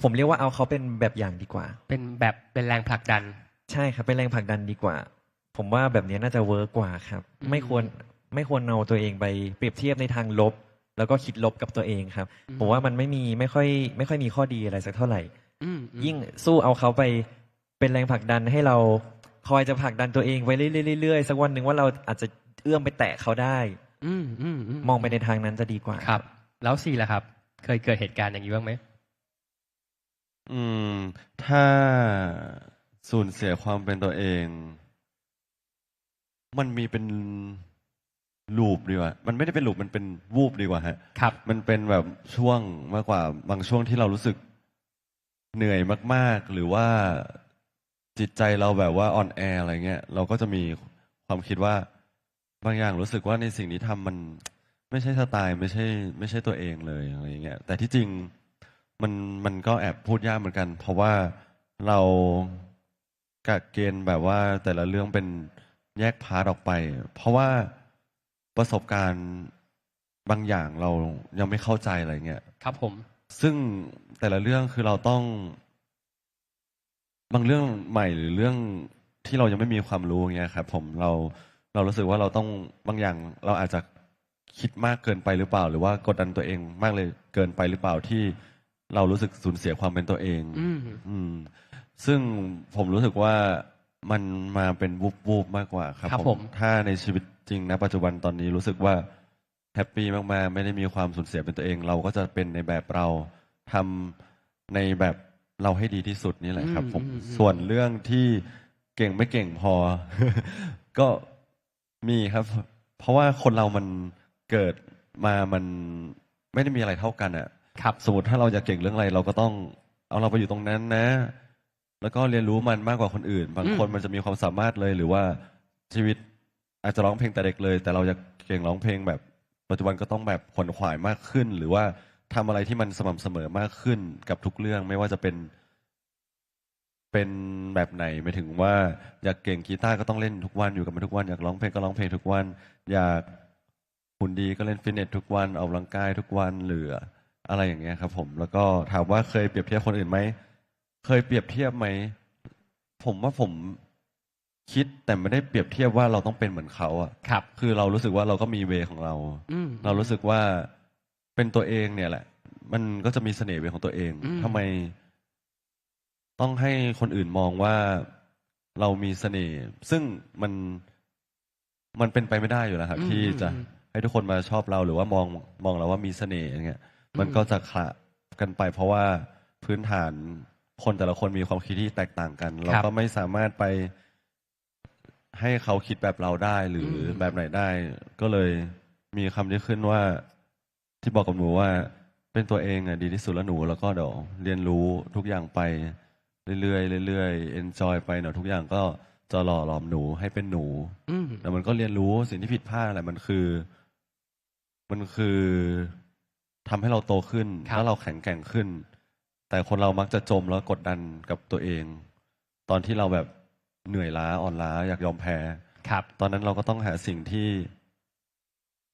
ผมเรียกว่าเอาเขาเป็นแบบอย่างดีกว่า เป็นแรงผลักดัน ใช่ครับเป็นแรงผลักดันดีกว่า ผมว่าแบบนี้น่าจะเวิร์กกว่าครับ อืม ไม่ควรเอาตัวเองไปเปรียบเทียบในทางลบ แล้วก็คิดลบกับตัวเองครับ ผมว่ามันไม่ค่อยมีข้อดีอะไรสักเท่าไหร่ ยิ่งสู้เอาเขาไปเป็นแรงผลักดันให้เราคอยจะผลักดันตัวเองไว้เรื่อยๆสักวันหนึ่งว่าเราอาจจะเอื้อมไปแตะเขาได้ มองไปในทางนั้นจะดีกว่า ครับ แล้วซีล่ะครับ เคยเกิดเหตุการณ์อย่างนี้บ้างไหม ถ้าสูญเสียความเป็นตัวเอง มันมีเป็นลูปดีกว่า มันไม่ได้เป็นลูปมันเป็นวูบดีกว่าฮะ ครับ มันเป็นแบบช่วงมากกว่าบางช่วงที่เรารู้สึกเหนื่อยมากๆ หรือว่าจิตใจเราแบบว่าอ่อนแออะไรเงี้ย เราก็จะมี ความคิดว่าบางอย่างรู้สึกว่าในสิ่งที่ทำมันไม่ใช่สไตล์ไม่ใช่ตัวเองเลยอะไรอย่างเงี้ยแต่ที่จริงมันก็แอบพูดยากเหมือนกัน เพราะว่าเรากะเกณฑ์แบบว่าแต่ละเรื่องเป็นแยกพาร์ทออกไป เพราะว่าประสบการณ์บางอย่างเรายังไม่เข้าใจอะไรเงี้ย ครับผม ซึ่งแต่ละเรื่องคือเราต้องบางเรื่องใหม่หรือเรื่องที่เรายังไม่มีความรู้เงี้ยครับผมเรารู้สึกว่าเราต้องบางอย่างเราอาจจะคิดมากเกินไปหรือเปล่า หรือว่ากดดันตัวเองมากเลยเกินไปหรือเปล่าที่เรารู้สึกสูญเสียความเป็นตัวเอง อืมซึ่งผมรู้สึกว่ามันมาเป็นวูบมากกว่าครับ ครับผม ถ้าในชีวิตจริงนะปัจจุบันตอนนี้รู้สึกว่าแฮปปี้มากๆไม่ได้มีความสูญเสียเป็นตัวเอง เราก็จะเป็นในแบบเราทำในแบบเราให้ดีที่สุดนี่แหละครับ ผมส่วนเรื่องที่เก่งไม่เก่งพอ ก็มีครับ เพราะว่าคนเรามันเกิดมามันไม่ได้มีอะไรเท่ากันอะ ครับ สมมติถ้าเราอยากเก่งเรื่องอะไร เราก็ต้องเอาเราไปอยู่ตรงนั้นนะ แล้วก็เรียนรู้มันมากกว่าคนอื่น บางคนมันจะมีความสามารถเลย หรือว่าชีวิตอาจจะร้องเพลงแต่เด็กเลย แต่เราอยากเก่งร้องเพลงแบบปัจจุบันก็ต้องแบบขวนขวายมากขึ้น หรือว่าทำอะไรที่มันสม่ำเสมอมากขึ้นกับทุกเรื่องไม่ว่าจะเป็นแบบไหนหมายถึงว่าอยากเก่งกีตาร์ก็ต้องเล่นทุกวันอยู่กับมันทุกวันอยากร้องเพลงก็ร้องเพลงทุกวัน อยากหุ่นดีก็เล่นฟิตเนสทุกวันออกกำลังกายทุกวันหรืออะไรอย่างเงี้ยครับผมแล้วก็ถามว่าเคยเปรียบเทียบคนอื่นไหมเคยเปรียบเทียบไหมผมว่าผมคิดแต่ไม่ได้เปรียบเทียบว่าเราต้องเป็นเหมือนเขาอะ ครับ คือเรารู้สึกว่าเราก็มีเวของเรา เรารู้สึกว่าเป็นตัวเองเนี่ยแหละ มันก็จะมีเสน่ห์เวของตัวเองทำไมต้องให้คนอื่นมองว่าเรามีเสน่ห์ซึ่งมันเป็นไปไม่ได้อยู่แล้วครับที่จะให้ทุกคนมาชอบเราหรือว่ามองเราว่ามีเสน่ห์อย่างเงี้ยมันก็จะขละกันไป เพราะว่าพื้นฐานคนแต่ละคนมีความคิดที่แตกต่างกัน เราก็ไม่สามารถไปให้เขาคิดแบบเราได้หรือแบบไหนได้ ก็เลยมีคำที่ขึ้นว่าที่บอกกับหนูว่าเป็นตัวเองอ่ะดีที่สุดแล้วหนูแล้วก็เดี๋ยวเรียนรู้ทุกอย่างไปเรื่อยๆเรื่อยๆ enjoy ไปเนาะทุกอย่างก็จะหล่อหลอมหนูให้เป็นหนูแต่มันก็เรียนรู้สิ่งที่ผิดพลาดอะไรมันคือทำให้เราโตขึ้นแล้วเราแข็งแกร่งขึ้น แต่คนเรามักจะจมแล้วกดดันกับตัวเอง ตอนที่เราแบบเหนื่อยล้าอ่อนล้าอยากยอมแพ้ ครับ ตอนนั้นเราก็ต้องหาสิ่งที่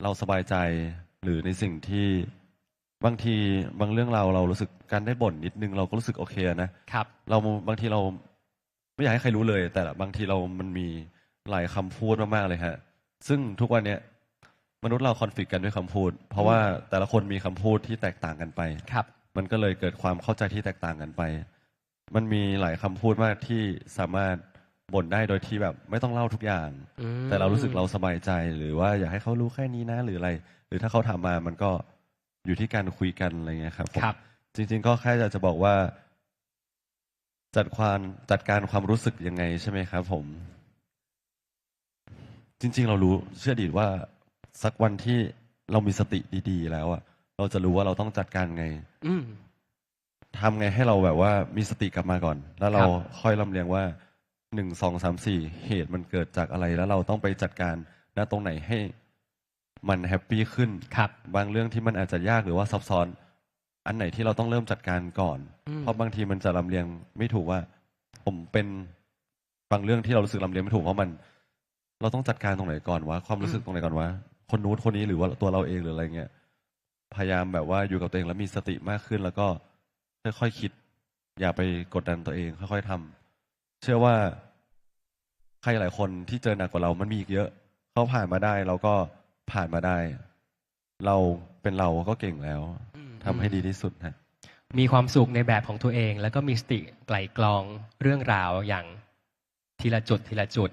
เราสบายใจหรือในสิ่งที่บางทีบางเรื่องเรารู้สึกการได้บ่นนิดนึงเราก็รู้สึกโอเคนะครับ เราบางทีเราไม่อยากให้ใครรู้เลย แต่บางทีมันมีหลายคำพูดมากๆเลยฮะซึ่งทุกวันเนี้ยมนุษย์เราคอนฟ lict กันด้วยคำพูด เพราะว่าแต่ละคนมีคำพูดที่แตกต่างกันไป ครับ มันก็เลยเกิดความเข้าใจที่แตกต่างกันไป มันมีหลายคำพูดมากที่สามารถบ่นได้โดยที่แบบไม่ต้องเล่าทุกอย่าง แต่เรารู้สึกเราสบายใจหรือว่าอยากให้เขารู้แค่นี้นะหรืออะไร หรือถ้าเขาถามมามันก็อยู่ที่การคุยกันอะไรเงี้ยครับผม ครับ จริง ๆ ก็แค่จะบอกว่า จัดการความรู้สึกยังไงใช่ไหมครับผม จริง ๆ เรารู้เชื่อดีว่าสักวันที่เรามีสติดีๆแล้วอะเราจะรู้ว่าเราต้องจัดการไงทำไงให้เราแบบว่ามีสติกลับมาก่อน แล้วเราค่อยลำเลียงว่า1 2 3 4เหตุมันเกิดจากอะไร แล้วเราต้องไปจัดการณตรงไหนให้มันแฮปปี้ขึ้น ครับ บางเรื่องที่มันอาจจะยากหรือว่าซับซ้อน อันไหนที่เราต้องเริ่มจัดการก่อน เพราะบางทีมันจะลำเลียงไม่ถูกว่า ผมเป็นบางเรื่องที่เรารู้สึกลำเลียงไม่ถูกเพราะมัน เราต้องจัดการตรงไหนก่อนวะความรู้สึกตรงไหนก่อนวะคนนู้นคนนี้หรือว่าตัวเราเองหรืออะไรเงี้ยพยายามแบบว่าอยู่กับตัวเองแล้วมีสติมากขึ้น แล้วก็ค่อยๆคิด อย่าไปกดดันตัวเองค่อยๆทำเชื่อว่าใครหลายคนที่เจอหนักกว่าเรามันมีอีกเยอะเขาผ่านมาได้เราก็ผ่านมาได้ เราเป็นเราก็เก่งแล้วทำให้ดีที่สุดนะ มีความสุขในแบบของตัวเอง แล้วก็มีสติไกล่กลองเรื่องราวอย่างทีละจุดทีละจุด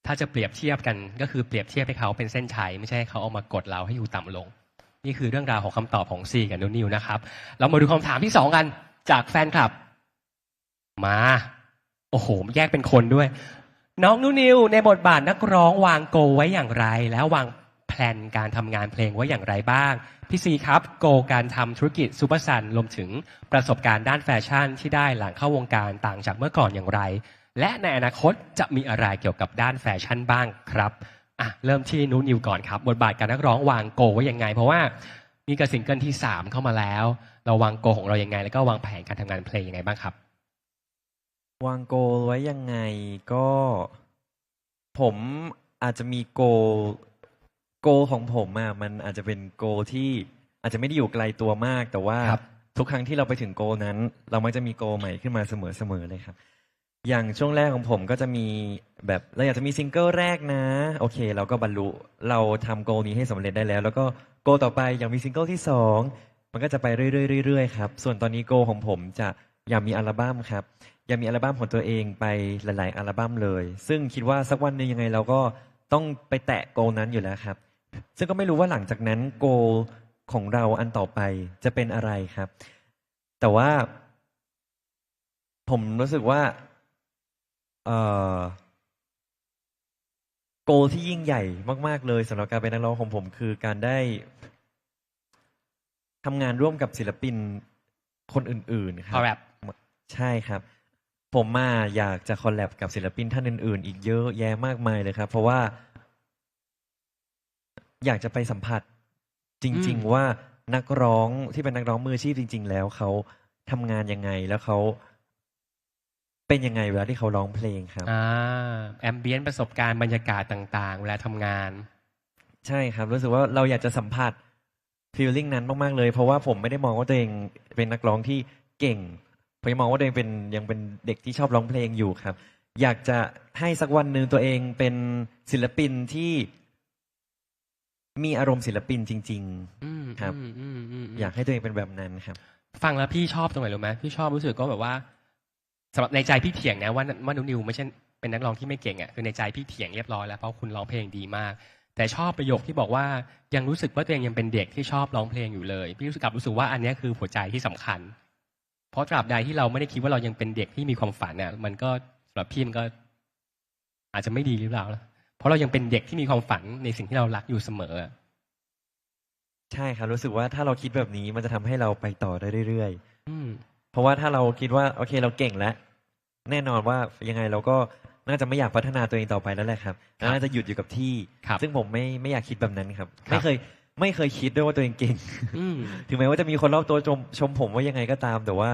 ถ้าจะเปรียบเทียบกันก็คือเปรียบเทียบให้เขาเป็นเส้นชัยไม่ใช่ให้เขาเอามากดเราให้อยู่ต่ำลง นี่คือเรื่องราวของคำตอบของซีกับนุนิวนะครับ เรามาดูคำถามที่2กันจากแฟนคลับ มา โอ้โห แยกเป็นคนด้วย น้องนุนิวในบทบาทนักร้องวางโกไว้อย่างไร แล้ววางแผนการทำงานเพลงไว้อย่างไรบ้าง พี่ซีครับโกการทำธุรกิจซูเปอร์ซันรวมถึงประสบการณ์ด้านแฟชั่นที่ได้หลังเข้าวงการต่างจากเมื่อก่อนอย่างไร และในอนาคตจะมีอะไรเกี่ยวกับด้านแฟชั่นบ้างครับอ่ะเริ่มที่นูนิวก่อนครับบทบาทการนักร้องวางโกไว้ยังไง เพราะว่านี่ก็ซิงเกิลที่3เข้ามาแล้ว เราวางโกของเรายังไง แล้วก็วางแผนการทำงานเพลงยังไงบ้างครับ วางโกไว้ยังไงก็ผมอาจจะมีโกของผมอะมันอาจจะเป็นโกที่อาจจะไม่ได้อยู่ไกลตัวมาก แต่ว่า ครับ ทุกครั้งที่เราไปถึงโกนั้น เรามักจะมีโกใหม่ขึ้นมาเสมอเลยครับ อย่างช่วงแรกของผมก็จะมีแบบเราอยากจะมีซิงเกิลแรกนะ โอเค เราก็บรรลุเราทำโกนี้ให้สำเร็จได้แล้ว แล้วก็โกต่อไปอยากมีซิงเกิลที่2มันก็จะไปเรื่อยๆครับส่วนตอนนี้โกของผมจะอยากมีอัลบั้มครับอยากมีอัลบั้มของตัวเองไปหลายๆอัลบั้มเลย ซึ่งคิดว่าสักวันหนึ่งยังไงเราก็ต้องไปแตะโกนั้นอยู่แล้วครับ ซึ่งก็ไม่รู้ว่าหลังจากนั้นโกของเราอันต่อไปจะเป็นอะไรครับ แต่ว่า ผมรู้สึกว่าโกที่ยิ่งใหญ่มากๆเลยสำหรับการเป็นนักร้องของผมคือการได้ทำงานร่วมกับศิลปินคนอื่นๆครั คอลแลบ ใช่ครับ ผมอยากจะคอลแลบกับศิลปินท่านอื่นๆ อีกเยอะแยะมากมายเลยครับ เพราะว่า อยากจะไปสัมผัสจริง ๆ ว่านักร้องที่เป็นนักร้องมืออาชีพจริง ๆ แล้วเขาทำงานยังไงแล้วเขาเป็นยังไงเวลาที่เขาร้องเพลงครับ แอมเบียนประสบการณ์บรรยากาศต่างๆ เวลาทำงาน ใช่ครับ รู้สึกว่าเราอยากจะสัมผัสฟีลลิ่งนั้นมากๆเลย เพราะว่าผมไม่ได้มองว่าตัวเองเป็นนักร้องที่เก่งผมยังมองว่าตัวเองยังเป็นเด็กที่ชอบร้องเพลงอยู่ครับ อยากจะให้สักวันหนึ่งตัวเองเป็นศิลปินที่มีอารมณ์ศิลปินจริง ๆ ครับ อยากให้ตัวเองเป็นแบบนั้นครับ ฟังแล้วพี่ชอบตรงไหนรู้ไหมพี่ชอบรู้สึกก็แบบว่าสำหรับในใจพี่เถียงนะว่านิวไม่ใช่เป็นนักร้องที่ไม่เก่งอ่ะคือในใจพี่เถียงเรียบร้อยแล้วเพราะคุณร้องเพลงดีมาก แต่ชอบประโยคที่บอกว่ายังรู้สึกว่าตัวเองยังเป็นเด็กที่ชอบร้องเพลงอยู่เลยพี่รู้สึกว่าอันเนี้ยคือหัวใจที่สำคัญ เพราะตราบใดที่เราไม่ได้คิดว่าเรายังเป็นเด็กที่มีความฝันเนี่ยมันก็สำหรับพี่มันก็ อาจจะไม่ดีหรือเปล่าเพราะเรายังเป็นเด็กที่มีความฝันในสิ่งที่เรารักอยู่เสมอ ใช่ครับรู้สึกว่าถ้าเราคิดแบบนี้มันจะทำให้เราไปต่อได้เรื่อย อืม ๆ เพราะว่าถ้าเราคิดว่าโอเคเราเก่งแล้วแน่นอนว่ายังไงเราก็น่าจะไม่อยากพัฒนาตัวเองต่อไปแล้วแหละครับน่าจะหยุดอยู่กับที่ ครับ ซึ่งผมไม่อยากคิดแบบนั้นครับ ครับ ไม่เคยคิดด้วยว่าตัวเองเก่ง อืม ถึงแม้ว่าจะมีคนรอบตัวชมผมว่ายังไงก็ตาม แต่ว่า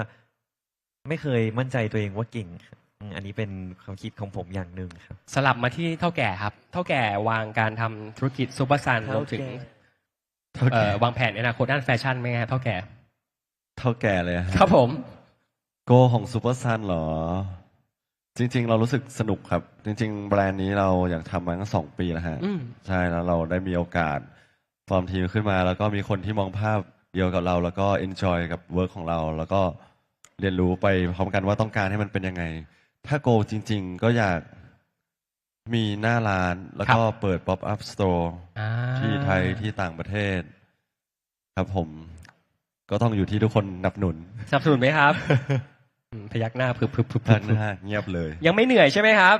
ไม่เคยมั่นใจตัวเองว่าเก่งครับอันนี้เป็นความคิดของผมอย่างหนึ่งครับ สลับมาที่เท่าแก่ครับ เท่าแก่วางการทำธุรกิจซูเปอร์ซันรวมถึงวางแผนในอนาคตด้านแฟชั่นไหมฮะเท่าแก่ เท่าแก่เลยฮะ ครับผม โกของซูเปอร์ซันเหรอ จริง ๆ เรารู้สึกสนุกครับ จริง ๆ แบรนด์นี้เราอยากทำมาตั้ง2 ปีแล้วฮะ อืม ใช่แล้วเราได้มีโอกาสฟอร์มทีมขึ้นมา แล้วก็มีคนที่มองภาพเดียวกับเรา แล้วก็เอนจอยกับเวิร์กของเรา แล้วก็เรียนรู้ไปพร้อมกันว่าต้องการให้มันเป็นยังไง ถ้าโกจริง ๆ ก็อยากมีหน้าร้าน แล้วก็เปิด ป๊อปอัพสโตร์ อ่า ที่ไทยที่ต่างประเทศ ครับผม ก็ต้องอยู่ที่ทุกคนสนับสนุน สนับสนุนไหมครับ พยักหน้าพึบ ทางหน้าเงียบเลย ยังไม่เหนื่อยใช่ไหมครับ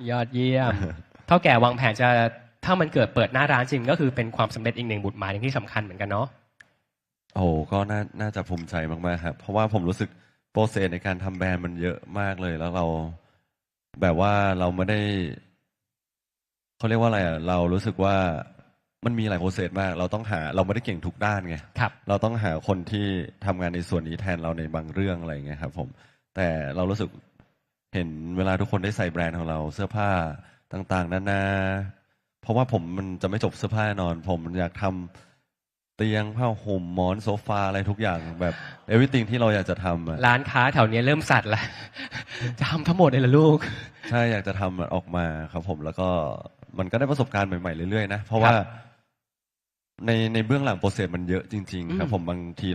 ยอดเยี่ยม เท่าแก่วางแผนจะถ้ามันเกิดเปิดหน้าร้านจริงก็คือเป็นความสำเร็จอีกหนึ่งบุตรหมายที่สำคัญเหมือนกันเนาะ โอ้โหก็น่าจะภูมิใจมากๆครับ เพราะว่าผมรู้สึกโปรเซสในการทำแบรนด์มันเยอะมากเลย แล้วเราแบบว่าเราไม่ได้เขาเรียกว่าอะไรอ่ะ เรารู้สึกว่ามันมีหลายโปรเซสมาก เราไม่ได้เก่งทุกด้านไง ครับ เราต้องหาคนที่ทำงานในส่วนนี้แทนเราในบางเรื่องอะไรอย่างเงี้ยครับผม แต่เรารู้สึกเห็นเวลาทุกคนได้ใส่แบรนด์ของเราเสื้อผ้าต่างๆนานาเพราะว่าผมมันจะไม่จบเสื้อผ้าแน่นอน ผมอยากทำเตียงผ้าห่มหมอนโซฟาอะไรทุกอย่างแบบ everything ที่เราอยากจะทำอะ ร้านค้าแถวนี้เริ่มสั่นละ จะทำทั้งหมดเลยเหรอลูก ใช่อยากจะทำมันออกมาครับผมแล้วก็มันก็ได้ประสบการณ์ใหม่ๆเรื่อยๆนะเพราะว่าในเบื้องหลังโปรเซสมันเยอะจริง ๆ ครับผมบางที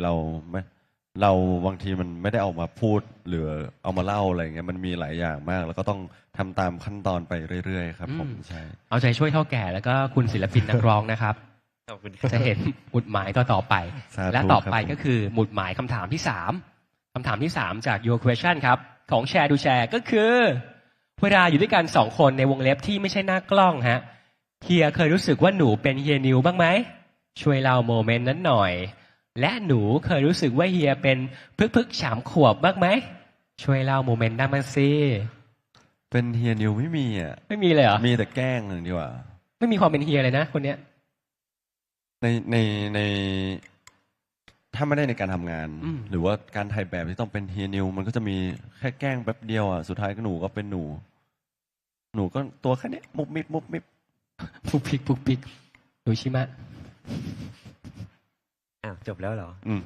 บางทีมันไม่ได้ออกมาพูดหรือเอามาเล่าอะไรเงี้ยมันมีหลายอย่างมาก แล้วก็ต้องทำตามขั้นตอนไปเรื่อยๆครับผมใช่ เอาใจช่วยเท่าแก่แล้วก็คุณศิลปินนักร้องนะครับ ขอบคุณครับ จะเห็นหมุดหมายต่อไป สาธุ และต่อไป ครับผม ก็คือหมุดหมายคำถามที่3คำถามที่3จาก Your Question ครับ ของแชร์ดูแชร์ก็คือ เวลาอยู่ด้วยกัน2 คนในวงเล็บที่ไม่ใช่หน้ากล้องฮะเฮียเคยรู้สึกว่าหนูเป็นเฮียนิวบ้างไหมช่วยเล่าโมเมนต์นั้นหน่อย และหนูเคยรู้สึกว่าเฮียเป็นพึกๆ3 ขวบบ้างไหมช่วยเล่าโมเมนต์นั้นมาสิ เป็นเฮียนิวไม่มีอ่ะ ไม่มีเลยเหรอ มีแต่แกล้งอย่างเดียวอ่ะ ไม่มีความเป็นเฮียเลยนะคนเนี้ย ในถ้าไม่ได้ในการทำงาน อืม หรือว่าการถ่ายแบบที่ต้องเป็นเฮียนิว มันก็จะมีแค่แกล้งแป๊บเดียวอ่ะสุดท้ายก็หนูก็เป็นหนู หนูก็ตัวแค่เนี้ยมุบมิบมุบมิบ ปุกปิกปุกปิกดูชิมะ อ้าวจบแล้วเหรอ อืม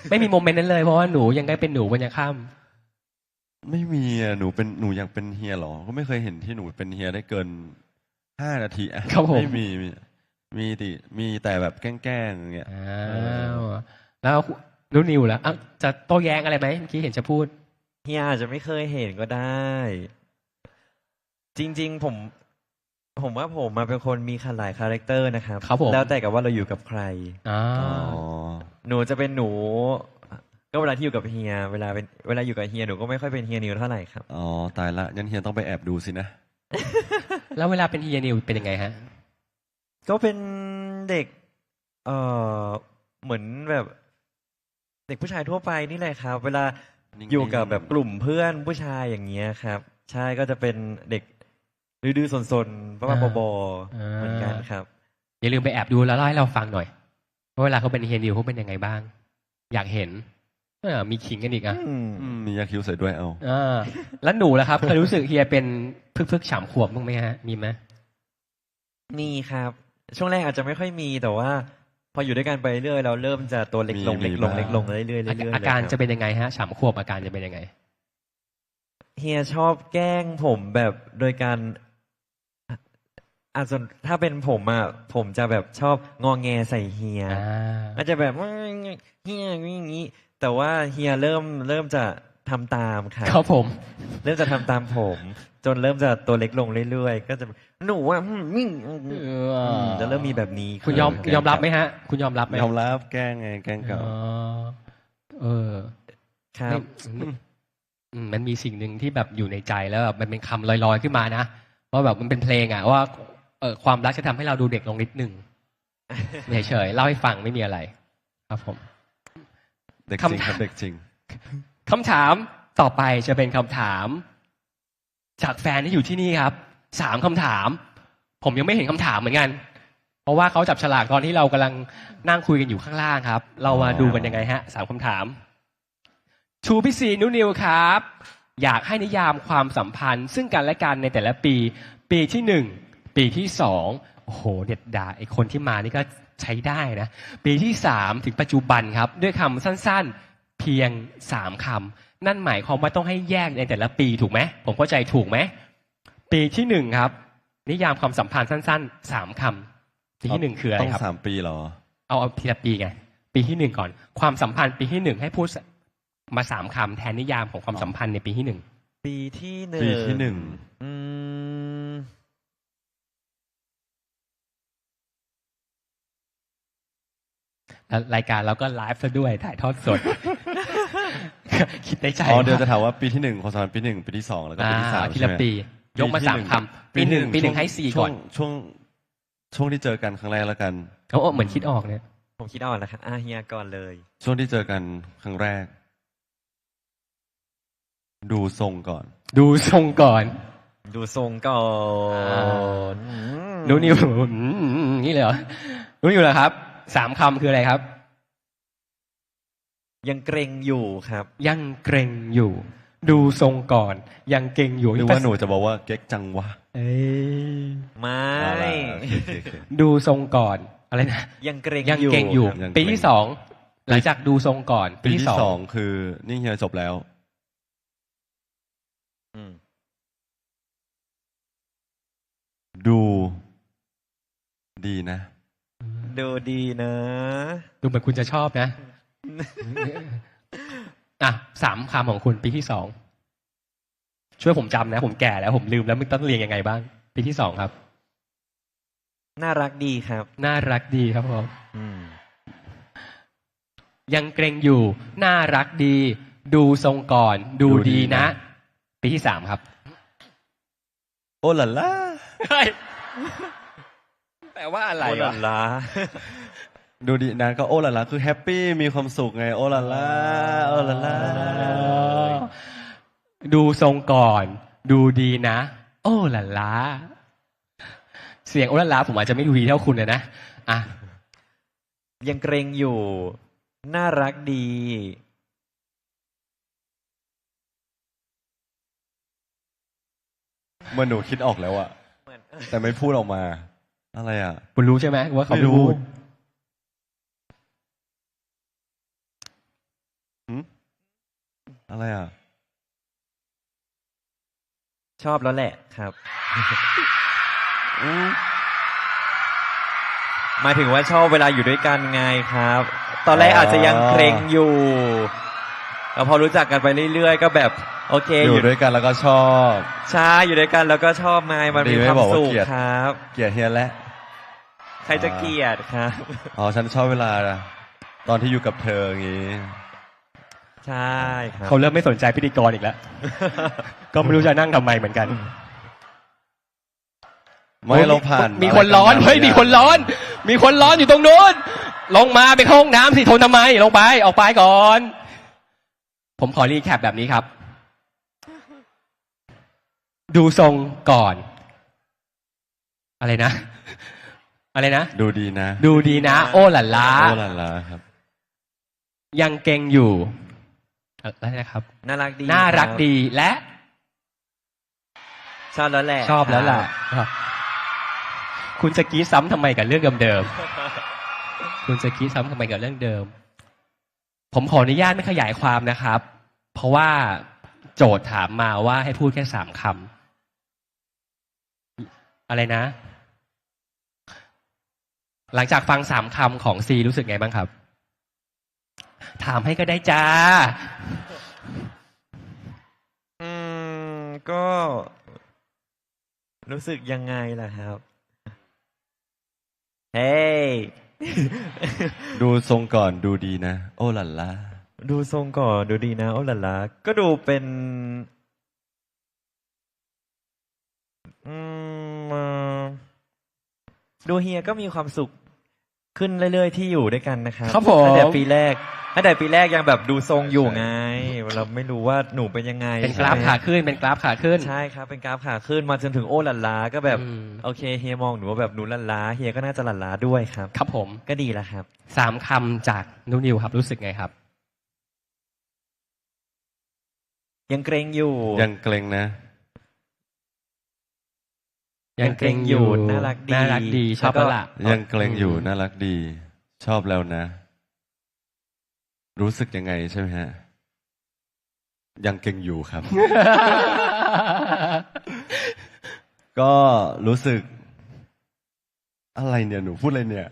ไม่มีโมเมนต์นั้นเลยเพราะว่าหนูยังได้เป็นหนูวันยังค่ำ ไม่มีอ่ะหนูอยากเป็นเฮียหรอ ก็ไม่เคยเห็นที่หนูเป็นเฮียได้เกิน5 นาทีอ่ะ ครับผม ไม่มีแต่แบบแกล้งๆอย่างเงี้ย อ้าวแล้วรู้นิวแล้วอ่ะจะโต้แย้งอะไรไหมเมื่อกี้เห็นจะพูด เฮียอาจจะไม่เคยเห็นก็ได้ จริง ๆ ผมว่าผมมาเป็นคนมีหลายคาแรคเตอร์นะครับ ครับผม แล้วแต่กับว่าเราอยู่กับใคร อ๋อ อ๋อ หนูจะเป็นหนู ก็เวลาที่อยู่กับเฮีย เวลาอยู่กับเฮียหนูก็ไม่ค่อยเป็นเฮียนิวเท่าไหร่ครับ อ๋อตายละงั้นเฮียต้องไปแอบดูสินะ แล้วเวลาเป็นเฮียนิวเป็นยังไงฮะ ก็เป็นเด็ก เออเหมือนแบบ เด็กผู้ชายทั่วไปนี่แหละครับ เวลา นิ่งๆ อยู่กับแบบกลุ่มเพื่อนผู้ชายอย่างเงี้ยครับ ใช่ก็จะเป็นเด็กดื้อๆซนๆประมาณบอ อ่า ๆเหมือนกันครับ อย่าลืมไปแอบดูแล้วเล่าให้เราฟังหน่อยว่าเวลาเขาเป็นเฮียนิวเขาเป็นยังไงบ้าง อยากเห็นมีขิงกันอีกอ่ะ มียาคิ้วใส่ด้วยเอา แล้วหนูล่ะครับเคยรู้สึกเฮียเป็นพึกๆ3 ขวบบ้างไหมฮะมีไหม มีครับ ช่วงแรกอาจจะไม่ค่อยมีแต่ว่า พออยู่ด้วยกันไปเรื่อยเราเริ่มจะตัวเล็กลง มี เล็กลง บ้าง เล็กลงเรื่อยๆเรื่อยๆ อาการ เลยคบ จะเป็นยังไงฮะ3 ขวบอาการจะเป็นยังไง เฮียชอบแกล้งผมแบบโดยการส่วนถ้าเป็นผมอ่ะผมจะแบบชอบงอแงใส่เฮีย อาจจะแบบว่าเฮียอย่างนี้ แต่ว่าเฮียเริ่มจะทำตามครับ ครับผม เริ่มจะทำตามผม จนเริ่มจะตัวเล็กลงเรื่อยๆก็จะหนูอ่ะจะเริ่มมีแบบนี้ คุณยอมรับไหมฮะ คุณยอมรับไหม ยอมรับแกล้งไงแกล้งเก่า อ๋อเออ ครับ มันมีสิ่งหนึ่งที่แบบอยู่ในใจแล้วแบบมันเป็นคำลอยๆขึ้นมานะว่าแบบมันเป็นเพลงอ่ะว่าความรักจะทำให้เราดูเด็กลงนิดหนึ่งเฉยๆเล่าให้ฟังไม่มีอะไร ครับผม เด็กจริงครับ คำถาม เด็กจริง คำถามต่อไปจะเป็นคำถาม จากแฟนที่อยู่ที่นี่ครับ3 คำถาม ผมยังไม่เห็นคำถามเหมือนกัน เพราะว่าเขาจับฉลากตอนที่เรากำลังนั่งคุยกันอยู่ข้างล่างครับ เรามาดูกันยังไงฮะ3 คำถาม ชูพิซีนุนิวครับ อยากให้นิยามความสัมพันธ์ ซึ่งกันและกันในแต่ละปี ปีที่ 1 ปีที่ 2โอ้โหเด็ดดาไอคนที่มานี่ก็ใช้ได้นะ ปีที่ 3 ถึงปัจจุบันครับ ด้วยคำสั้นๆ เพียง3 คำนั่นหมายความว่าต้องให้แยกในแต่ละปีถูกไหมผมเข้าใจถูกไหมปีที่ 1 ครับ นิยามความสัมพันธ์สั้นๆ3 คำปีที่ 1 คืออะไร ต้อง ครับ 3 ปีเหรอ เอาทีละปีไงปีที่ 1 ก่อน ความสัมพันธ์ปีที่ 1 ให้พูดมา3 คำแทนนิยามของความสัมพันธ์ในปีที่ 1 ปีที่ ปีที่ 1 อืม แล้วรายการเราก็ไลฟ์ซะด้วยถ่ายทอดสด คิดในใจ อ๋อเดี๋ยวจะถามว่าปีที่ 1ความสัมพันธ์ปี 1 ปีที่ 2 แล้วก็ปีที่ 3 ที ใช่ ละ ไหม ปี ยกมา3 คำปีหนึ่งให้4ก่อน ช่วงที่เจอกันครั้งแรกแล้วกัน เขาเหมือนคิดออกเนี่ย ผมคิดออกแล้วครับเฮียก่อนเลย ช่วงที่เจอกันครั้งแรก ดูทรงก่อน ดูทรงก่อน ดูทรงก่อน ดูนิวนี่เลยเหรอดูนิวเหรอครับ3 คำคืออะไรครับ ยังเกรงอยู่ครับ ยังเกรงอยู่ ดูทรงก่อน ยังเกรงอยู่ หรือว่าหนูจะบอกว่าเก๊กจังวะ เอ้ย ไม่ เอาล่ะโอเค ดูทรงก่อนอะไรนะ ยังเกรง ยังเกรงอยู่ ครับ ยังเกรง ปีที่ 2 หลังจากดูทรงก่อน ปีที่ 2 คือนี่เฮียจบแล้ว อืม ดูดีนะ ดูดีนะ ดูเหมือนคุณจะชอบนะ อ่ะ3 คำของคุณปีที่ 2 ช่วยผมจำนะ ผมแก่แล้วผมลืมแล้วมันต้องเรียงยังไงบ้าง ปีที่ 2 ครับ น่ารักดีครับ น่ารักดีครับผม อืม ยังเกรงอยู่ น่ารักดี ดูทรงก่อน ดูดีนะ ปีที่ 3 ครับ โอ้ล่ะล่ะ แปลว่าอะไร โอ้ วะ ละละ ดูดีนะก็โอ้ล่ะล่ะคือแฮปปี้มีความสุขไงโอ้ล่ะล่ะโอ้ล่ะล่ะ ดูทรงก่อน ดูดีนะ โอ้ล่ะล้าเสียงโอ้ล่ะล้าผมอาจจะไม่ดูดีเท่าคุณนะอ่ะ ยังเกรงอยู่ น่ารักดี เมื่อหนูคิดออกแล้วอะ เหมือน แต่ไม่พูดออกมา อะไรอะ คุณรู้ใช่ไหมว่าเขา ไม่ ไม่ รู้ พูด หืมอะไรอะ ชอบแล้วแหละครับ อืม หมายถึงว่าชอบเวลาอยู่ด้วยกันไงครับ ตอนแรกอาจจะยังเกรงอยู่แต่พอรู้จักกันไปเรื่อยๆ ก็แบบ โอเค อยู่ด้วยกันแล้วก็ชอบ ใช่อยู่ด้วยกันแล้วก็ชอบไงมันมี ดีไม่ ความ บอกว่า สุข เกลียด ครับ เกลียดเฮียและ ใครจะเกลียดครับ อ๋อฉันชอบเวลาตอนที่อยู่กับเธออย่างงี้ ใช่ครับ เขาเริ่มไม่สนใจพิธีกรอีกแล้ว ก็ไม่รู้จะนั่งทำไมเหมือนกัน ไม่เราผ่าน มีคนร้อน ะไกั เฮ้ยมีคนร้อน มีคนร้อนอยู่ตรงนู้นลงมาไปเข้าห้องน้ำสิทนทำไมลงไปออกไปก่อน ผมขอรีแคปแบบนี้ครับ ดูทรงก่อน อะไรนะ อะไรนะ ดูดีนะ ดูดีนะ โอ้หล่ะล้า โอ้ลาลาครับ ยังเก่งอยู่อะไรนะครับ น่ารักดี น่ารัก คบ ดีและ ชอบแล้วแหละ ชอบแล้วล่ะ ครับ คุณจะกรี้ซ้ำทำไมกับเรื่องเดิมๆ คุณจะกรี้ซ้ำทำไมกับเรื่องเดิม ผมขออนุญาตไม่ขยายความนะครับ เพราะว่าโจทย์ถามมาว่าให้พูดแค่3 คำ อะไรนะ หลังจากฟัง3 คำของซีรู้สึกไงบ้างครับ ถามให้ก็ได้จ้า ก็ รู้สึกยังไงล่ะครับ เฮ้ย ดูทรงก่อนดูดีนะ โอ้ลาลา ดูทรงก่อนดูดีนะ โอ้หล่ะล่ะก็ดูเป็น อืมดูเฮียก็มีความสุขขึ้นเรื่อยๆที่อยู่ด้วยกันนะครับ ครับผม ตั้งแต่ปีแรกยังแบบดูทรงอยู่ไง เราไม่รู้ว่าหนูเป็นยังไง เป็นกราฟ ใช่ไหม ขาขึ้น เป็นกราฟขาขึ้น ใช่ครับ เป็นกราฟขาขึ้นมาจนถึงโอ้หล่ะล่ะก็แบบ อืม โอเคเฮียมองหนูว่าแบบหนูหล่ะล่ะเฮียก็น่าจะหล่ะล่ะด้วยครับ ครับผม ก็ดีแล้วครับ 3 คำจากนุนิวครับรู้สึกไงครับ ยังเกรงอยู่ ยังเกรงนะ ยังเกรงอยู่ น่ารักดี น่ารักดีชอบแล้วล่ะ ยังเกรงอยู่น่ารักดี ชอบแล้วนะ รู้สึกยังไงใช่ไหมฮะ ยังเกรงอยู่ครับ ก็รู้สึก อะไรเนี่ยหนูพูดอะไรเนี่ย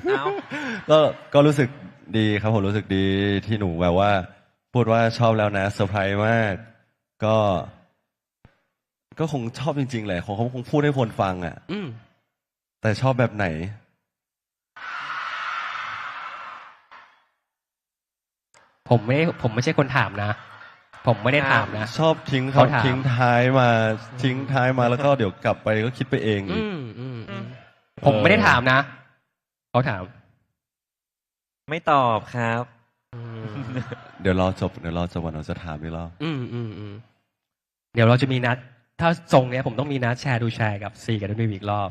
เอ้า ก็รู้สึกดีครับผมรู้สึกดีที่หนูแบบว่า พูดว่าชอบแล้วนะเซอร์ไพรส์มาก ก็คงชอบจริงๆแหละเขาคงพูดให้คนฟังอ่ะ อืม แต่ชอบแบบไหน ผมไม่ใช่คนถามนะ ผมไม่ได้ถามนะ ชอบทิ้ง เขาถาม ทิ้งท้ายมาแล้วก็เดี๋ยวกลับไปก็คิดไปเองอีก ผมไม่ได้ถามนะ เขาถาม ไม่ตอบครับ เดี๋ยวรอจบวันเราจะถามอีกรอบ เดี๋ยวเราจะมีนัด ถ้าทรงเนี้ยผมต้องมีนัดแชร์ดูแชร์กับซีกับนุนิวอีกรอบ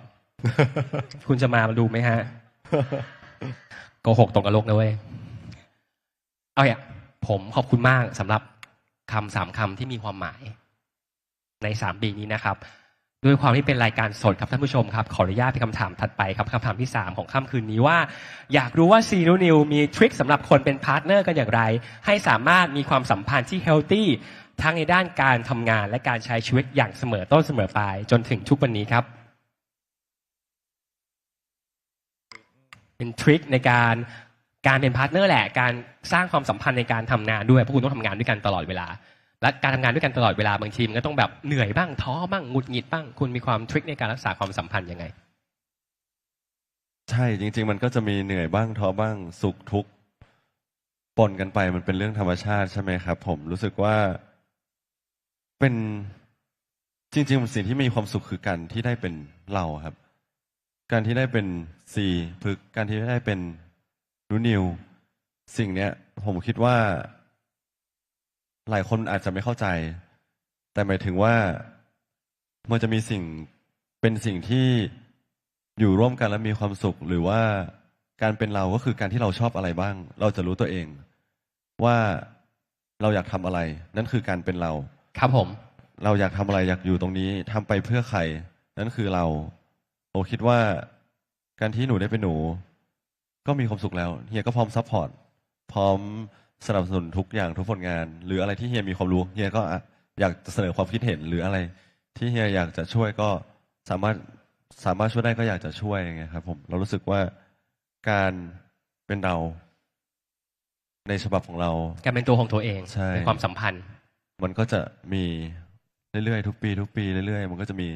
คุณจะมาดูไหมฮะ โกหกตรงกับโลกนะเว้ย เอาอย่างผมขอบคุณมากสำหรับ3 คำที่มีความหมายใน3 ปีนี้นะครับ ด้วยความที่เป็นรายการสดครับท่านผู้ชมครับ ขออนุญาตเป็นคำถามถัดไปครับคำถามที่ 3 ของค่ำคืนนี้ว่า อยากรู้ว่าซีนูนิวมีทริคสำหรับคนเป็นพาร์ทเนอร์กันอย่างไร ให้สามารถมีความสัมพันธ์ที่เฮลตี้ทั้งในด้านการทำงานและการใช้ชีวิตอย่างเสมอต้นเสมอปลายจนถึงทุกวันนี้ครับ เป็นทริคในการเป็นพาร์ทเนอร์แหละการสร้างความสัมพันธ์ในการทำงานด้วยเพราะคุณต้องทำงานด้วยกันตลอดเวลา และการทำงานด้วยกันตลอดเวลาบางทีมันก็ต้องแบบเหนื่อยบ้างท้อบ้างหงุดหงิดบ้างคุณมีความทริคในการรักษาความสัมพันธ์ยังไง ใช่จริง ๆ มันก็จะมีเหนื่อยบ้างท้อบ้างสุขทุกข์ปนกันไปมันเป็นเรื่องธรรมชาติใช่ไหมครับ ผมรู้สึกว่าเป็นจริงๆสิ่งที่มีความสุขคือการที่ได้เป็นเราครับ การที่ได้เป็นซีพึกการที่ได้เป็นนูนิวสิ่งเนี้ย ผมคิดว่า หลายคนอาจจะไม่เข้าใจ แต่หมายถึงว่า มันจะมีเป็นสิ่งที่อยู่ร่วมกันแล้วมีความสุข หรือว่าการเป็นเราก็คือการที่เราชอบอะไรบ้าง เราจะรู้ตัวเอง ว่าเราอยากทำอะไร นั่นคือการเป็นเรา ครับผม เราอยากทำอะไรอยากอยู่ตรงนี้ทำไปเพื่อใคร นั่นคือเราโอคิดว่าการที่หนูได้เป็นหนู ก็มีความสุขแล้วเฮียก็พร้อมซัพพอร์ตพร้อมสนับสนุนทุกอย่างทุกผลงาน หรืออะไรที่เฮียมีความรู้เฮียก็อยากจะเสนอความคิดเห็นหรืออะไร ที่เฮียอยากจะช่วยก็สามารถช่วยได้ก็อยากจะช่วยอย่างเงี้ยครับผมเรารู้สึกว่าการเป็นเราในฉบับของเรา การเป็นตัวของตัวเอง ใช่ ในความสัมพันธ์ มันก็จะมีเรื่อยๆทุกปีเรื่อยๆมันก็จะมี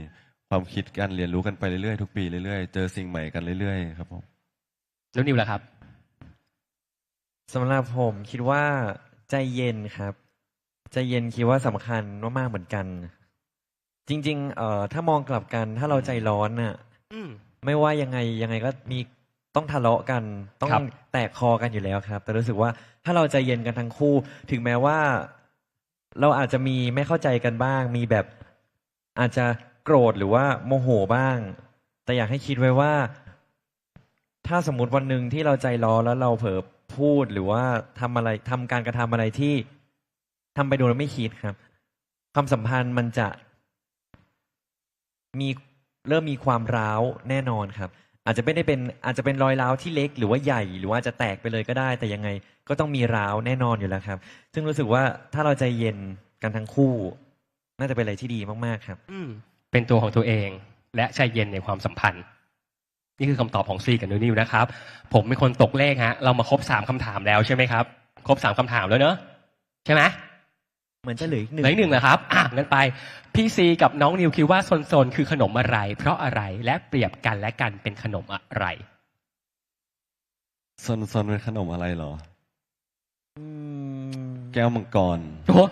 ความคิดการเรียนรู้กันไปเรื่อยๆทุกปีเรื่อยๆเจอสิ่งใหม่กันเรื่อยๆครับผม แล้วนิวล่ะครับ สำหรับผมคิดว่าใจเย็นครับใจเย็นคิดว่าสำคัญมากๆเหมือนกัน จริงๆถ้ามองกลับกันถ้าเราใจร้อนน่ะ อืม ไม่ว่ายังไงก็มีต้องทะเลาะกัน ต้อง ครับ แตกคอกันอยู่แล้วครับ แต่รู้สึกว่าถ้าเราใจเย็นกันทั้งคู่ ถึงแม้ว่า เราอาจจะมีไม่เข้าใจกันบ้าง มีแบบอาจจะโกรธหรือว่าโมโหบ้าง แต่อยากให้คิดไว้ว่า ถ้าสมมติวันหนึ่งที่เราใจร้อนแล้วเราเผลอพูดหรือว่าทำการกระทำอะไรที่ทำไปโดยไม่คิดครับ ความสัมพันธ์มันจะเริ่มมีความร้าวแน่นอนครับ อาจจะเป็นรอยร้าวที่เล็กหรือว่าใหญ่หรือว่าจะแตกไปเลยก็ได้ แต่ยังไงก็ต้องมีร้าวแน่นอนอยู่แล้วครับ ซึ่งรู้สึกว่าถ้าเราใจเย็นกันทั้งคู่ น่าจะเป็นอะไรที่ดีมากๆครับ อืมเป็นตัวของตัวเอง และใจเย็นในความสัมพันธ์ นี่คือคำตอบของซีกับนิวนะครับ ผมเป็นคนตกเลขฮะ เรามาครบ3คำถามแล้วใช่ไหมครับ ครบ3คำถามแล้วเนอะใช่ไหม เหมือนจะเหลืออีกหนึ่ เหลืออีกหนึ่งเหรอครับงั้นไป พี่ซีกับน้องนิวคิดว่าโซนคือขนมอะไร เพราะอะไร และเปรียบกันและกันเป็นขนมอะไร ซนเป็นขนมอะไรเหรอ อืม แก้วมังกร โอ้โห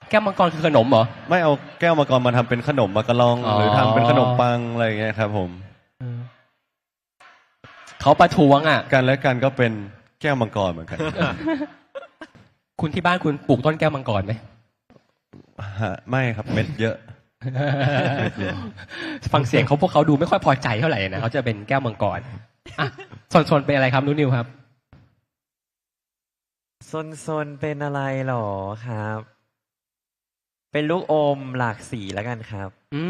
แก้วมังกรคือขนมเหรอ ไม่เอาแก้วมังกรมาทำเป็นขนมมากระลอง อ๋อ หรือทำเป็นขนมปังอะไรอย่างเงี้ยครับผม เขาประท้วงอ่ะ กันและกันก็เป็นแก้วมังกรเหมือนกัน คุณที่บ้านคุณปลูกต้นแก้วมังกรไหม ฮะไม่ครับเม็ดเยอะ ฟังเสียงเขาพวกเขาดูไม่ค่อยพอใจเท่าไหร่นะเขาจะเป็นแก้วมังกรอ่ะโซนเป็นอะไรครับนุนิวครับ ซนเป็นอะไรหรอครับ เป็นลูกอมหลากสีแล้วกันครับ อื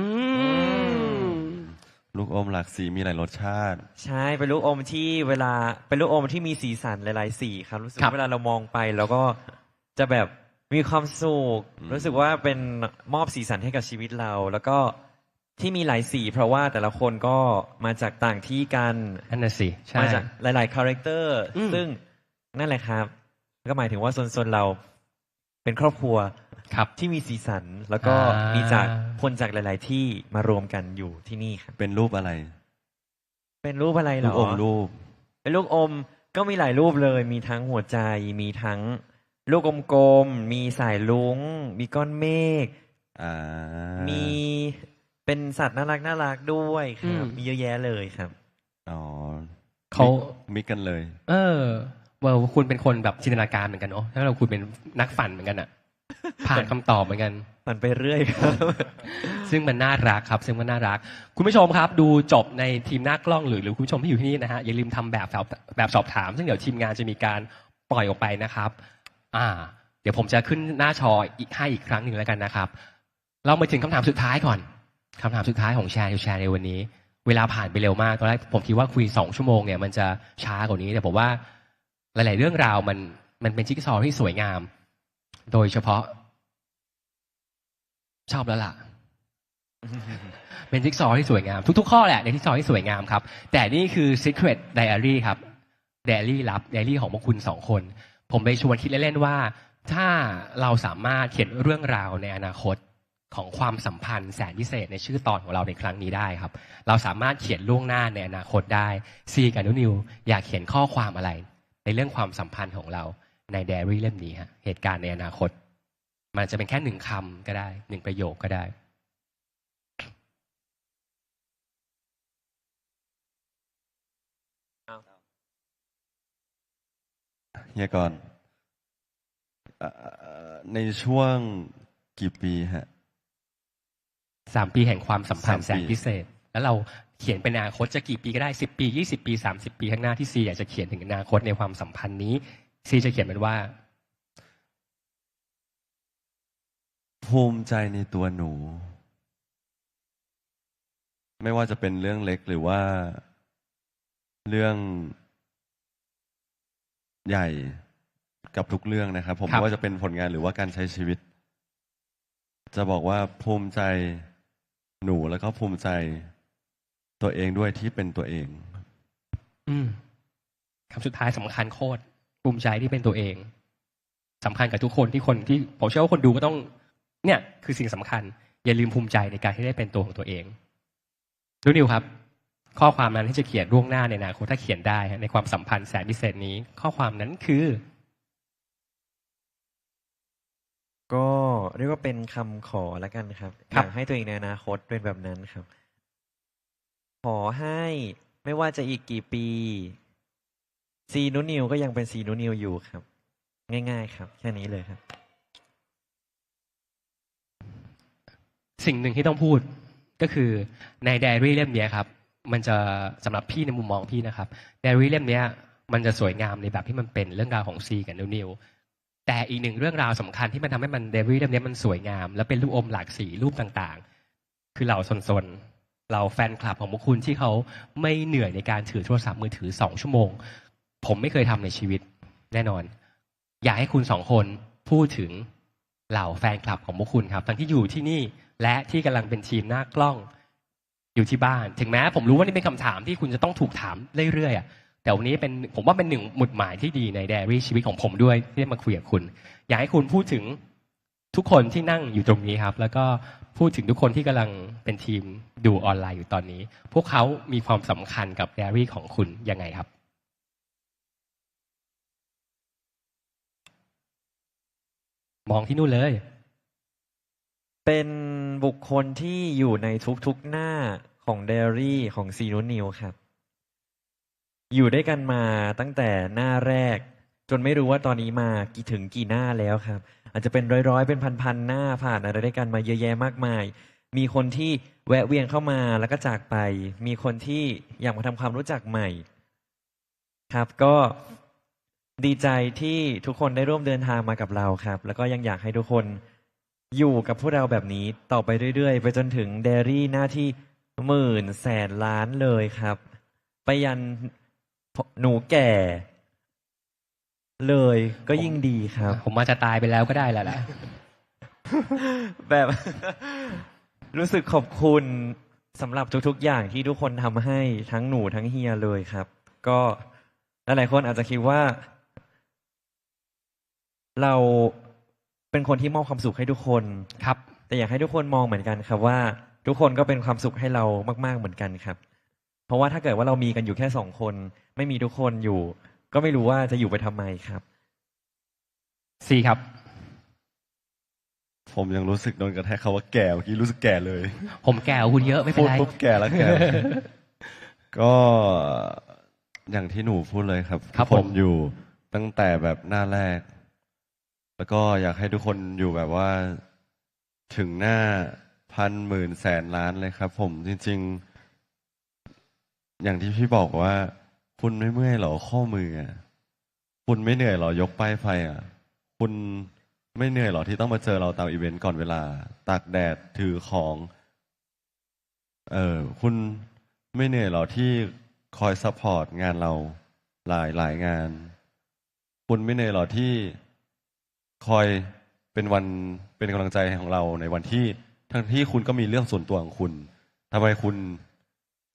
ม ลูกอมหลากสีมีหลายรสชาติ ใช่เป็นลูกอมที่เป็นลูกอมที่มีสีสันหลาย ๆ สีครับรู้สึก ครับ ว่าเวลาเรามองไปแล้วก็จะแบบมีความสุขรู้สึกว่าเป็นมอบสีสันให้กับชีวิตเรา แล้วก็ที่มีหลายสี เพราะว่าแต่ละคนก็มาจากต่างที่กัน นั่นน่ะสิใช่ มาจากหลาย ๆ คาแรคเตอร์ อืม ซึ่งนั่นแหละครับ ก็หมายถึงว่าซนเราเป็นครอบครัว ครับ ที่มีสีสัน แล้วก็ อ่ามี มีจากคนจากหลาย ๆ ที่มารวมกันอยู่ที่นี่ครับ เป็นรูปอะไร เป็นรูปอะไรเหร ลู อ กอมรูป เป็นลูกอมก็มีหลายรูปเลย มีทั้งหัวใจ มีทั้งลูกกลมๆ มีสายลุง มีก้อนเมฆ อ่า มีเป็นสัตว์น่ารักด้วยครับ มีเยอะแยะเลยครับ อ๋อ เขา มิกกันเลย ว่าคุณเป็นคนแบบจินตนาการเหมือนกันเนาะถ้าเราคุณเป็นนักฝันเหมือนกันอ่ะ ผ่านคำตอบเหมือนกัน มันไปเรื่อยครับ ซึ่งมันน่ารักครับ ซึ่งมันน่ารัก คุณผู้ชมครับ ดูจบในทีมหน้ากล้องหรือคุณผู้ชมที่อยู่ที่นี่นะฮะอย่าลืมทำแบบสอบถาม ซึ่งเดี๋ยวทีมงานจะมีการปล่อยออกไปนะครับ เดี๋ยวผมจะขึ้นหน้าจออีกครั้งหนึ่งแล้วกันนะครับ เรามาถึงคำถามสุดท้ายก่อนคำถามสุดท้ายของแชร์ในวันนี้ เวลาผ่านไปเร็วมากตอนแรกผมคิดว่าคุย2 ชั่วโมงเนี่ยมันจะช้ากว่านี้แต่ผมว่าหลาย ๆ เรื่องราวมันเป็นจิ๊กซอว์ที่สวยงาม โดยเฉพาะ ชอบแล้วล่ะ เป็นจิ๊กซอว์ที่สวยงาม ทุก ๆ ข้อแหละในจิ๊กซอว์ที่สวยงามครับ แต่นี่คือ Secret Diary ครับ Diary ลับ Diary ของพวกคุณ2 คน ผมไปชวนคิดเล่น ๆ ว่า ถ้าเราสามารถเขียนเรื่องราวในอนาคตของความสัมพันธ์แสนพิเศษในชื่อตอนของเราในครั้งนี้ได้ครับ เราสามารถเขียนล่วงหน้าในอนาคตได้ซีกับนิวอยากเขียนข้อความอะไร ในเรื่องความสัมพันธ์ของเราใน Diary เล่มนี้ฮะเหตุการณ์ในอนาคต มันจะเป็นแค่1 คำก็ได้1 ประโยคก็ได้ เฮียก่อนในช่วงกี่ปีฮะ 3 ปีแห่งความสัมพันธ์ 3 แสนพิเศษ แล้วเราเขียนเป็นอนาคตจะกี่ปีก็ได้10 ปี20 ปี30 ปีข้างหน้าที่ซีอยากจะเขียนถึงอนาคตในความสัมพันธ์นี้ซีจะเขียนเป็นว่า ภูมิใจในตัวหนู ไม่ว่าจะเป็นเรื่องเล็กหรือว่าเรื่องใหญ่กับทุกเรื่องนะครับ ผม ครับ ไม่ว่าจะเป็นผลงานหรือว่าการใช้ชีวิต จะบอกว่าภูมิใจหนูแล้วก็ภูมิใจตัวเองด้วยที่เป็นตัวเอง คำสุดท้ายสำคัญโคตรภูมิใจที่เป็นตัวเองสำคัญกับทุกคนที่ผมเชื่อว่าคนดูก็ต้อง เนี่ยคือสิ่งสำคัญ อย่าลืมภูมิใจในการที่ได้เป็นตัวของตัวเองดูนิวครับ ข้อความนั้นที่จะเขียนล่วงหน้าในอนาคตถ้าเขียนได้ในความสัมพันธ์แสนพิเศษนี้ ข้อความนั้นคือ ก็เรียกว่าเป็นคำขอแล้วกันครับ ค อ รับ ยากให้ตัวเองในอนาคตเป็นแบบนั้นครับ ขอให้ไม่ว่าจะอีกกี่ปีซีนูนิวก็ยังเป็นซีนูนิวอยู่ครับ ง่ายๆครับ แค่นี้เลยครับ สิ่งหนึ่งที่ต้องพูดก็คือในไดอารี่เล่มนี้ครับ มันจะสำหรับพี่ในมุมมองพี่นะครับไดอารี่เล่มนี้มันจะสวยงามในแบบที่มันเป็นเรื่องราวของซีกับนิวแต่อีกหนึ่งเรื่องราวสำคัญที่มันทำให้มันไดอารี่เล่มนี้มันสวยงาม และเป็นรูปอมหลากสีรูปต่างๆ คือเหล่าซนๆเหล่าแฟนคลับของพวกคุณที่เขาไม่เหนื่อยในการถือโทรศัพท์มือถือ2 ชั่วโมง ผมไม่เคยทำในชีวิตแน่นอน อยากให้คุณ2 คนพูดถึงเหล่าแฟนคลับของพวกคุณครับทั้งที่อยู่ที่นี่และที่กำลังเป็นทีมหน้ากล้องอยู่ที่บ้าน ถึงแม้ผมรู้ว่านี่เป็นคำถามที่คุณจะต้องถูกถามเรื่อยๆแต่วันนี้ผมว่าเป็นหนึ่งหมุดหมายที่ดีในไดอารี่ชีวิตของผมด้วยที่ได้มาคุยกับคุณ อยากให้คุณพูดถึงทุกคนที่นั่งอยู่ตรงนี้ครับ แล้วก็พูดถึงทุกคนที่กำลังเป็นทีมดูออนไลน์อยู่ตอนนี้ พวกเขามีความสำคัญกับไดอารี่ของคุณยังไงครับ มองที่นู่นเลย เป็นบุคคลที่อยู่ในทุกๆหน้าของไดอารี่ของซีนูนิวครับ อยู่ด้วยกันมาตั้งแต่หน้าแรก จนไม่รู้ว่าตอนนี้มากี่หน้าแล้วครับ อาจจะเป็นร้อยๆเป็นพันๆหน้าผ่านอะไรด้วยกันมาเยอะแยะมากมาย มีคนที่แวะเวียนเข้ามาแล้วก็จากไป มีคนที่อยากมาทำความรู้จักใหม่ ครับก็ดีใจที่ทุกคนได้ร่วมเดินทางมากับเราครับ แล้วก็ยังอยากให้ทุกคนอยู่กับพวกเราแบบนี้ต่อไปเรื่อยๆ ไปจนถึงเดรี่หน้าที่10,000,000,000,000เลยครับ ไปยันหนูแก่ เลยก็ยิ่งดีครับ ผมอาจจะตายไปแล้วก็ได้แล้วแหละ แบบ รู้สึกขอบคุณสำหรับทุกๆอย่างที่ทุกคนทำให้ทั้งหนูทั้งเฮียเลยครับ ก็หลายๆคนอาจจะคิดว่า เราเป็นคนที่มอบความสุขให้ทุกคน ครับ แต่อยากให้ทุกคนมองเหมือนกันครับว่า ทุกคนก็เป็นความสุขให้เรามากๆเหมือนกันครับ เพราะว่าถ้าเกิดว่าเรามีกันอยู่แค่2 คน ไม่มีทุกคนอยู่ ก็ไม่รู้ว่าจะอยู่ไปทำไมครับ ซีครับ ผมยังรู้สึกโดนกระแทกเขาว่าแก่เมื่อกี้รู้สึกแก่เลย ผมแก่กว่าคุณเยอะไม่เป็ พู น ด ไร ปุ๊บแก่แล้วแก่ ก็อย่างที่หนูพูดเลยครับ ครับ ทุก ผ ค ม นอยู่ตั้งแต่แบบหน้าแรก แล้วก็อยากให้ทุกคนอยู่แบบว่าถึงหน้า1,000,000,000,000,000,000เลยครับ ผมจริง ๆ อย่างที่พี่บอกว่า คุณไม่เมื่อยเหรอข้อมืออะคุณไม่เหนื่อยเหรอยกป้ายไฟอ่ะ คุณไม่เหนื่อยเหรอที่ต้องมาเจอเราตามอีเวนต์ก่อนเวลาตากแดดถือของ คุณไม่เหนื่อยเหรอที่คอยซัพพอร์ตงานเราหลายงาน คุณไม่เหนื่อยเหรอที่คอยเป็นกำลังใจของเราในวันที่ทั้งที่คุณก็มีเรื่องส่วนตัวของคุณทำไมคุณ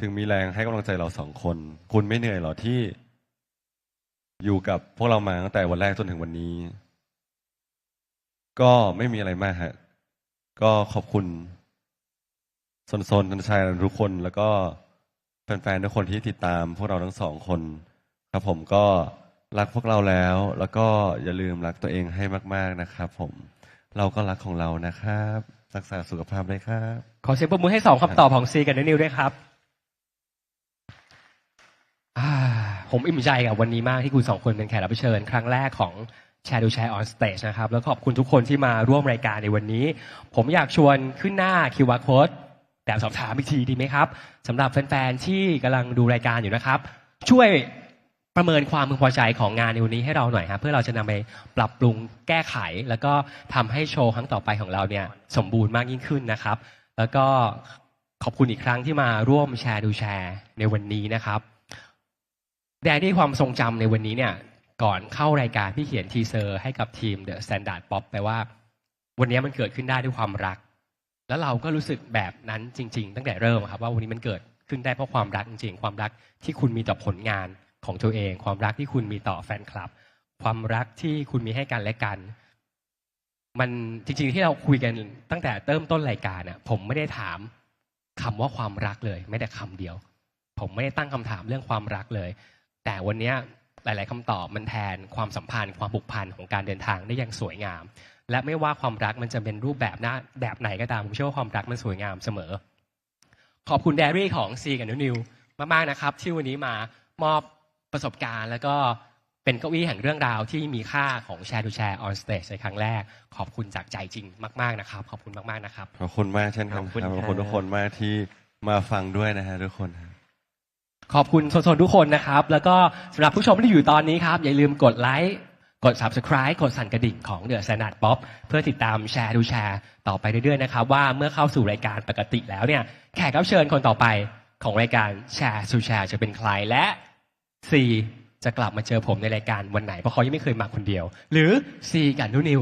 ถึงมีแรงให้กำลังใจเรา2 คน คุณไม่เหนื่อยเหรอที่อยู่กับพวกเรามาตั้งแต่วันแรกจนถึงวันนี้ ก็ไม่มีอะไรมากฮะก็ขอบคุณโซนทันชัยทุกคน แล้วก็แฟนๆทุกคนที่ติดตามพวกเราทั้ง2 คน ครับผมก็รักพวกเราแล้วก็อย่าลืมรักตัวเองให้มากๆนะครับผมเราก็รักของเรานะครับรักษาสุขภาพด้วยครับ ขอเสียงปรบมือให้2 คำตอบของซีกับนิวด้วยครับผมอิ่มใจกับวันนี้มากที่คุณ2 คนเป็นแขกรับเชิญครั้งแรกของ Share to Share on Stage นะครับแล้วขอบคุณทุกคนที่มาร่วมรายการในวันนี้ ผมอยากชวนขึ้นหน้า QR Code แต่สอบถามอีกทีดีไหมครับสำหรับแฟนๆที่กำลังดูรายการอยู่นะครับ ช่วยประเมินความพึงพอใจของงานในวันนี้ให้เราหน่อยครับเพื่อเราจะนำไปปรับปรุงแก้ไข แล้วก็ทำให้โชว์ครั้งต่อไปของเราเนี่ยสมบูรณ์มากยิ่งขึ้นนะครับ แล้วก็ขอบคุณอีกครั้งที่มาร่วมแชร์ดูแชร์ในวันนี้นะครับแดดดี้ความทรงจำในวันนี้เนี่ยก่อนเข้ารายการพี่เขียนทีเซอร์ให้กับทีม The Standard Pop ไปว่าวันนี้มันเกิดขึ้นได้ด้วยความรัก แล้วเราก็รู้สึกแบบนั้นจริงๆตั้งแต่เริ่มครับว่าวันนี้มันเกิดขึ้นได้เพราะความรักจริงๆความรักที่คุณมีต่อผลงานของตัวเองความรักที่คุณมีต่อแฟนคลับความรักที่คุณมีให้กันและกันมันจริงๆที่เราคุยกันตั้งแต่เริ่มต้นรายการน่ะผมไม่ได้ถามคำว่าความรักเลยไม่แต่คำเดียวผมไม่ได้ตั้งคำถามเรื่องความรักเลยแต่วันนี้หลายๆคำตอบมันแทนความสัมพันธ์ความผูกพันของการเดินทางได้อย่างสวยงามและไม่ว่าความรักมันจะเป็นรูปแบบแบบไหนก็ตามผมเชื่อว่าความรักมันสวยงามเสมอขอบคุณแดรี่ของซีกับนิวมากๆนะครับที่วันนี้มามอบประสบการณ์แล้วก็เป็นเก้าอี้แห่งเรื่องราวที่มีค่าของแชร์ทูแชร์ออนสเตจในครั้งแรกขอบคุณจากใจจริงมากๆนะครับขอบคุณมากๆนะครับขอบคุณมากเช่นกันครับขอบคุณทุกคนมากที่มาฟังด้วยนะฮะทุกคนขอบคุณโซนทุกคนนะครับแล้วก็สำหรับผู้ชมที่อยู่ตอนนี้ครับอย่าลืมกดไลค์กด Subscribe กดสั่นกระดิ่งของ The Standard Pop เพื่อติดตามแชร์ดูแชร์ต่อไปเรื่อยๆนะครับว่าเมื่อเข้าสู่รายการปกติแล้วเนี่ยแขกรับเชิญคนต่อไปของรายการแชร์สู่แชร์จะเป็นใครและซี จะกลับมาเจอผมในรายการวันไหนเพราะเขายังไม่เคยมาคนเดียวหรือซีกับนุนิว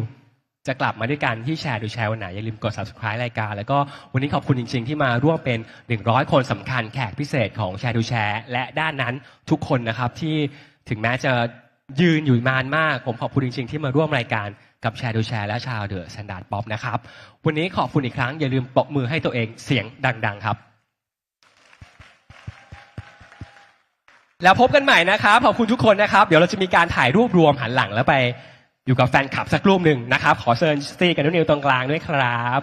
จะกลับมาด้วยกันที่แชร์ดูแชร์วันไหนอย่าลืมกด Subscribe รายการแล้วก็วันนี้ขอบคุณจริงๆที่มาร่วมเป็น100คนสำคัญแขกพิเศษของแชร์ดูแชร์และด้านนั้นทุกคนนะครับที่ถึงแม้จะยืนอยู่นานมากผมขอบคุณจริงๆที่มาร่วมรายการกับแชร์ดูแชร์และชาวเดอะสแตนดาร์ดป๊อปนะครับวันนี้ขอบคุณอีกครั้งอย่าลืมปรบมือให้ตัวเองเสียงดังๆครับแล้วพบกันใหม่นะครับขอบคุณทุกคนนะครับเดี๋ยวเราจะมีการถ่ายรูปรวมหันหลังแล้วไปอยู่กับแฟนคลับสักรูปหนึ่งนะครับขอเชิญสตีกับนุนิวตรงกลางด้วยครับ